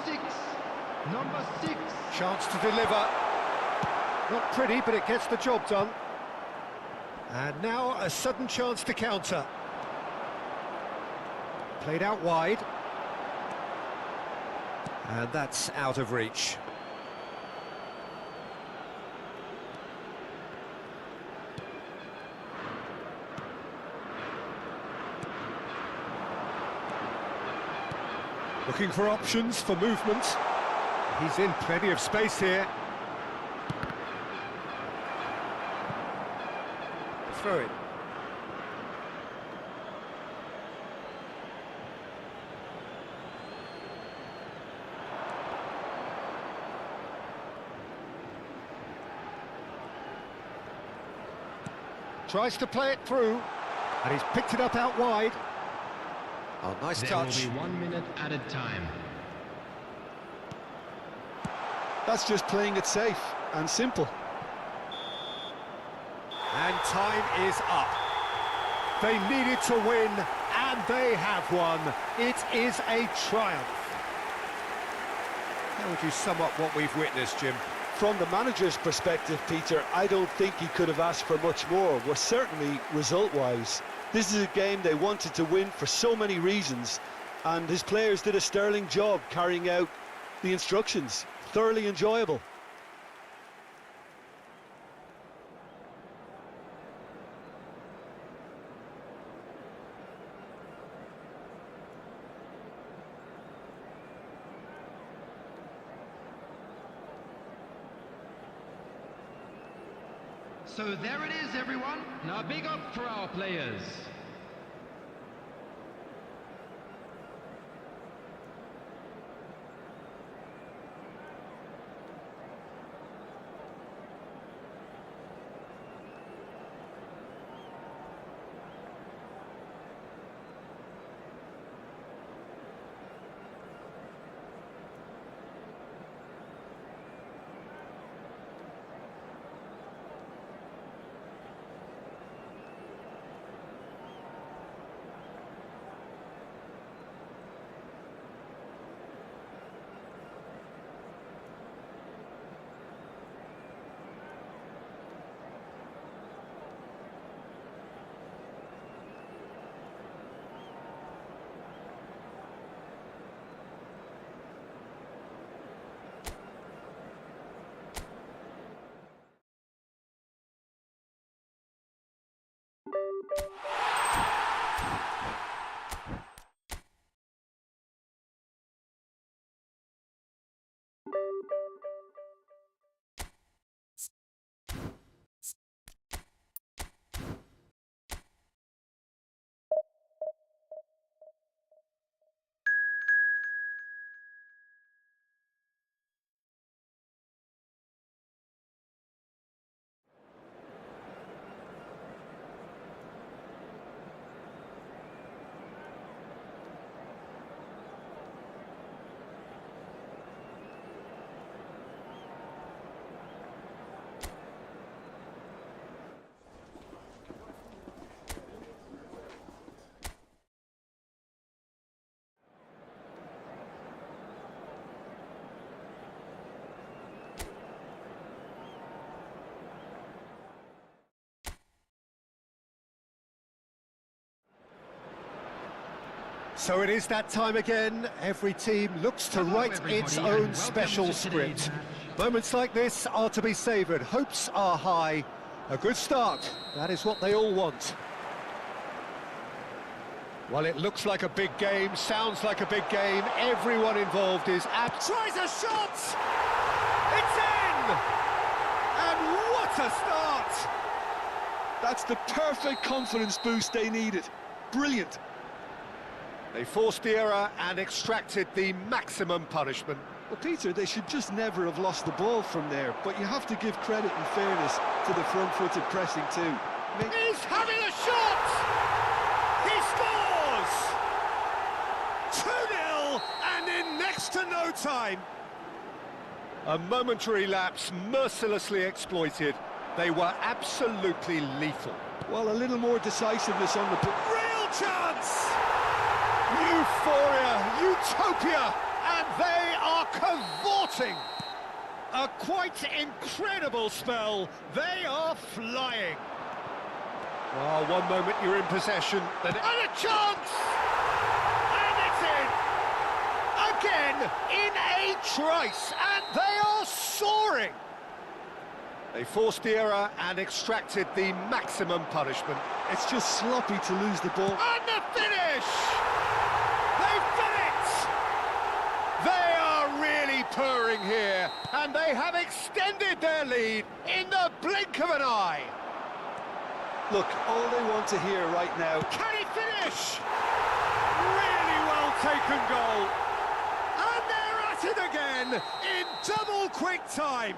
Number 6. Chance to deliver. Not pretty, but it gets the job done. And now a sudden chance to counter. Played out wide. And that's out of reach. Looking for options for movement. He's in plenty of space here. Throw it. Tries to play it through, and he's picked it up out wide. Oh, nice There touch. will be 1 minute added time. That's just playing it safe and simple. And time is up. They needed to win, and they have won. It is a triumph. How would you sum up what we've witnessed, Jim? From the manager's perspective, Peter, I don't think he could have asked for much more. Well, certainly result-wise. This is a game they wanted to win for so many reasons, and his players did a sterling job carrying out the instructions. Thoroughly enjoyable. So there it is, everyone. Now big up for our players. So it is that time again. Every team looks to write its everybody, own and special welcome to today's script. match. Moments like this are to be savoured. Hopes are high. A good start. That is what they all want. Well, it looks like a big game, sounds like a big game. Everyone involved is tries a shot! It's in! And what a start! That's the perfect confidence boost they needed. Brilliant. They forced the error and extracted the maximum punishment. Well, Peter, they should just never have lost the ball from there, but you have to give credit and fairness to the front-footed pressing too. He's having a shot! He scores! 2-0 and in next to no time. A momentary lapse mercilessly exploited. They were absolutely lethal. Well, a little more decisiveness on the... Real chance! Euphoria, utopia, and they are cavorting. A quite incredible spell. They are flying. Well, one moment you're in possession, then and a chance! And it's in! Again, in a trice, and they are soaring! They forced the error and extracted the maximum punishment. It's just sloppy to lose the ball. And the finish! They've done it! They are really purring here, and they have extended their lead in the blink of an eye. Look, all they want to hear right now... Can he finish? Really well taken goal. And they're at it again in double quick time.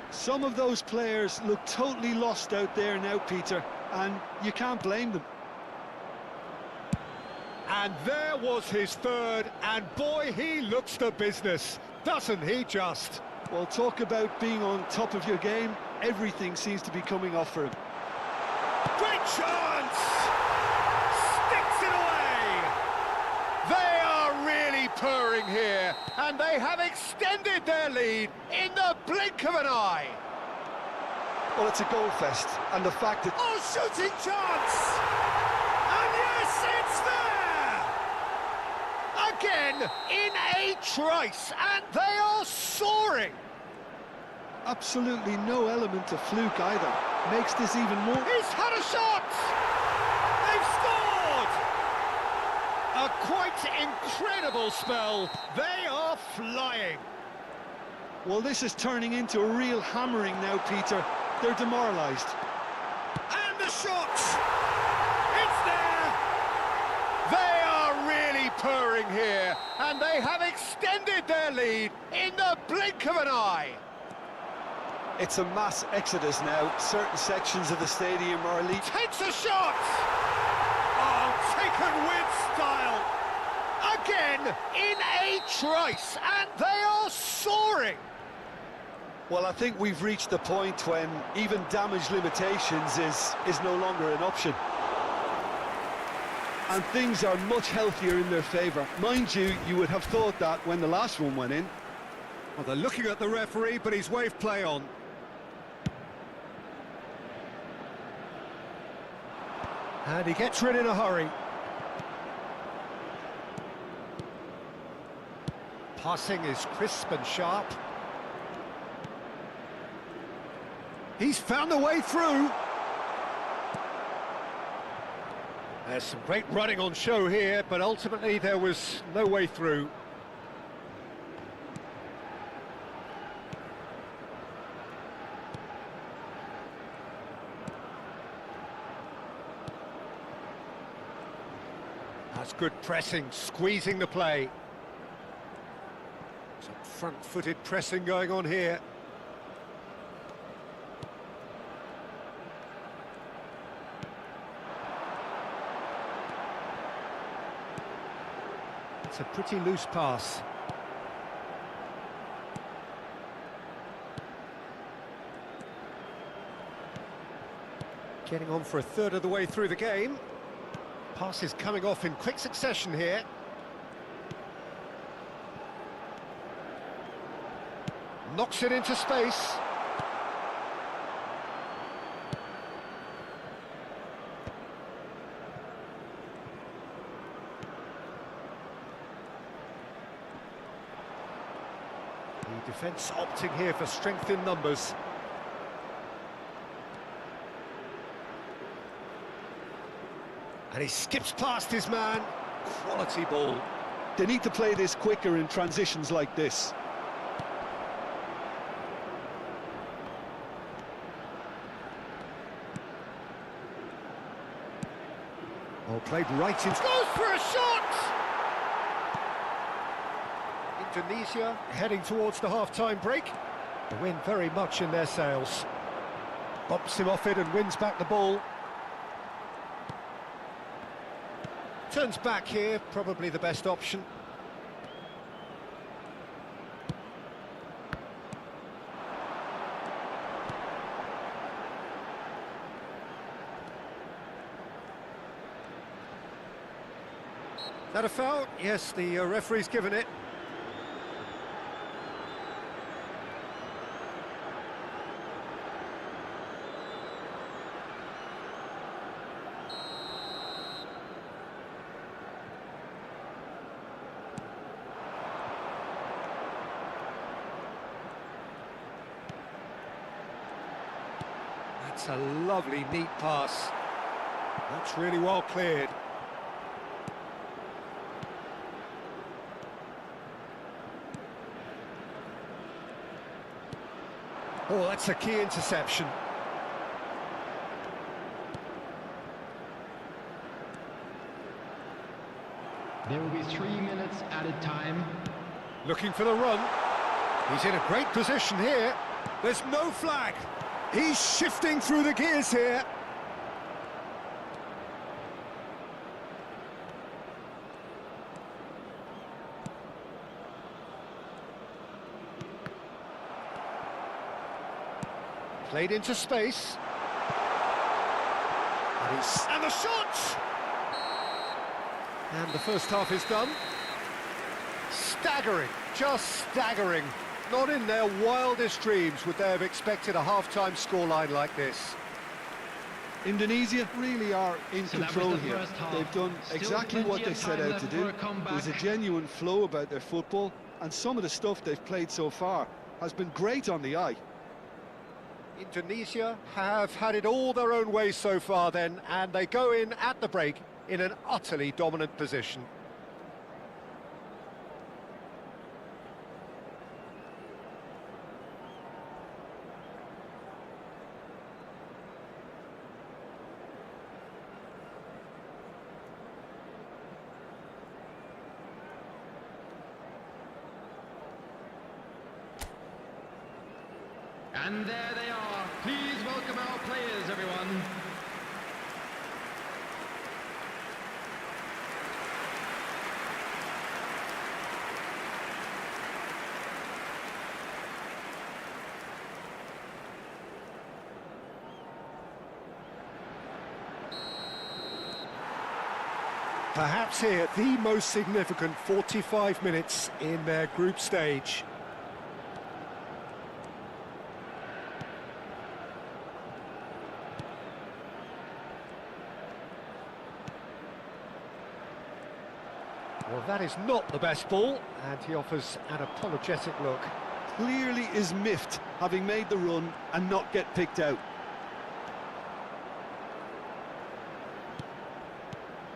Some of those players look totally lost out there now, Peter, and you can't blame them. And there was his third, and boy, he looks the business, doesn't he just? Well, talk about being on top of your game. Everything seems to be coming off for him. Great chance! Sticks it away! They are really purring here, and they have extended their lead in the blink of an eye. Well, it's a goal fest, and the fact that... Oh, shooting chance! And yes, it's there! Again, in a trice, and they are soaring! Absolutely no element of fluke either. Makes this even more... He's had a shot! They've scored! A quite incredible spell. They are flying. Well, this is turning into a real hammering now, Peter. they're demoralised. And the shot! It's there! They are really purring here, and they have extended their lead in the blink of an eye. It's a mass exodus now. Certain sections of the stadium are elite. Takes a shot! Oh, taken with style. Again, in a trice, and they are soaring. Well, I think we've reached the point when even damage limitations is no longer an option. And things are much healthier in their favour. Mind you, you would have thought that when the last one went in. Well, they're looking at the referee, but he's waved play on. And he gets rid in a hurry. Passing is crisp and sharp. He's found a way through. There's some great running on show here, but ultimately there was no way through. That's good pressing, squeezing the play. Some front-footed pressing going on here. It's a pretty loose pass. Getting on for a third of the way through the game. Pass is coming off in quick succession here. Knocks it into space. The defence opting here for strength in numbers. And he skips past his man. Quality ball. They need to play this quicker in transitions like this. Oh, played right in. Goes for a shot! Indonesia heading towards the half-time break. The wind very much in their sails. Bumps him off it and wins back the ball. Turns back here, probably the best option. That a foul? Yes, the referee's given it. That's a lovely, neat pass. That's really well cleared. Oh, that's a key interception. There will be 3 minutes added time. Looking for the run. He's in a great position here. There's no flag. He's shifting through the gears here. Played into space. And the shot! And the first half is done. Staggering, just staggering. Not in their wildest dreams would they have expected a half-time scoreline like this. Indonesia really are in So that was control the here. first half. They've done Still exactly what plenty they of set time out to left do. for a comeback. There's a genuine flow about their football, and some of the stuff they've played so far has been great on the eye. Indonesia have had it all their own way so far then, and they go in at the break in an utterly dominant position. And there they are. Please welcome our players, everyone. Perhaps here, the most significant 45 minutes in their group stage. Well, that is not the best ball, and he offers an apologetic look. Clearly is miffed, having made the run and not get picked out.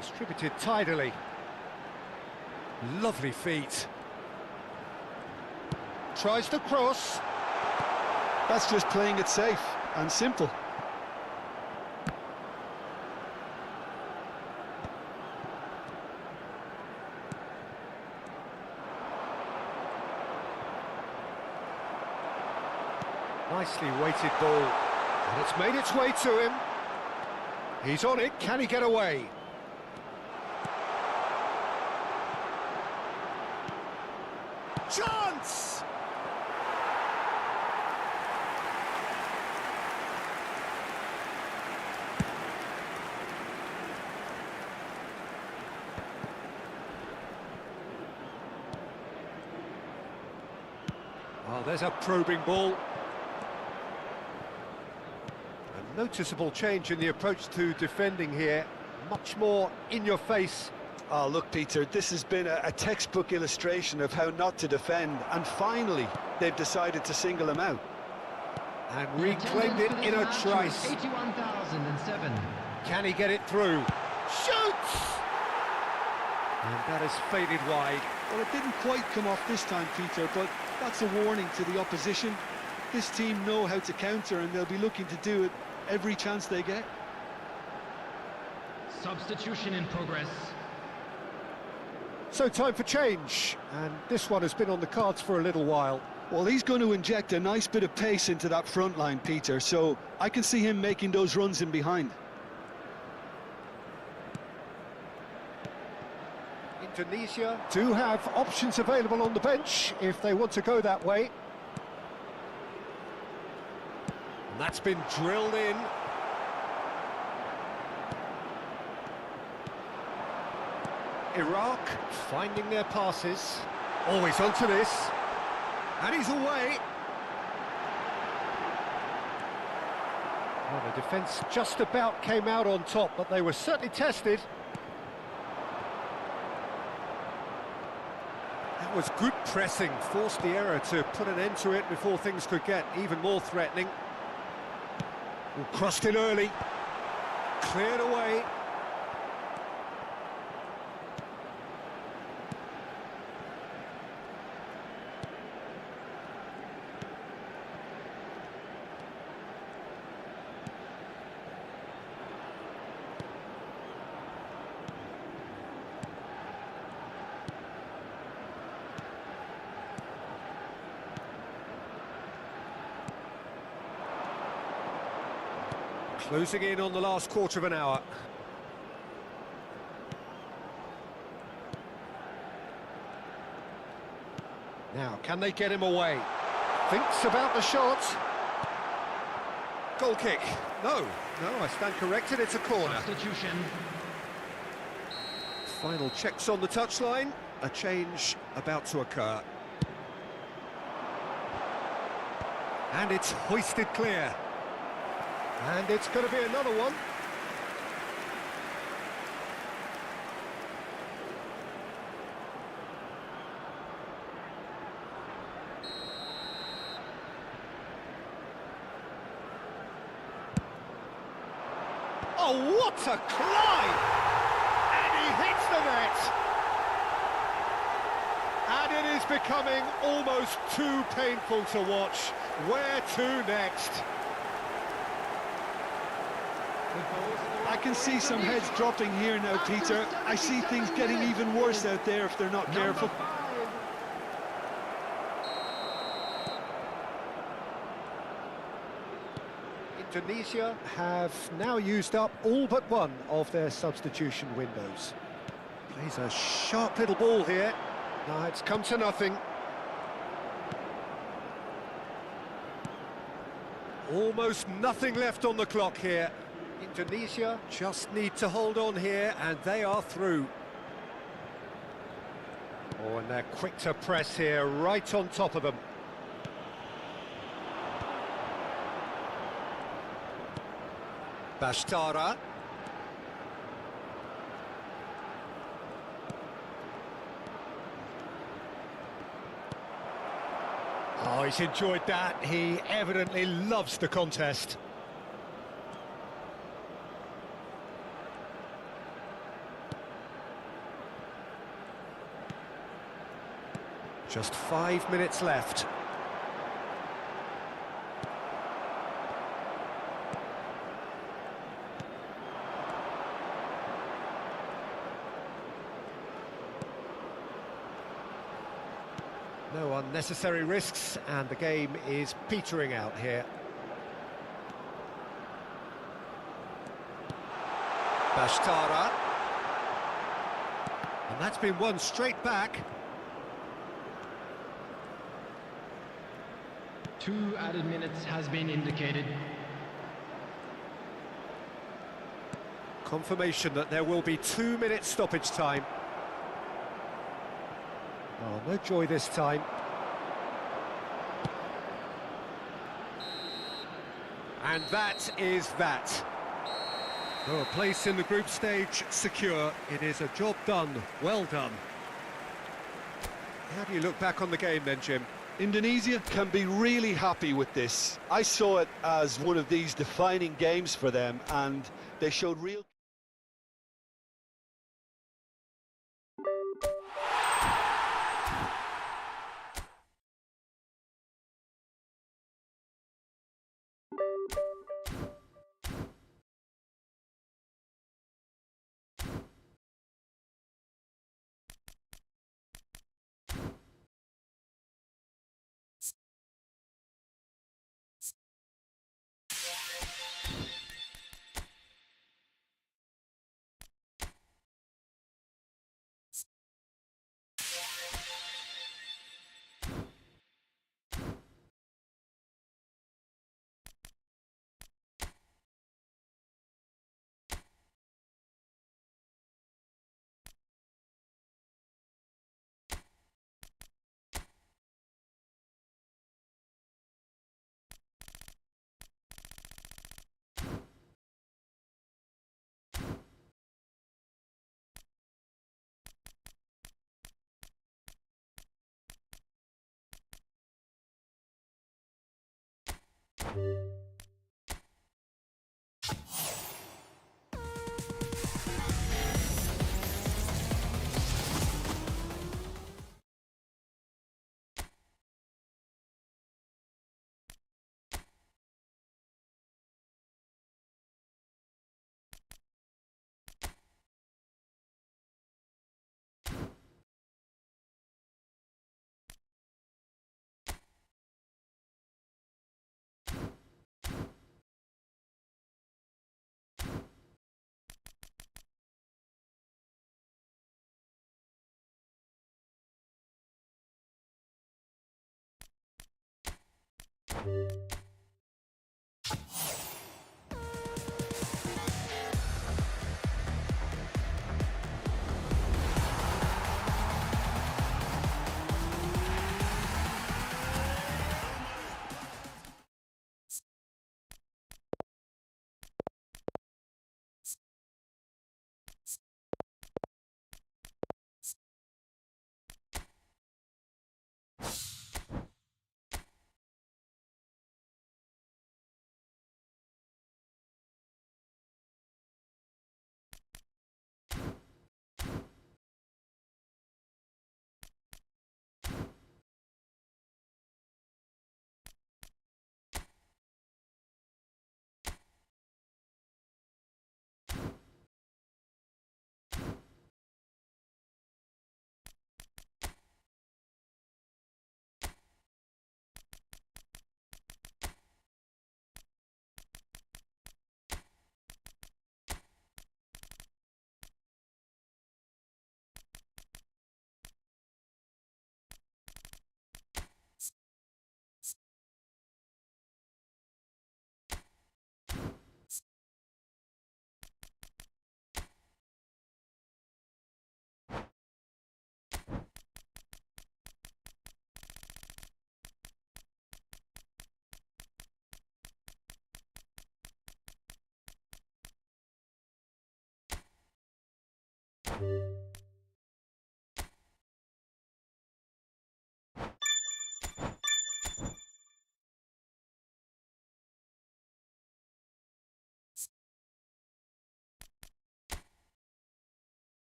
Distributed tidily. Lovely feet. Tries to cross. That's just playing it safe and simple. Nicely weighted ball. And it's made its way to him. He's on it. Can he get away? Chance! Oh, there's a probing ball. A noticeable change in the approach to defending here. Much more in your face. Oh, look, Peter, this has been a textbook illustration of how not to defend, and finally, they've decided to single him out. And reclaimed it in a trice. 81,007. Can he get it through? Shoots! And that has faded wide. Well, it didn't quite come off this time, Peter, but that's a warning to the opposition. This team know how to counter, and they'll be looking to do it every chance they get. Substitution in progress. So time for change, and this one has been on the cards for a little while. Well, he's going to inject a nice bit of pace into that front line, Peter, so I can see him making those runs in behind. Indonesia do have options available on the bench if they want to go that way. And that's been drilled in. Iraq finding their passes. Always onto this. And he's away. Well, the defence just about came out on top, but they were certainly tested. That was good pressing, forced the error to put an end to it before things could get even more threatening. Well, crossed in early. Cleared away. Closing in on the last quarter of an hour. Now, can they get him away? Thinks about the shot. Goal kick. No, I stand corrected, it's a corner. Substitution. Final checks on the touchline. A change about to occur. And it's hoisted clear. And it's going to be another one. Oh, what a climb! And he hits the net! And it is becoming almost too painful to watch. Where to next? I can see some heads dropping here now, Peter. I see things getting even worse out there if they're not careful. Indonesia have now used up all but one of their substitution windows. Plays a sharp little ball here. Now it's come to nothing. Almost nothing left on the clock here. Indonesia just need to hold on here, and they are through. Oh, and they're quick to press here, right on top of them. Bashtara. Oh, he's enjoyed that. He evidently loves the contest. Just 5 minutes left. No unnecessary risks, and the game is petering out here. Bashtara. And that's been won straight back. 2 added minutes has been indicated. Confirmation that there will be 2 minutes stoppage time. Oh, no joy this time. And that is that. So a place in the group stage secure. It is a job done, well done. How do you look back on the game then, Jim? Indonesia can be really happy with this. I saw it as one of these defining games for them, and they showed real...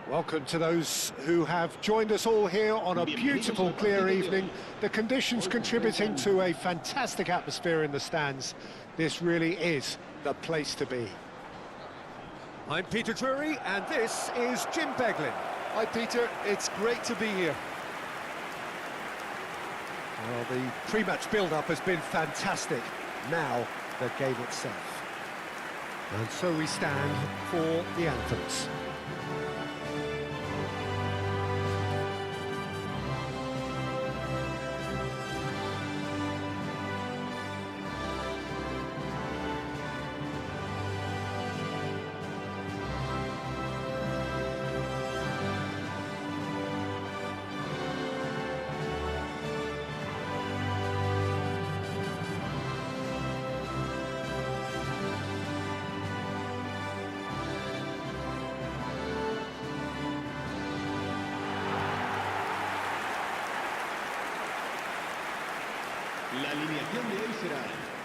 Welcome to those who have joined us all here on a beautiful, clear evening. The conditions contributing to a fantastic atmosphere in the stands. This really is the place to be. I'm Peter Drury, and this is Jim Beglin. Hi Peter, it's great to be here. Well, the pre-match build-up has been fantastic. Now, the game itself. And so we stand for the anthems.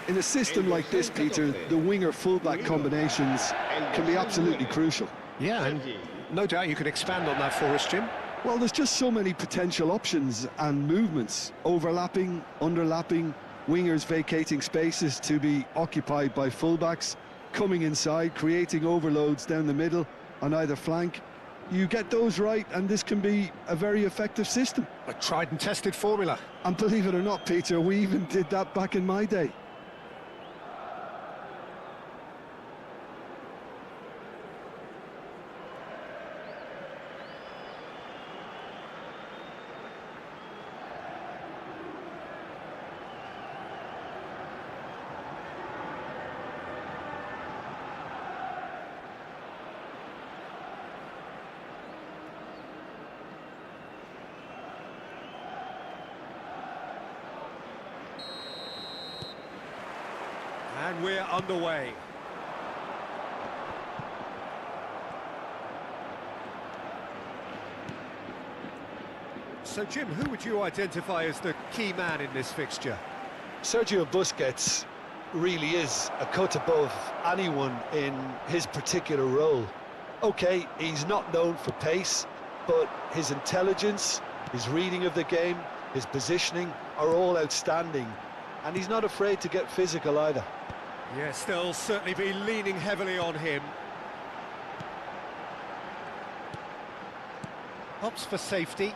In a system like this, Peter, the winger-fullback combinations can be absolutely crucial. Yeah, and no doubt you can expand on that for us, Jim. Well, there's just so many potential options and movements. Overlapping, underlapping, wingers vacating spaces to be occupied by fullbacks, coming inside, creating overloads down the middle on either flank. You get those right, and this can be a very effective system. A tried and tested formula. And believe it or not, Peter, we even did that back in my day. And we're underway. So, Jim, who would you identify as the key man in this fixture? Sergio Busquets really is a cut above anyone in his particular role. Okay, he's not known for pace, but his intelligence, his reading of the game, his positioning are all outstanding, and he's not afraid to get physical either. Yes, they'll certainly be leaning heavily on him. Hops for safety.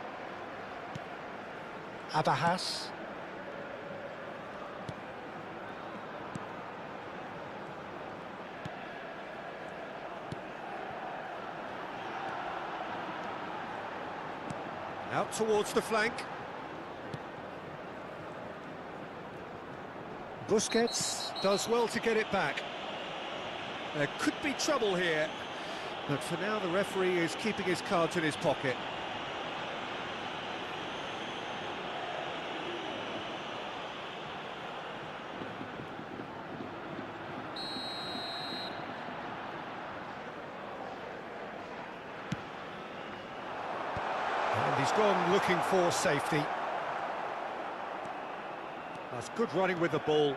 Abahas. Out towards the flank. Busquets does well to get it back. There could be trouble here, but for now the referee is keeping his cards in his pocket. And he's gone looking for safety. That's good running with the ball.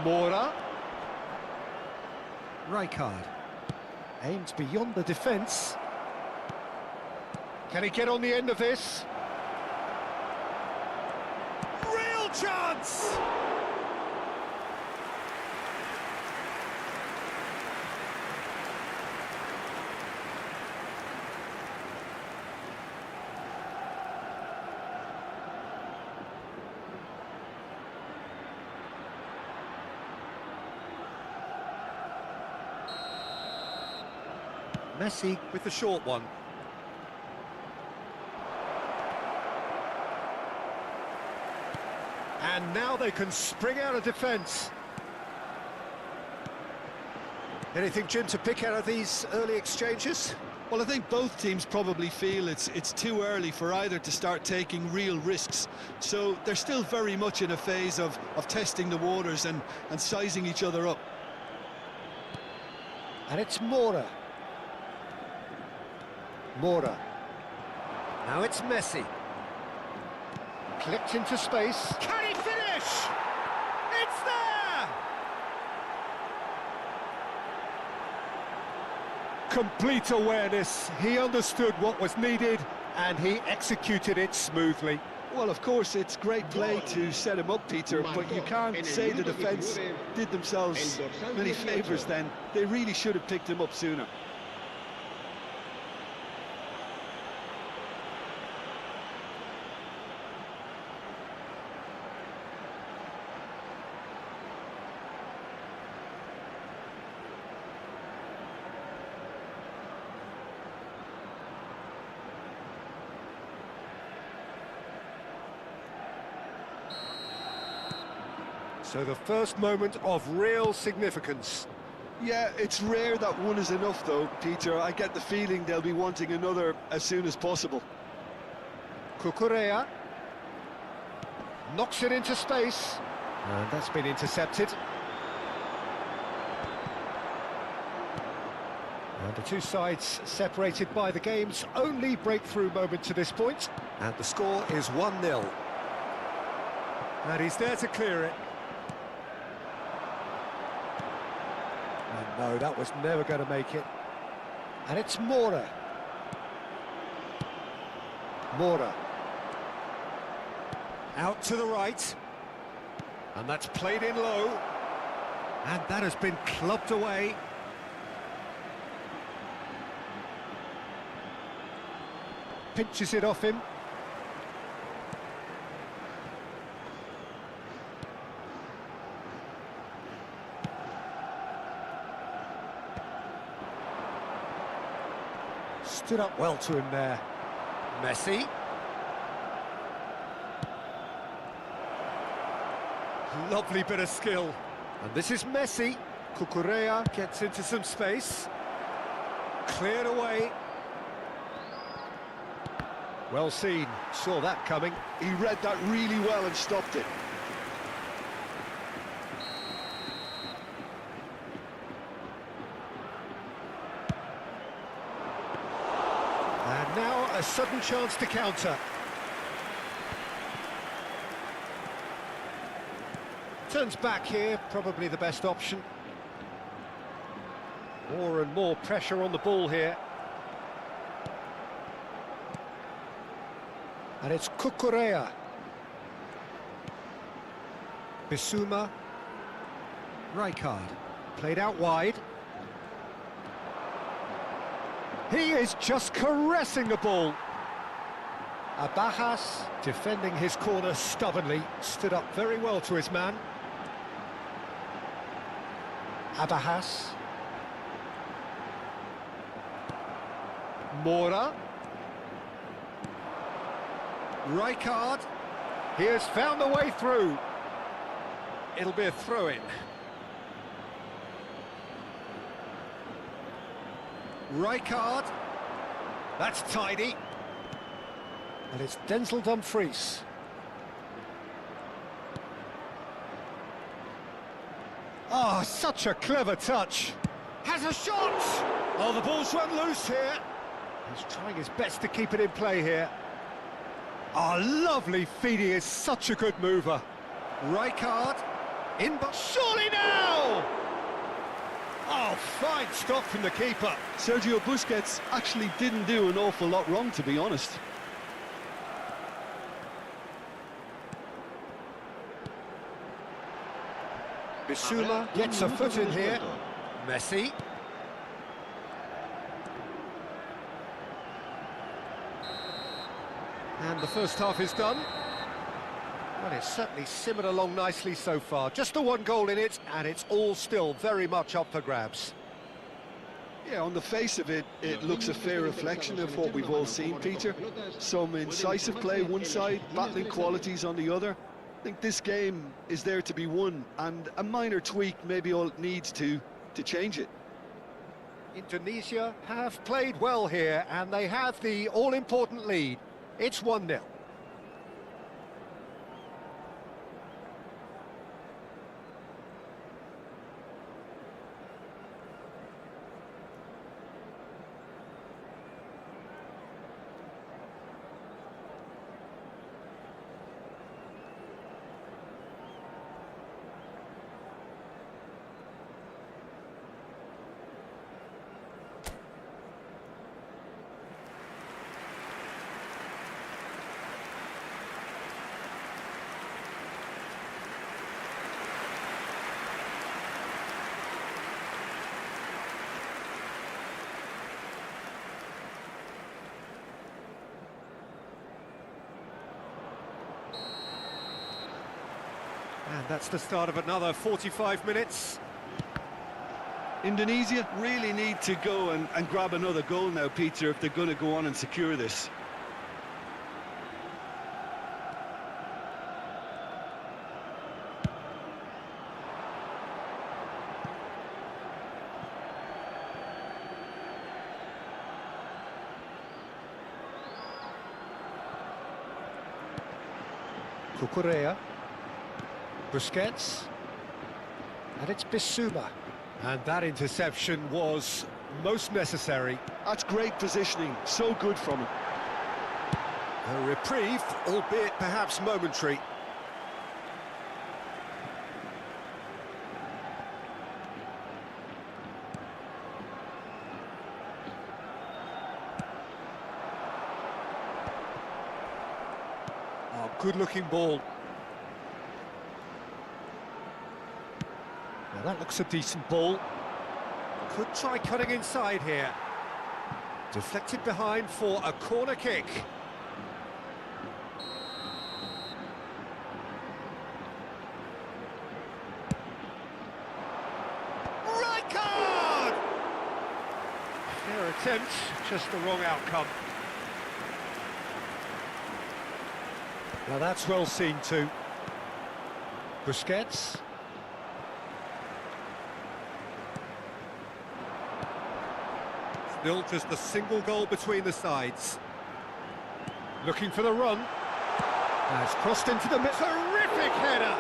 Mora. Rijkaard aims beyond the defence. Can he get on the end of this? Real chance! Messi with the short one. And now they can spring out of defence. Anything, Jim, to pick out of these early exchanges? Well, I think both teams probably feel it's too early for either to start taking real risks. So they're still very much in a phase of testing the waters and sizing each other up. And it's Mora. Mora. Now it's Messi. Clipped into space. Can he finish? It's there! Complete awareness. He understood what was needed and he executed it smoothly. Well, of course, it's great play to set him up, Peter, but you can't say the defence did themselves many favours then. They really should have picked him up sooner. So the first moment of real significance. Yeah, it's rare that one is enough, though, Peter. I get the feeling they'll be wanting another as soon as possible. Cucurella knocks it into space, and that's been intercepted. And the two sides separated by the game's only breakthrough moment to this point. And the score is 1-0. And he's there to clear it. And no, that was never going to make it. And it's Mora. Mora. Out to the right. And that's played in low. And that has been clubbed away. Pinches it off him. Stood up well to him there. Messi. Lovely bit of skill. And this is Messi. Cucurella gets into some space. Cleared away. Well seen. Saw that coming. He read that really well and stopped it. And now a sudden chance to counter. Turns back here, probably the best option. More and more pressure on the ball here. And it's Cucurella. Bissouma. Rijkaard. Played out wide. He is just caressing the ball. Abajas defending his corner stubbornly. Stood up very well to his man. Abajas. Rijkaard. He has found the way through. It'll be a throw-in. Rijkaard. That's tidy. And it's Denzel Dumfries. Oh, such a clever touch. Has a shot! Oh, the ball's run loose here. He's trying his best to keep it in play here. Oh, lovely feed. He is such a good mover. Rijkaard. In, but surely now! Oh, fine stop from the keeper. Sergio Busquets actually didn't do an awful lot wrong, to be honest. Bissouma gets a foot in here. Messi. And the first half is done. Well, it's certainly simmered along nicely so far. Just the one goal in it, and it's all still very much up for grabs. Yeah, on the face of it, it looks a fair reflection of what we've all seen, Peter. Some incisive play one side, battling qualities on the other. I think this game is there to be won, and a minor tweak may be all it needs to change it. Indonesia have played well here, and they have the all-important lead. It's 1-0. And that's the start of another 45 minutes. Indonesia really need to go and grab another goal now, Peter, if they're going to go on and secure this. Cucurella. Busquets. And it's Bissouma. And that interception was most necessary. That's great positioning, so good from him. A reprieve, albeit perhaps momentary. Oh, good-looking ball. Now that looks a decent ball. Could try cutting inside here. Deflected behind for a corner kick. Rijkaard! Fair attempt, just the wrong outcome. Now that's well seen too. Busquets. Still just a single goal between the sides. Looking for the run. Has crossed into the middle. Terrific header!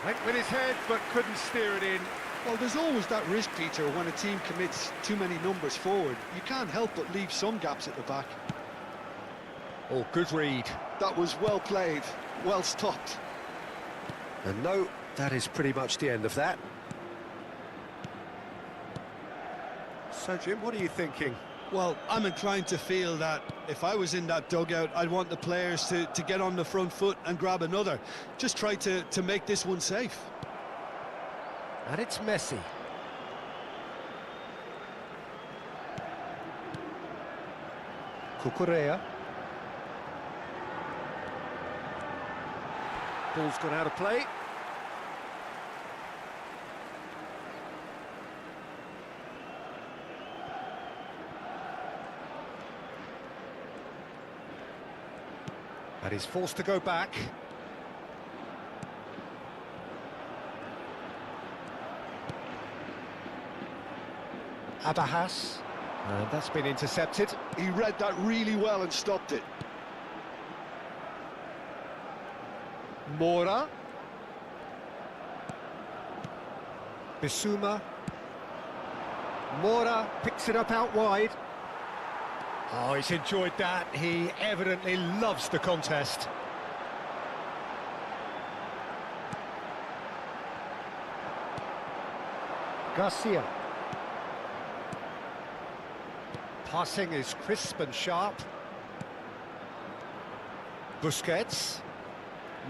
Went with his head, but couldn't steer it in. Well, there's always that risk, Peter, when a team commits too many numbers forward. You can't help but leave some gaps at the back. Oh, good read. That was well played, well stopped. And no, that is pretty much the end of that. So, Jim, what are you thinking? Well, I'm inclined to feel that if I was in that dugout, I'd want the players to get on the front foot and grab another. Just try to make this one safe. And it's Messi. Cucurella. Ball's gone out of play. And he's forced to go back. Abahas. And that's been intercepted. He read that really well and stopped it. Mora. Bissouma. Mora picks it up out wide. Oh, he's enjoyed that. He evidently loves the contest. Garcia. Passing is crisp and sharp. Busquets.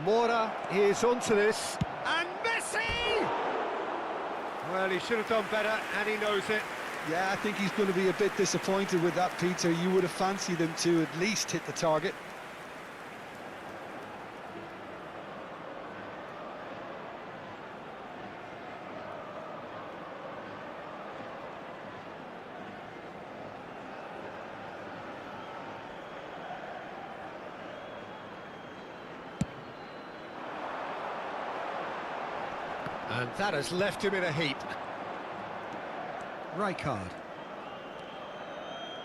Mora is onto this. And Messi! Well, he should have done better, and he knows it. Yeah, I think he's going to be a bit disappointed with that, Peter. You would have fancied him to at least hit the target. And that has left him in a heap. Rijkaard.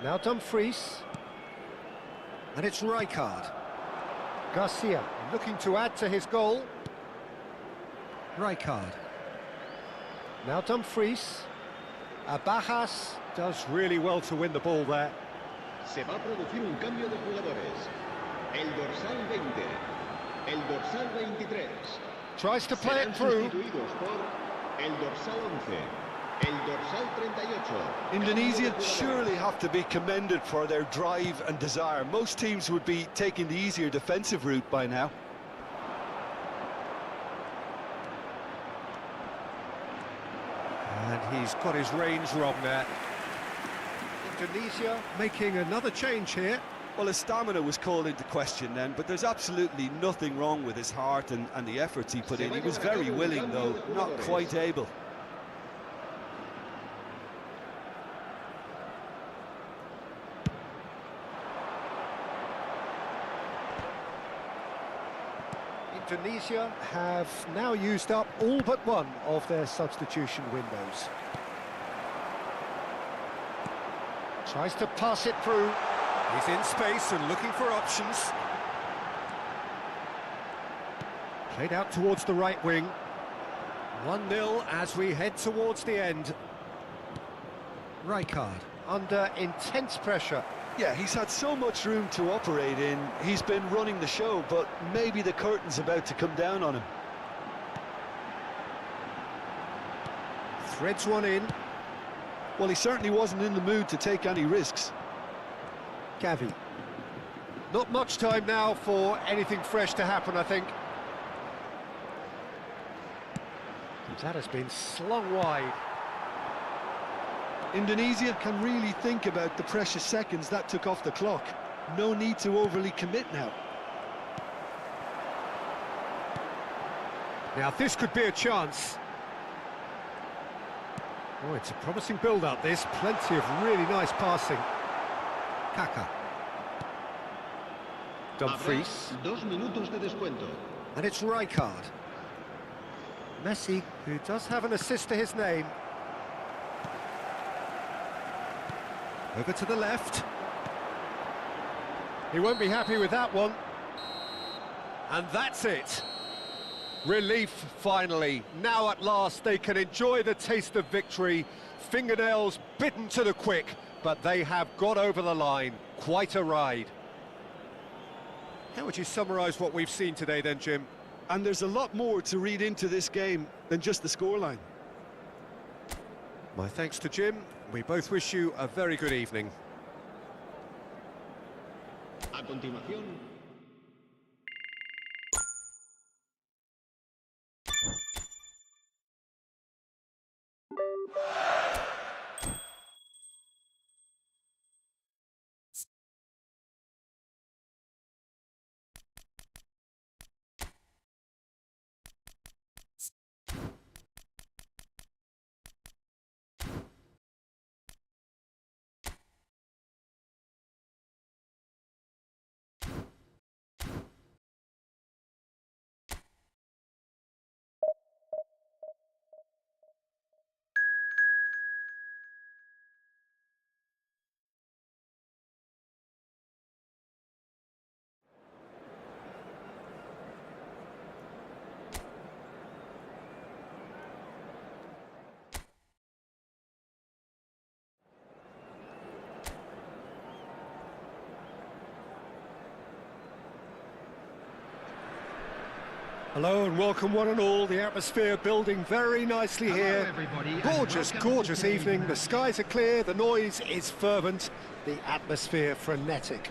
Now Dumfries. And it's Rijkaard. Garcia looking to add to his goal. Rijkaard. Now Dumfries. Abajas does really well to win the ball there. Se va a producir un cambio de jugadores. El dorsal 20, el dorsal 23. Tries to play Serán it through. sustituidos por el dorsal 11, el dorsal 38. Indonesia surely have to be commended for their drive and desire. Most teams would be taking the easier defensive route by now. And he's got his range wrong there. Indonesia making another change here. Well, his stamina was called into question then, but there's absolutely nothing wrong with his heart and the efforts he put in. He was very willing, though, not quite able. Indonesia have now used up all but one of their substitution windows. Tries to pass it through. He's in space and looking for options. Played out towards the right wing. 1-0 as we head towards the end. Rijkaard under intense pressure. Yeah, he's had so much room to operate in. He's been running the show, but maybe the curtain's about to come down on him. Threads one in. Well, he certainly wasn't in the mood to take any risks. Gavi. Not much time now for anything fresh to happen, I think. And that has been slung wide. Indonesia can really think about the precious seconds that took off the clock. No need to overly commit now. Now this could be a chance. Oh, it's a promising build-up, this. Plenty of really nice passing. Kaka. Dumfries. Habrá 2 minutos de descuento. And it's Rijkaard. Messi, who does have an assist to his name. Over to the left. He won't be happy with that one. And that's it. Relief, finally. Now at last they can enjoy the taste of victory. Fingernails bitten to the quick, but they have got over the line. Quite a ride. How would you summarise what we've seen today then, Jim? And there's a lot more to read into this game than just the scoreline. My thanks to Jim. We both wish you a very good evening. A continuación, Hello and welcome one and all. The atmosphere building very nicely here. everybody, and Gorgeous, welcome to gorgeous today's evening. The match. skies are clear, the noise is fervent, the atmosphere frenetic.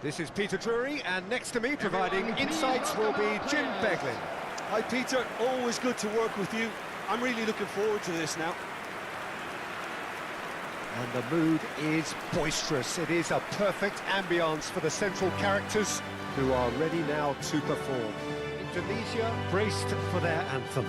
This is Peter Drury, and next to me providing Everyone, please insights will welcome be our Jim players. Beglin. Hi Peter, always good to work with you. I'm really looking forward to this now. And the mood is boisterous. It is a perfect ambience for the central characters who are ready now to perform. Indonesia braced for their anthem.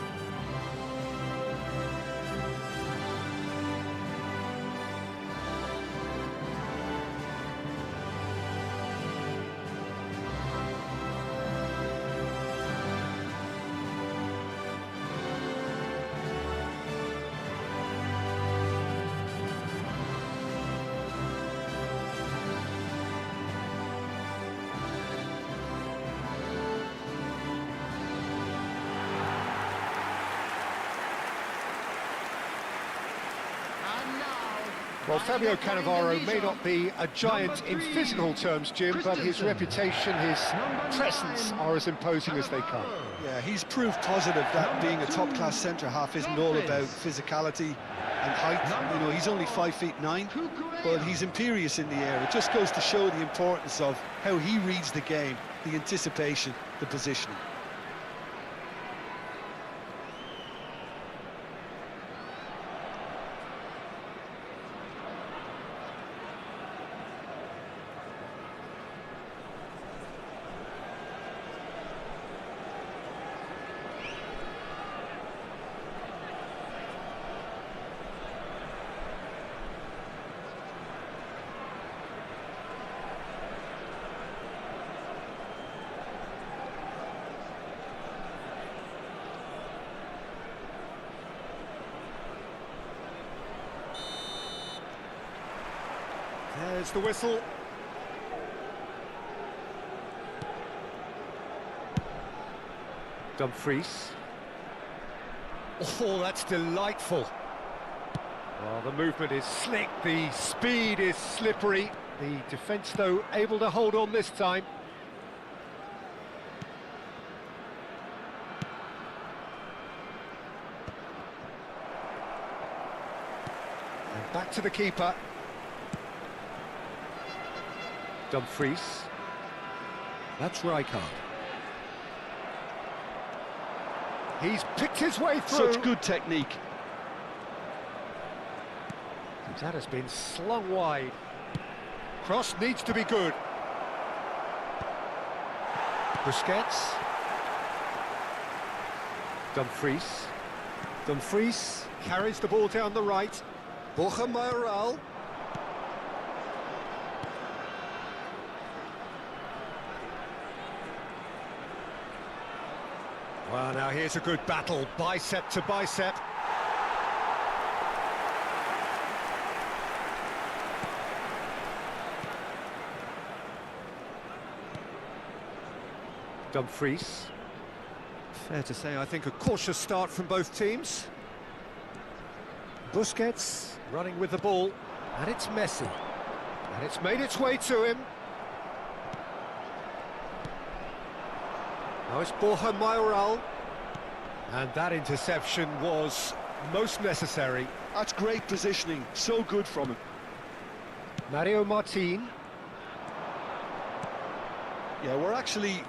Well, Fabio Cannavaro may not be a giant in physical terms, Jim, but his reputation, his presence are as imposing as they come. Yeah, he's proof positive that being a top-class centre-half isn't all about physicality and height. You know, he's only 5'9", but he's imperious in the air. It just goes to show the importance of how he reads the game, the anticipation, the positioning. There's the whistle. Dumfries. Oh, that's delightful. Well, the movement is slick, the speed is slippery. The defence, though, able to hold on this time. And back to the keeper. Dumfries. That's Rijkaard. He's picked his way through. Such good technique. That has been slung wide. Cross needs to be good. Busquets. Dumfries. Dumfries carries the ball down the right. Borja Mayoral. Well, now here's a good battle, bicep to bicep. Dumfries. Fair to say, I think a cautious start from both teams. Busquets running with the ball, and it's Messi. And it's made its way to him. Now it's Borja Mayoral. And that interception was most necessary. That's great positioning, so good from him. Mario Martin. Yeah, we're actually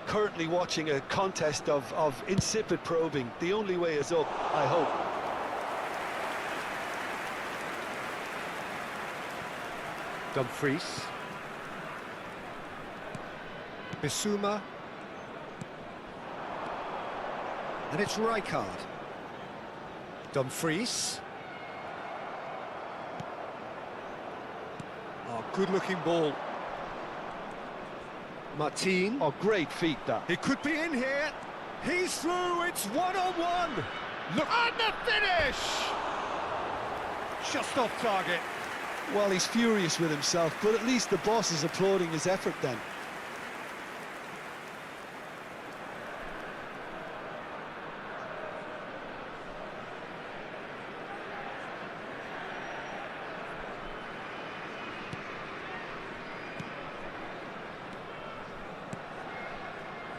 currently watching a contest of insipid probing. The only way is up, I hope. Dumfries. Bissouma. And it's Rijkaard. Dumfries. Oh, good-looking ball. Martin. Oh, great feet, that. It could be in here. He's through. It's one-on-one. Look at the finish. Just off target. Well, he's furious with himself, but at least the boss is applauding his effort then.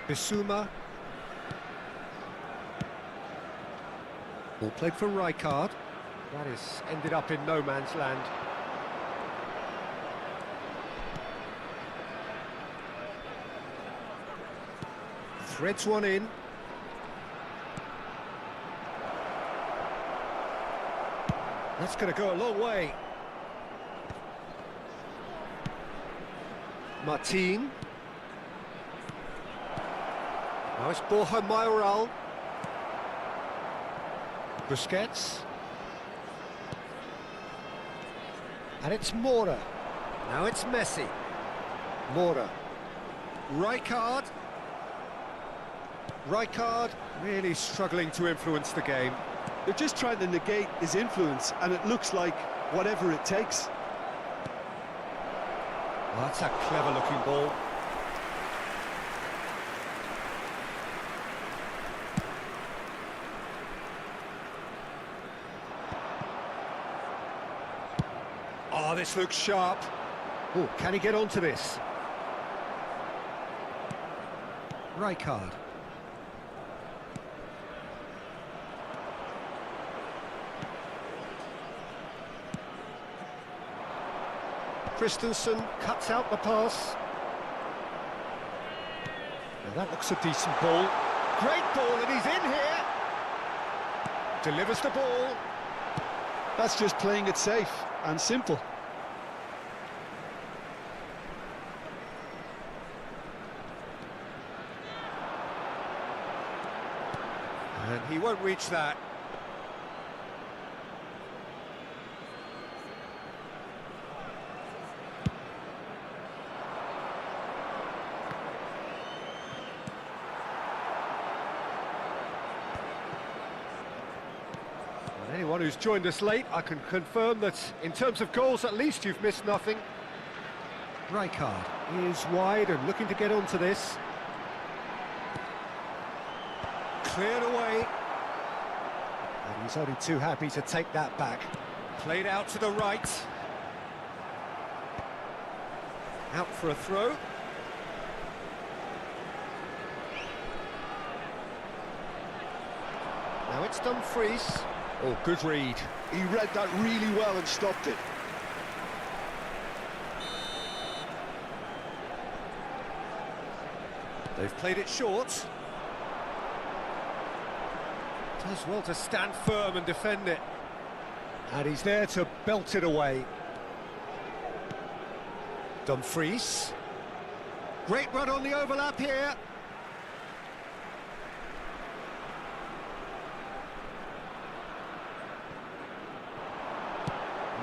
Bissouma. Ball played for Rijkaard. That has ended up in no man's land. Threads one in. That's going to go a long way. Martin. Now it's Borja Mayoral. Busquets. And it's Mora. Now it's Messi. Mora. Rijkaard. Rijkaard really struggling to influence the game. They're just trying to negate his influence, and it looks like whatever it takes. Oh, that's a clever-looking ball. Oh, this looks sharp. Oh, can he get onto this? Rijkaard. Christensen cuts out the pass. Now that looks a decent ball. Great ball, and he's in here. Delivers the ball. That's just playing it safe and simple. And he won't reach that. Anyone who's joined us late, I can confirm that in terms of goals, at least you've missed nothing. Rijkaard is wide and looking to get onto this. Cleared away. And he's only too happy to take that back. Played out to the right. Out for a throw. Now it's Dumfries. Oh, good read. He read that really well and stopped it. They've played it short. Does well to stand firm and defend it. And he's there to belt it away. Dumfries. Great run on the overlap here.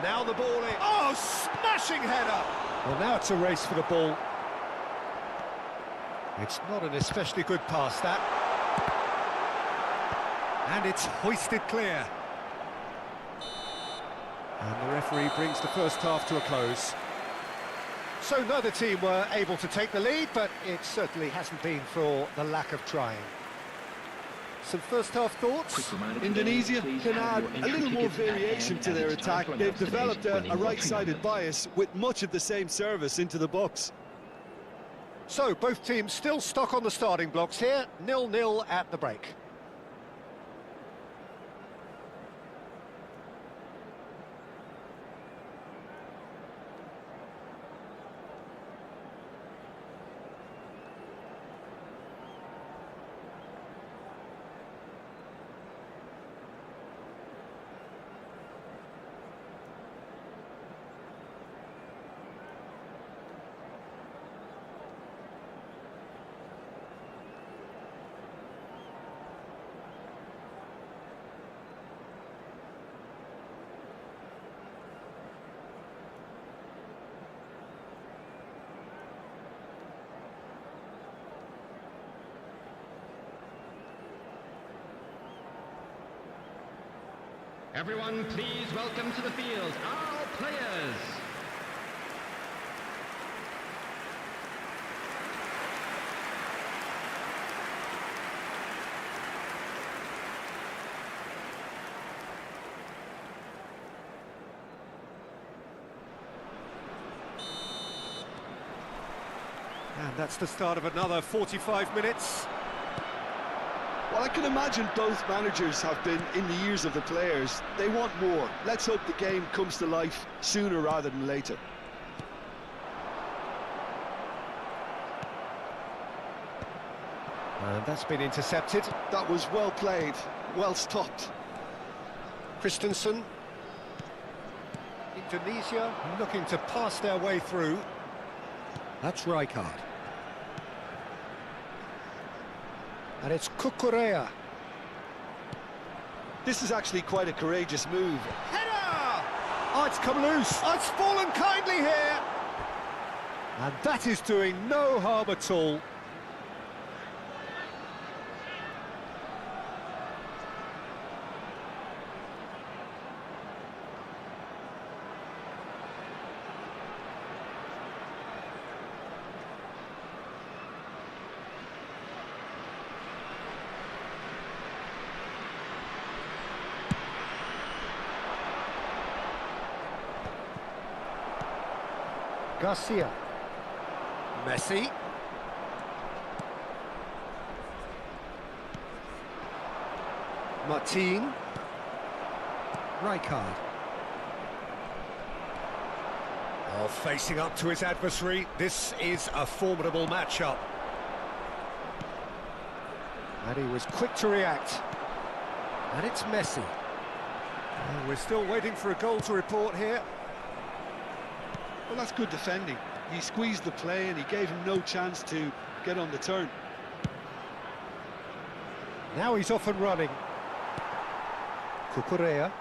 Now the ball in. Oh, smashing header! Well, now it's a race for the ball. It's not an especially good pass, that. And it's hoisted clear. And the referee brings the first half to a close. So neither team were able to take the lead, but it certainly hasn't been for the lack of trying. Some first half thoughts? Indonesia can add a little more variation to their attack. They've developed a right-sided bias with much of the same service into the box. So both teams still stuck on the starting blocks here, 0-0 at the break. Everyone, please welcome to the field our players. And that's the start of another 45 minutes. Well, I can imagine both managers have been in the ears of the players. They want more. Let's hope the game comes to life sooner rather than later. And that's been intercepted. That was well played, well stopped. Christensen. Indonesia looking to pass their way through. That's Rijkaard. And it's Cucurella. This is actually quite a courageous move. Header! Oh, it's come loose. Oh, it's fallen kindly here. And that is doing no harm at all. Garcia. Messi. Martin. Rijkaard. Oh, facing up to his adversary. This is a formidable matchup. And he was quick to react. And it's Messi. And we're still waiting for a goal to report here. Well, that's good defending. He squeezed the play and he gave him no chance to get on the turn. Now he's off and running. Cucurella.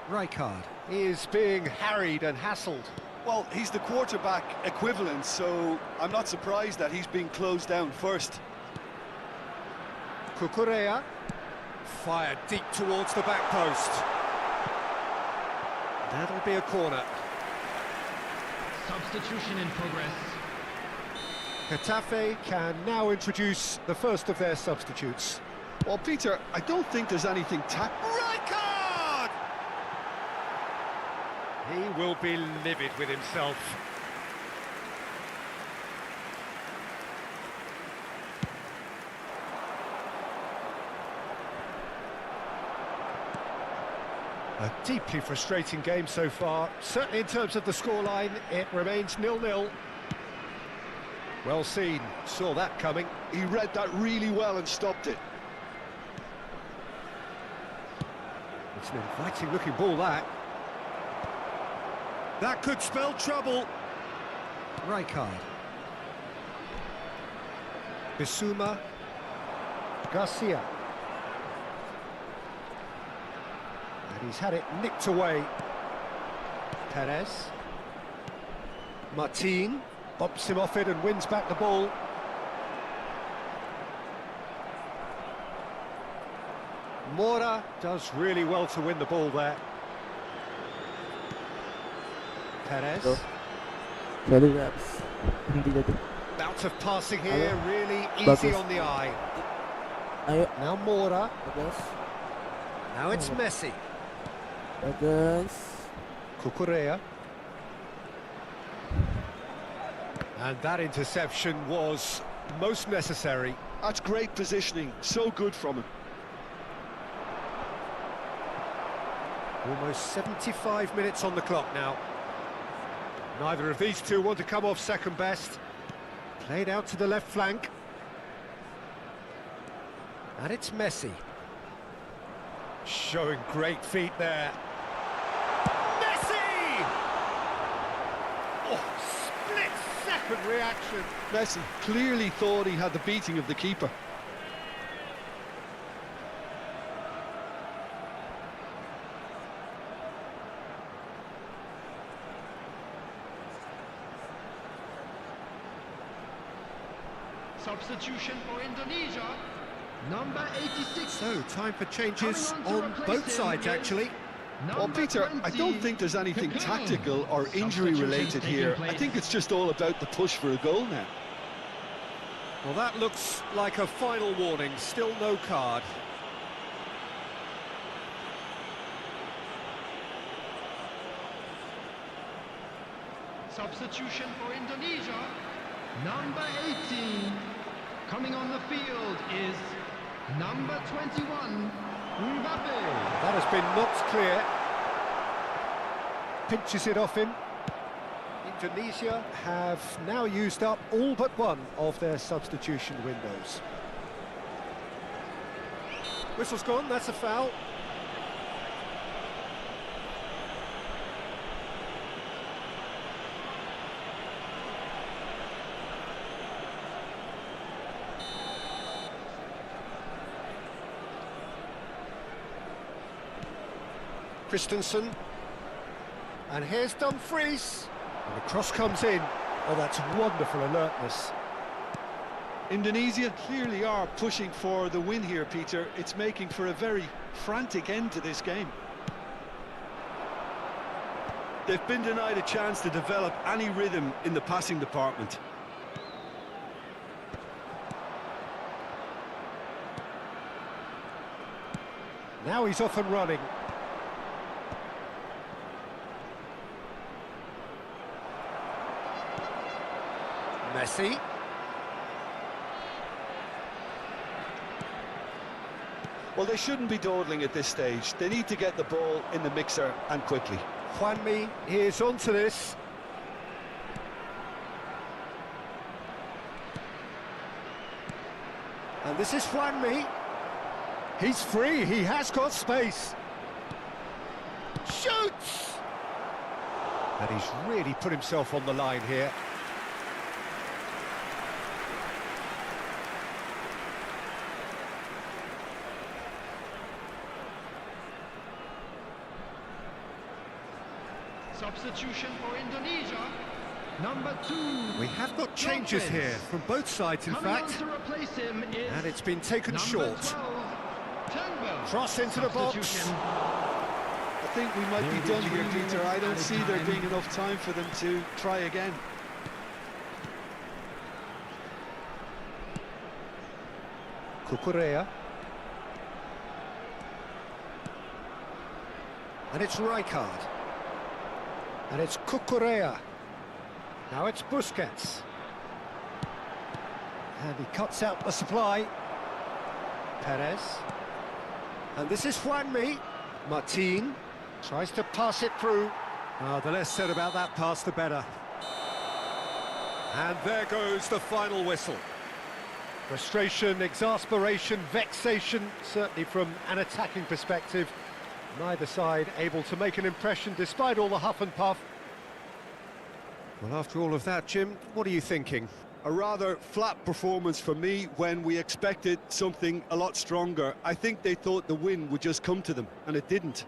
Rijkaard. He is being harried and hassled. Well, he's the quarterback equivalent, so I'm not surprised that he's being closed down first. Cucurella. Fired deep towards the back post. That'll be a corner. Substitution in progress. Getafe can now introduce the first of their substitutes. Well, Peter, I don't think there's anything Rijkaard! He will be livid with himself. A deeply frustrating game so far. Certainly in terms of the scoreline, it remains 0-0. Well seen, saw that coming. He read that really well and stopped it. It's an inviting looking ball, that. That could spell trouble. Rijkaard. Bissouma. Garcia. And he's had it nicked away. Perez. Martin bumps him off it and wins back the ball. Mora does really well to win the ball there. Perez. Bout of passing here, really easy on the eye. Ayo, Now Mora. bagus. Now it's Messi. Bagus. Cucurella. And that interception was most necessary. That's great positioning, so good from him. Almost 75 minutes on the clock now. Neither of these two want to come off second best. Played out to the left flank. And it's Messi. Showing great feet there. Messi! Oh, split-second reaction. Messi clearly thought he had the beating of the keeper. Substitution for Indonesia. Number 86. So, time for changes Coming on to on replace both him sides, is actually. Well, number Peter, I 20. don't think there's anything tactical or injury related here. I think it's just all about the push for a goal now. Well, that looks like a final warning. Still no card. Substitution for Indonesia. Number 18. Coming on the field is Number 21, Mbappe. That has been knocked clear. Pinches it off him. Indonesia have now used up all but one of their substitution windows. Whistle's gone, that's a foul. Christensen. And here's Dumfries. And the cross comes in. Oh, that's wonderful alertness. Indonesia clearly are pushing for the win here, Peter. It's making for a very frantic end to this game. They've been denied a chance to develop any rhythm in the passing department. Now he's off and running. Messi. Well, they shouldn't be dawdling at this stage. They need to get the ball in the mixer and quickly. Juanmi is onto this. And this is Juanmi. He's free, he has got space. Shoots! And he's really put himself on the line here. Substitution for Indonesia. Number 2. We have got changes Lopez. here from both sides, in Coming on fact. to replace him is And it's been taken number short. 12, Turnbull. Cross into the box. Substitution. I think we might be done here, Peter. I don't see there being enough time for them to try again. Cucurella. And it's Rijkaard. And it's Cucurella. Now it's Busquets. And he cuts out the supply. Perez. And this is Juanmi. Martin tries to pass it through. The less said about that pass, the better. And there goes the final whistle. Frustration, exasperation, vexation, certainly from an attacking perspective. Neither side able to make an impression despite all the huff and puff. Well, after all of that, Jim, what are you thinking? A rather flat performance for me when we expected something a lot stronger. I think they thought the win would just come to them, and it didn't.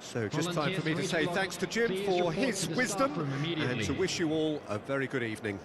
So just time for me to say thanks to Jim for his wisdom and to wish you all a very good evening.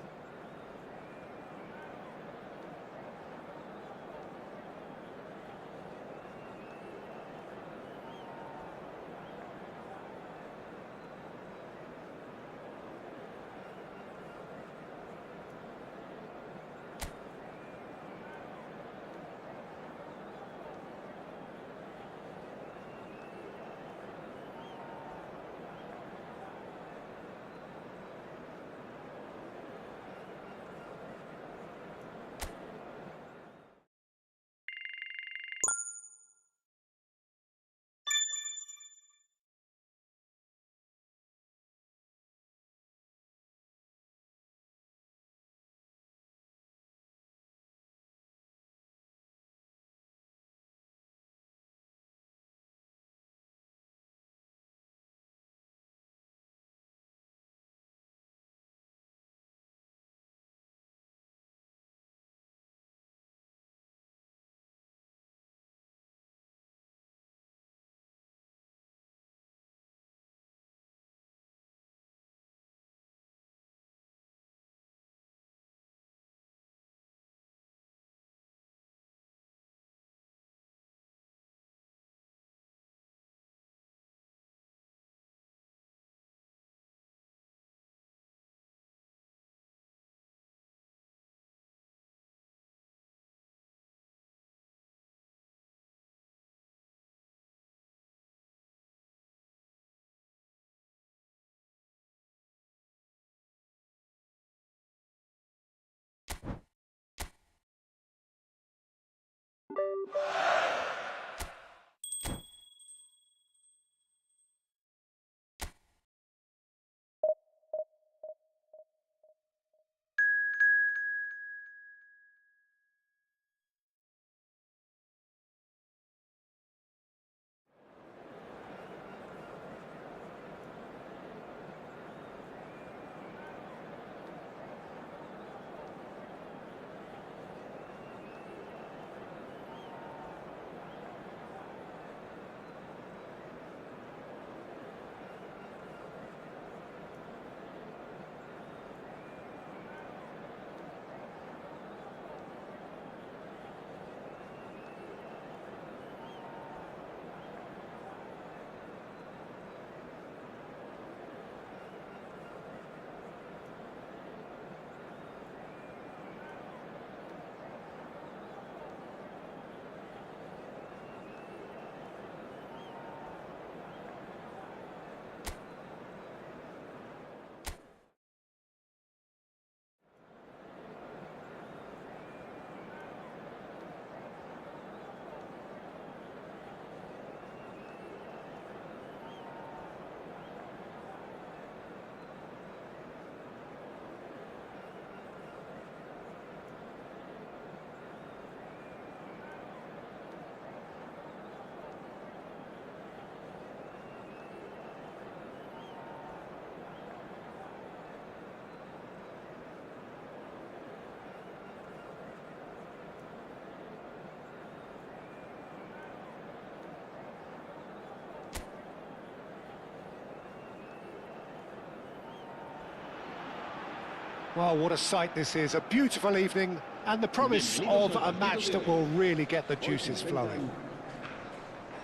Well, what a sight this is. A beautiful evening and the promise of a match that will really get the juices flowing.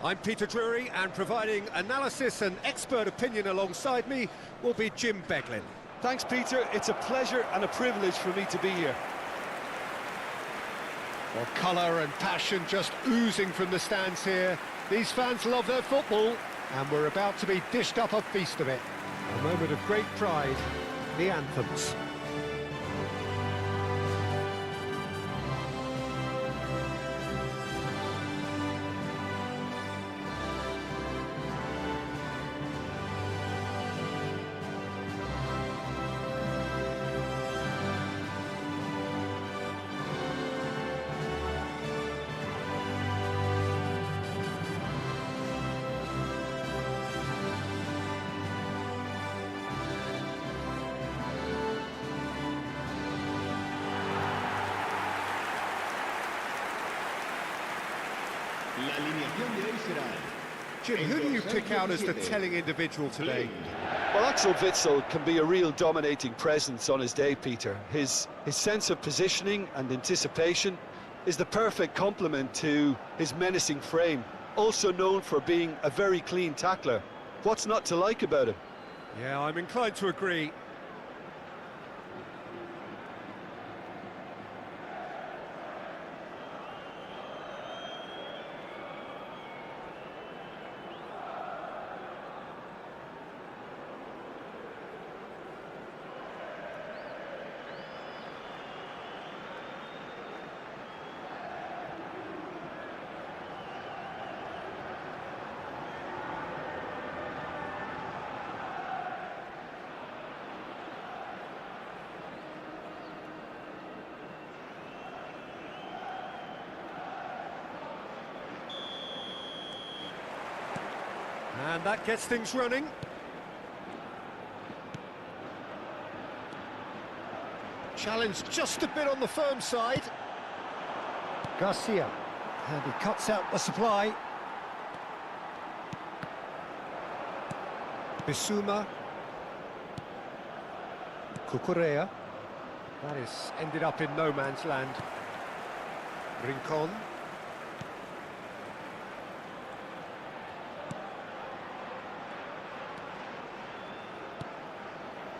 I'm Peter Drury, and providing analysis and expert opinion alongside me will be Jim Beglin. Thanks, Peter. It's a pleasure and a privilege for me to be here. Well, colour and passion just oozing from the stands here. These fans love their football, and we're about to be dished up a feast of it. A moment of great pride, the anthems. La alineación de hoy será... Jim, who do you pick out as the telling individual today? Well, Axel Witsel can be a real dominating presence on his day, Peter. His sense of positioning and anticipation is the perfect complement to his menacing frame, also known for being a very clean tackler. What's not to like about him? Yeah, I'm inclined to agree. And that gets things running. Challenge just a bit on the firm side. Garcia, and he cuts out the supply. Bissouma. Cucurella. That is ended up in no man's land. Rincon.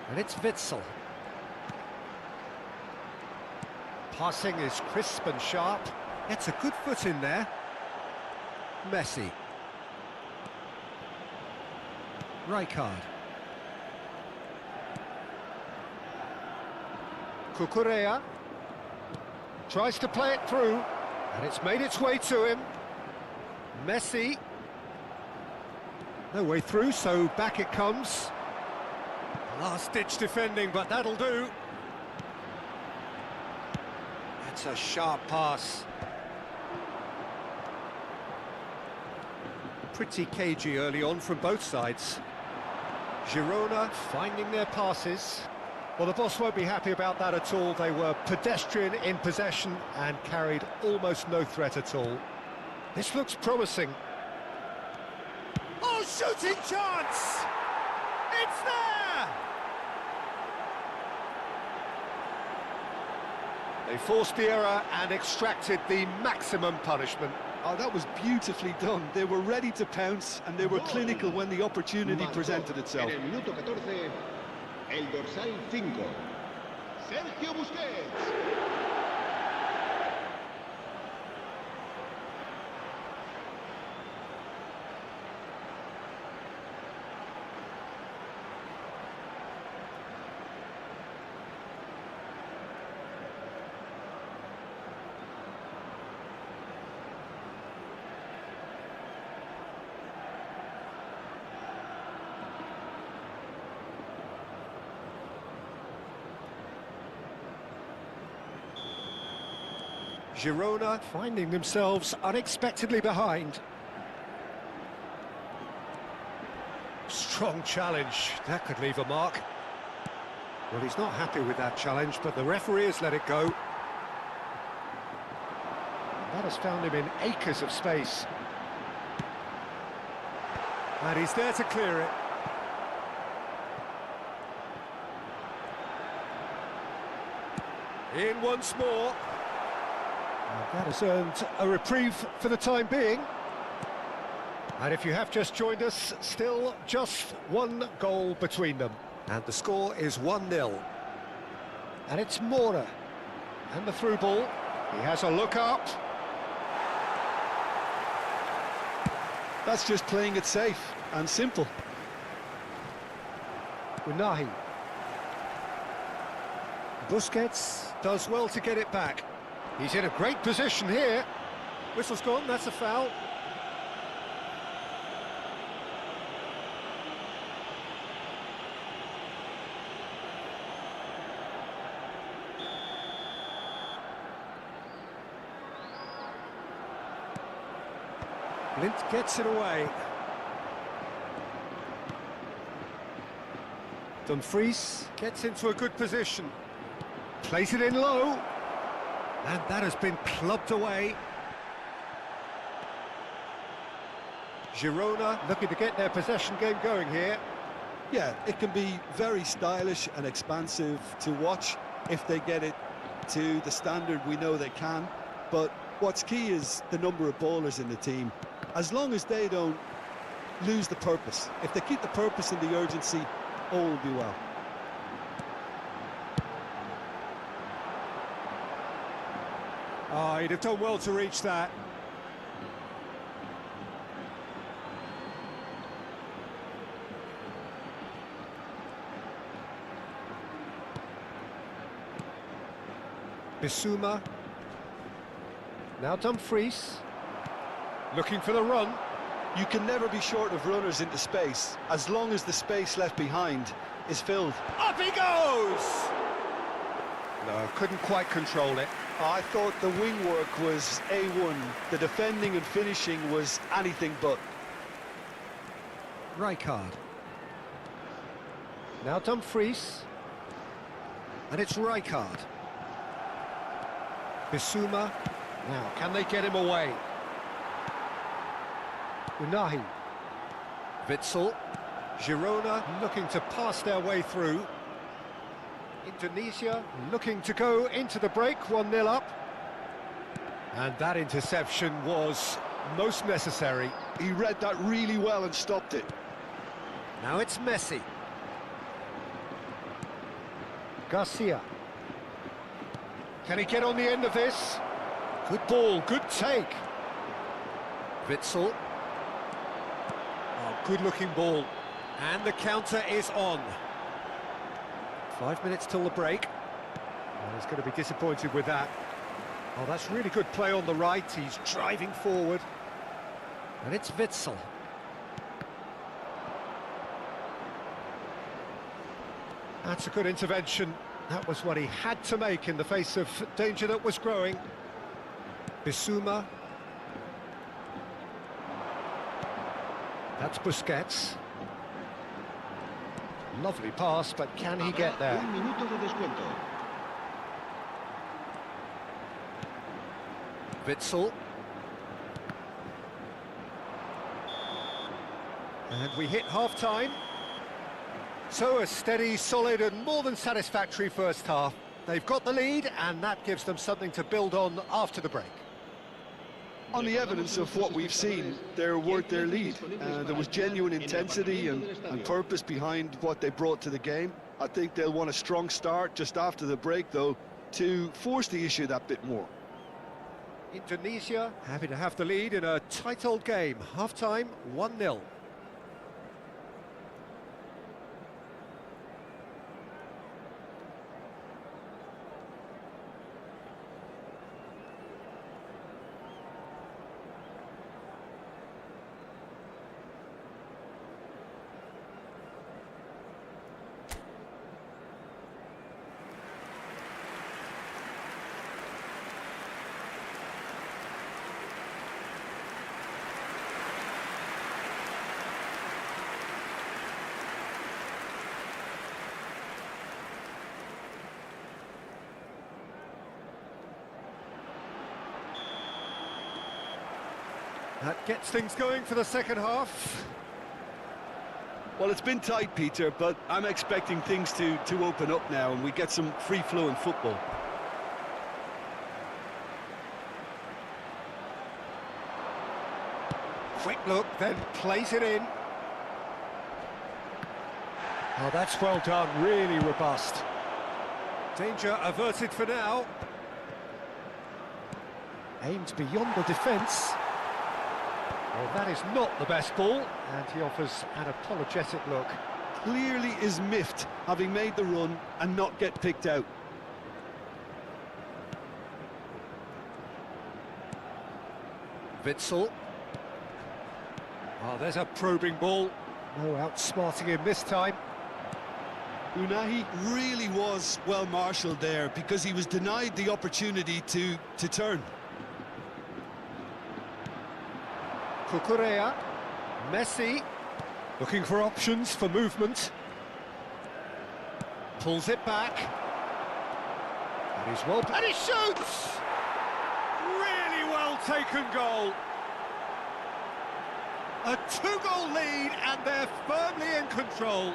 And it's Witsel. Passing is crisp and sharp. Gets a good foot in there. Messi. Rijkaard. Cucurella. Tries to play it through. And it's made its way to him. Messi. No way through, so back it comes. Last-ditch defending, but that'll do. That's a sharp pass. Pretty cagey early on from both sides. Girona finding their passes. Well, the boss won't be happy about that at all. They were pedestrian in possession and carried almost no threat at all. This looks promising. Oh, shooting chance! It's there! They forced the error and extracted the maximum punishment. Oh, that was beautifully done. They were ready to pounce and they were clinical when the opportunity presented itself. En el minuto 14, el dorsal 5, Sergio Busquets. Girona finding themselves unexpectedly behind. Strong challenge, that could leave a mark. Well, he's not happy with that challenge, but the referee has let it go. That has found him in acres of space. And he's there to clear it. In once more. That has earned a reprieve for the time being. And if you have just joined us, still just one goal between them. And the score is 1-0. And it's Mora. And the through ball. He has a look up. That's just playing it safe and simple. Unahi. Busquets does well to get it back. He's in a great position here. Whistle's gone, that's a foul. Blint gets it away. Dumfries gets into a good position. Plays it in low. And that has been clubbed away. Girona looking to get their possession game going here. Yeah, it can be very stylish and expansive to watch if they get it to the standard we know they can. But what's key is the number of ballers in the team. As long as they don't lose the purpose, if they keep the purpose and the urgency, all will be well. Oh, he'd have done well to reach that. Bissouma. Now Dumfries. Looking for the run. You can never be short of runners into space, as long as the space left behind is filled. Up he goes! No, couldn't quite control it. I thought the wing work was A1. The defending and finishing was anything but. Rijkaard. Now Dumfries. And it's Rijkaard. Bissouma. Now, can they get him away? Unahi. Witsel. Girona looking to pass their way through. Indonesia looking to go into the break, 1-0 up. And that interception was most necessary. He read that really well and stopped it. Now it's Messi. Garcia. Can he get on the end of this? Good ball, good take. Witsel. Oh, good-looking ball. And the counter is on. 5 minutes till the break. Well, he's going to be disappointed with that. Oh, that's really good play on the right. He's driving forward. And it's Witsel. That's a good intervention. That was what he had to make in the face of danger that was growing. Bissouma. That's Busquets. Lovely pass, but can he get there? Un minuto de descuento. Witsel. And we hit half-time. So a steady, solid and more than satisfactory first half. They've got the lead and that gives them something to build on after the break. On the evidence of what we've seen, they're worth their lead. There was genuine intensity and purpose behind what they brought to the game. I think they'll want a strong start just after the break, though, to force the issue that bit more. Indonesia happy to have the lead in a tight old game. Half-time, 1-0. That gets things going for the second half. Well, it's been tight, Peter, but I'm expecting things to open up now and we get some free-flowing football. Quick look, then plays it in. Oh, that's well done, really robust. Danger averted for now. Aimed beyond the defence. Well, that is not the best ball, and he offers an apologetic look. Clearly is miffed, having made the run and not get picked out. Witsel. Oh, there's a probing ball. No outsmarting him this time. Unai really was well marshalled there because he was denied the opportunity to turn. Cucurella, Messi, looking for options for movement. Pulls it back. And he's well... And he shoots! Really well taken goal. A 2-goal lead and they're firmly in control.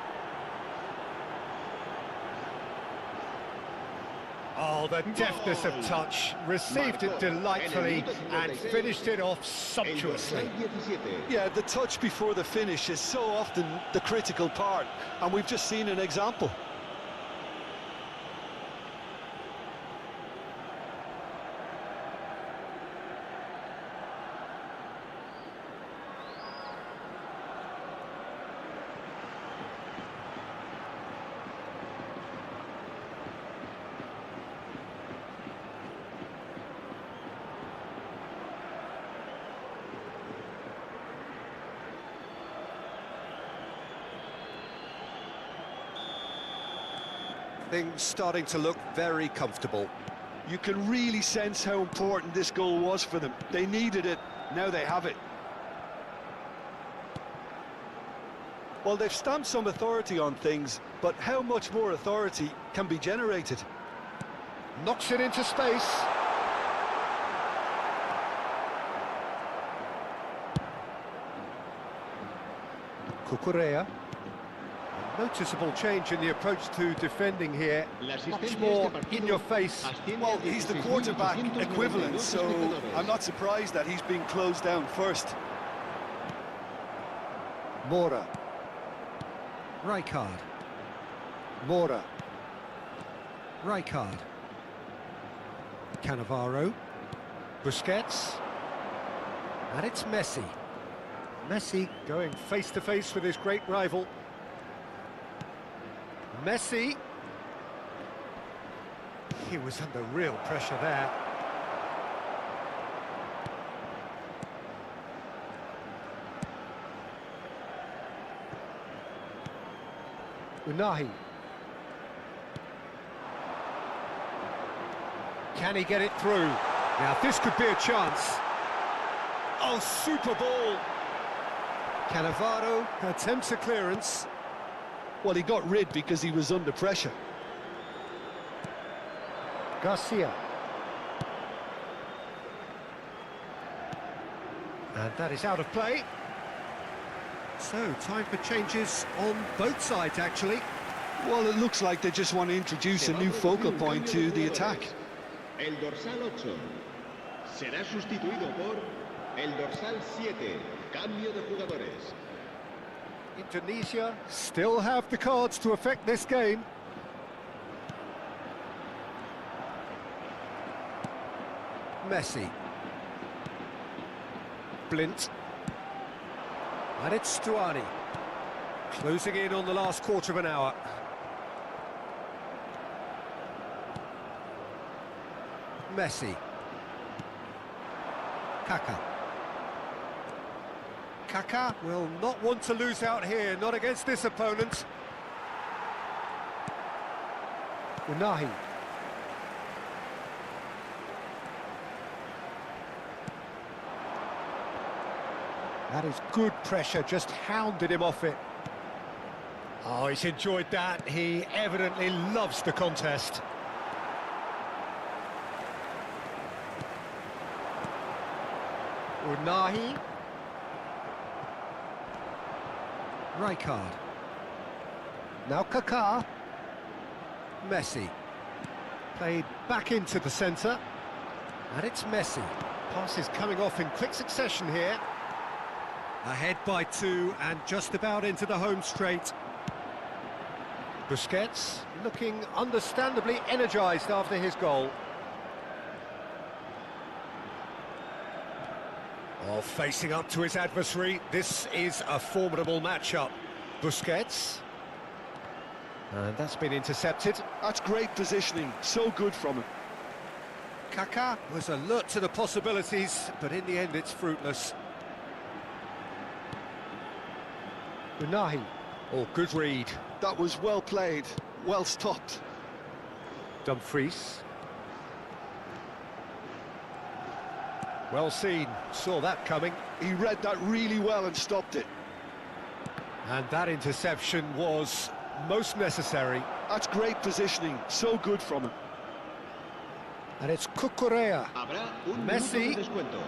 Oh, the deftness of touch. Received it delightfully and finished it off sumptuously. Yeah, the touch before the finish is so often the critical part, and we've just seen an example. Things starting to look very comfortable. You can really sense how important this goal was for them. They needed it, now they have it. Well, they've stamped some authority on things, but how much more authority can be generated? Knocks it into space. Cucurella. Noticeable change in the approach to defending here. Much more in your face. Well, he's the quarterback equivalent, so I'm not surprised that he's been closed down first. Mora. Rijkaard. Mora. Rijkaard. Cannavaro. Busquets. And it's Messi. Messi going face-to-face with his great rival. Messi. He was under real pressure there. Unahi. Can he get it through? Now this could be a chance. Oh, super ball. Cannavaro attempts a clearance. Well, he got rid because he was under pressure. Garcia. And that is out of play. So, time for changes on both sides, actually. Well, it looks like they just want to introduce a new focal point to the attack. El dorsal 8 será sustituido por el dorsal 7. Cambio de jugadores. Indonesia still have the cards to affect this game. Messi. Blint. And it's Stuani. Closing in on the last quarter of an hour. Messi. Kaka. Kaka will not want to lose out here, not against this opponent. Unahi. That is good pressure, just hounded him off it. Oh, he's enjoyed that. He evidently loves the contest. Unahi. Rijkaard. Now Kaká. Messi. Played back into the centre. And it's Messi. Passes coming off in quick succession here. Ahead by 2 and just about into the home straight. Busquets looking understandably energised after his goal. Oh, facing up to his adversary, this is a formidable matchup. Busquets. And that's been intercepted. That's great positioning, so good from him. Kaká was alert to the possibilities, but in the end it's fruitless. Unahi. Oh, good read. That was well played, well stopped. Dumfries. Well seen, saw that coming. He read that really well and stopped it. And that interception was most necessary. That's great positioning, so good from him. And it's Cucurella. Habrá un Messi. minuto de descuento.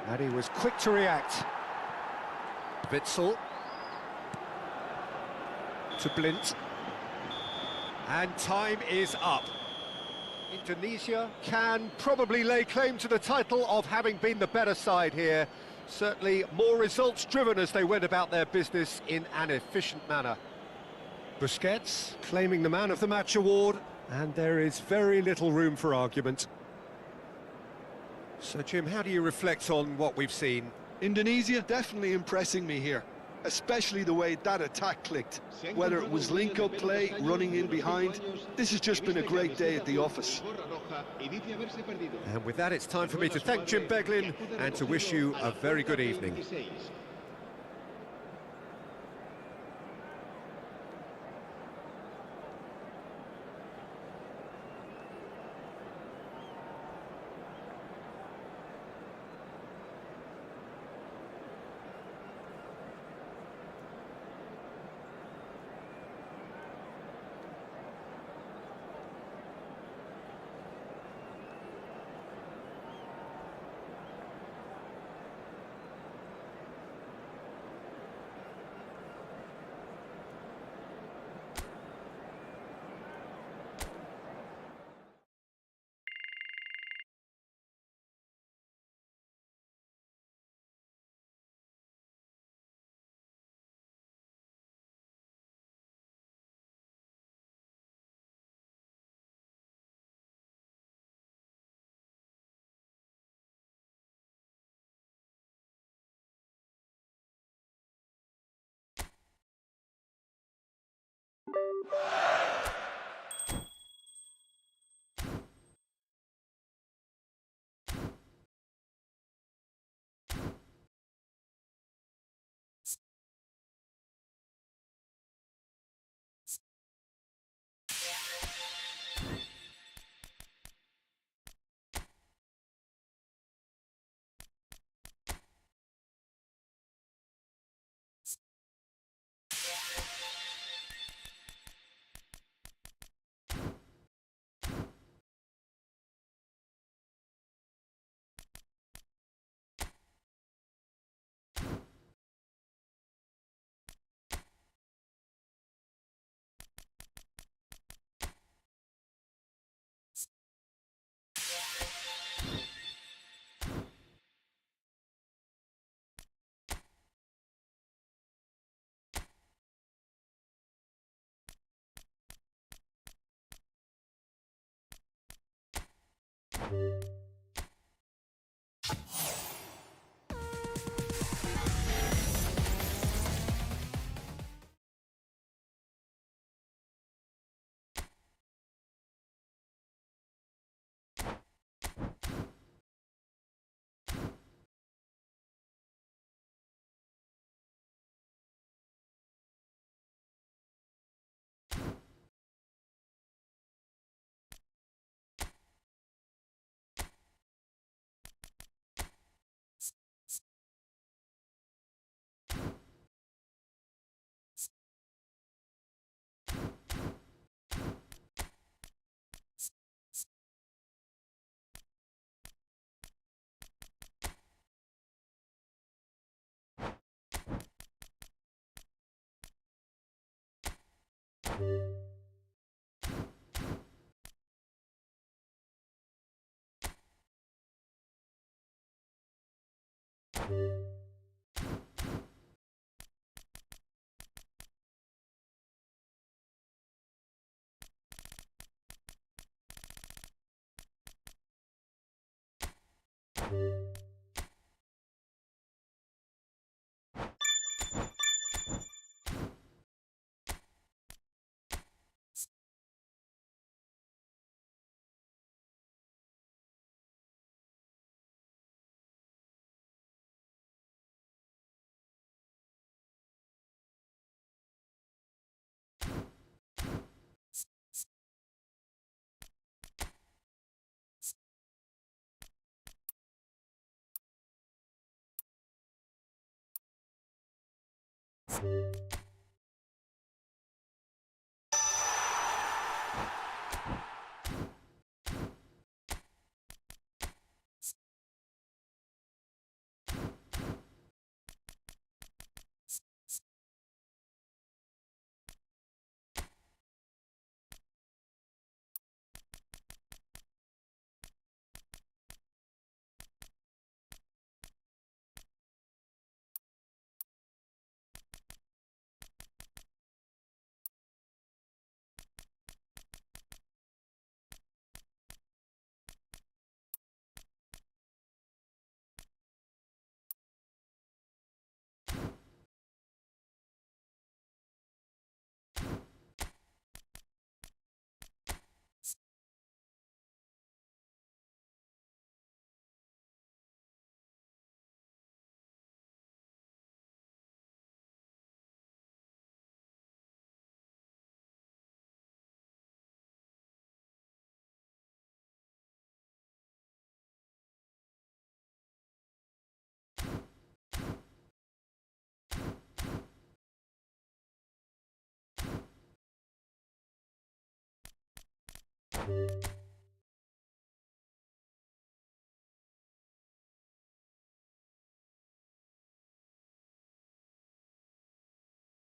And he was quick to react. Witsel. To Blint. And time is up. Indonesia can probably lay claim to the title of having been the better side here. Certainly more results-driven as they went about their business in an efficient manner. Busquets claiming the Man of the Match award, and there is very little room for argument. So, Jim, how do you reflect on what we've seen? Indonesia definitely impressing me here, especially the way that attack clicked. Whether it was link-up play, running in behind, this has just been a great day at the office. And with that, it's time for me to thank Jim Beglin and to wish you a very good evening. you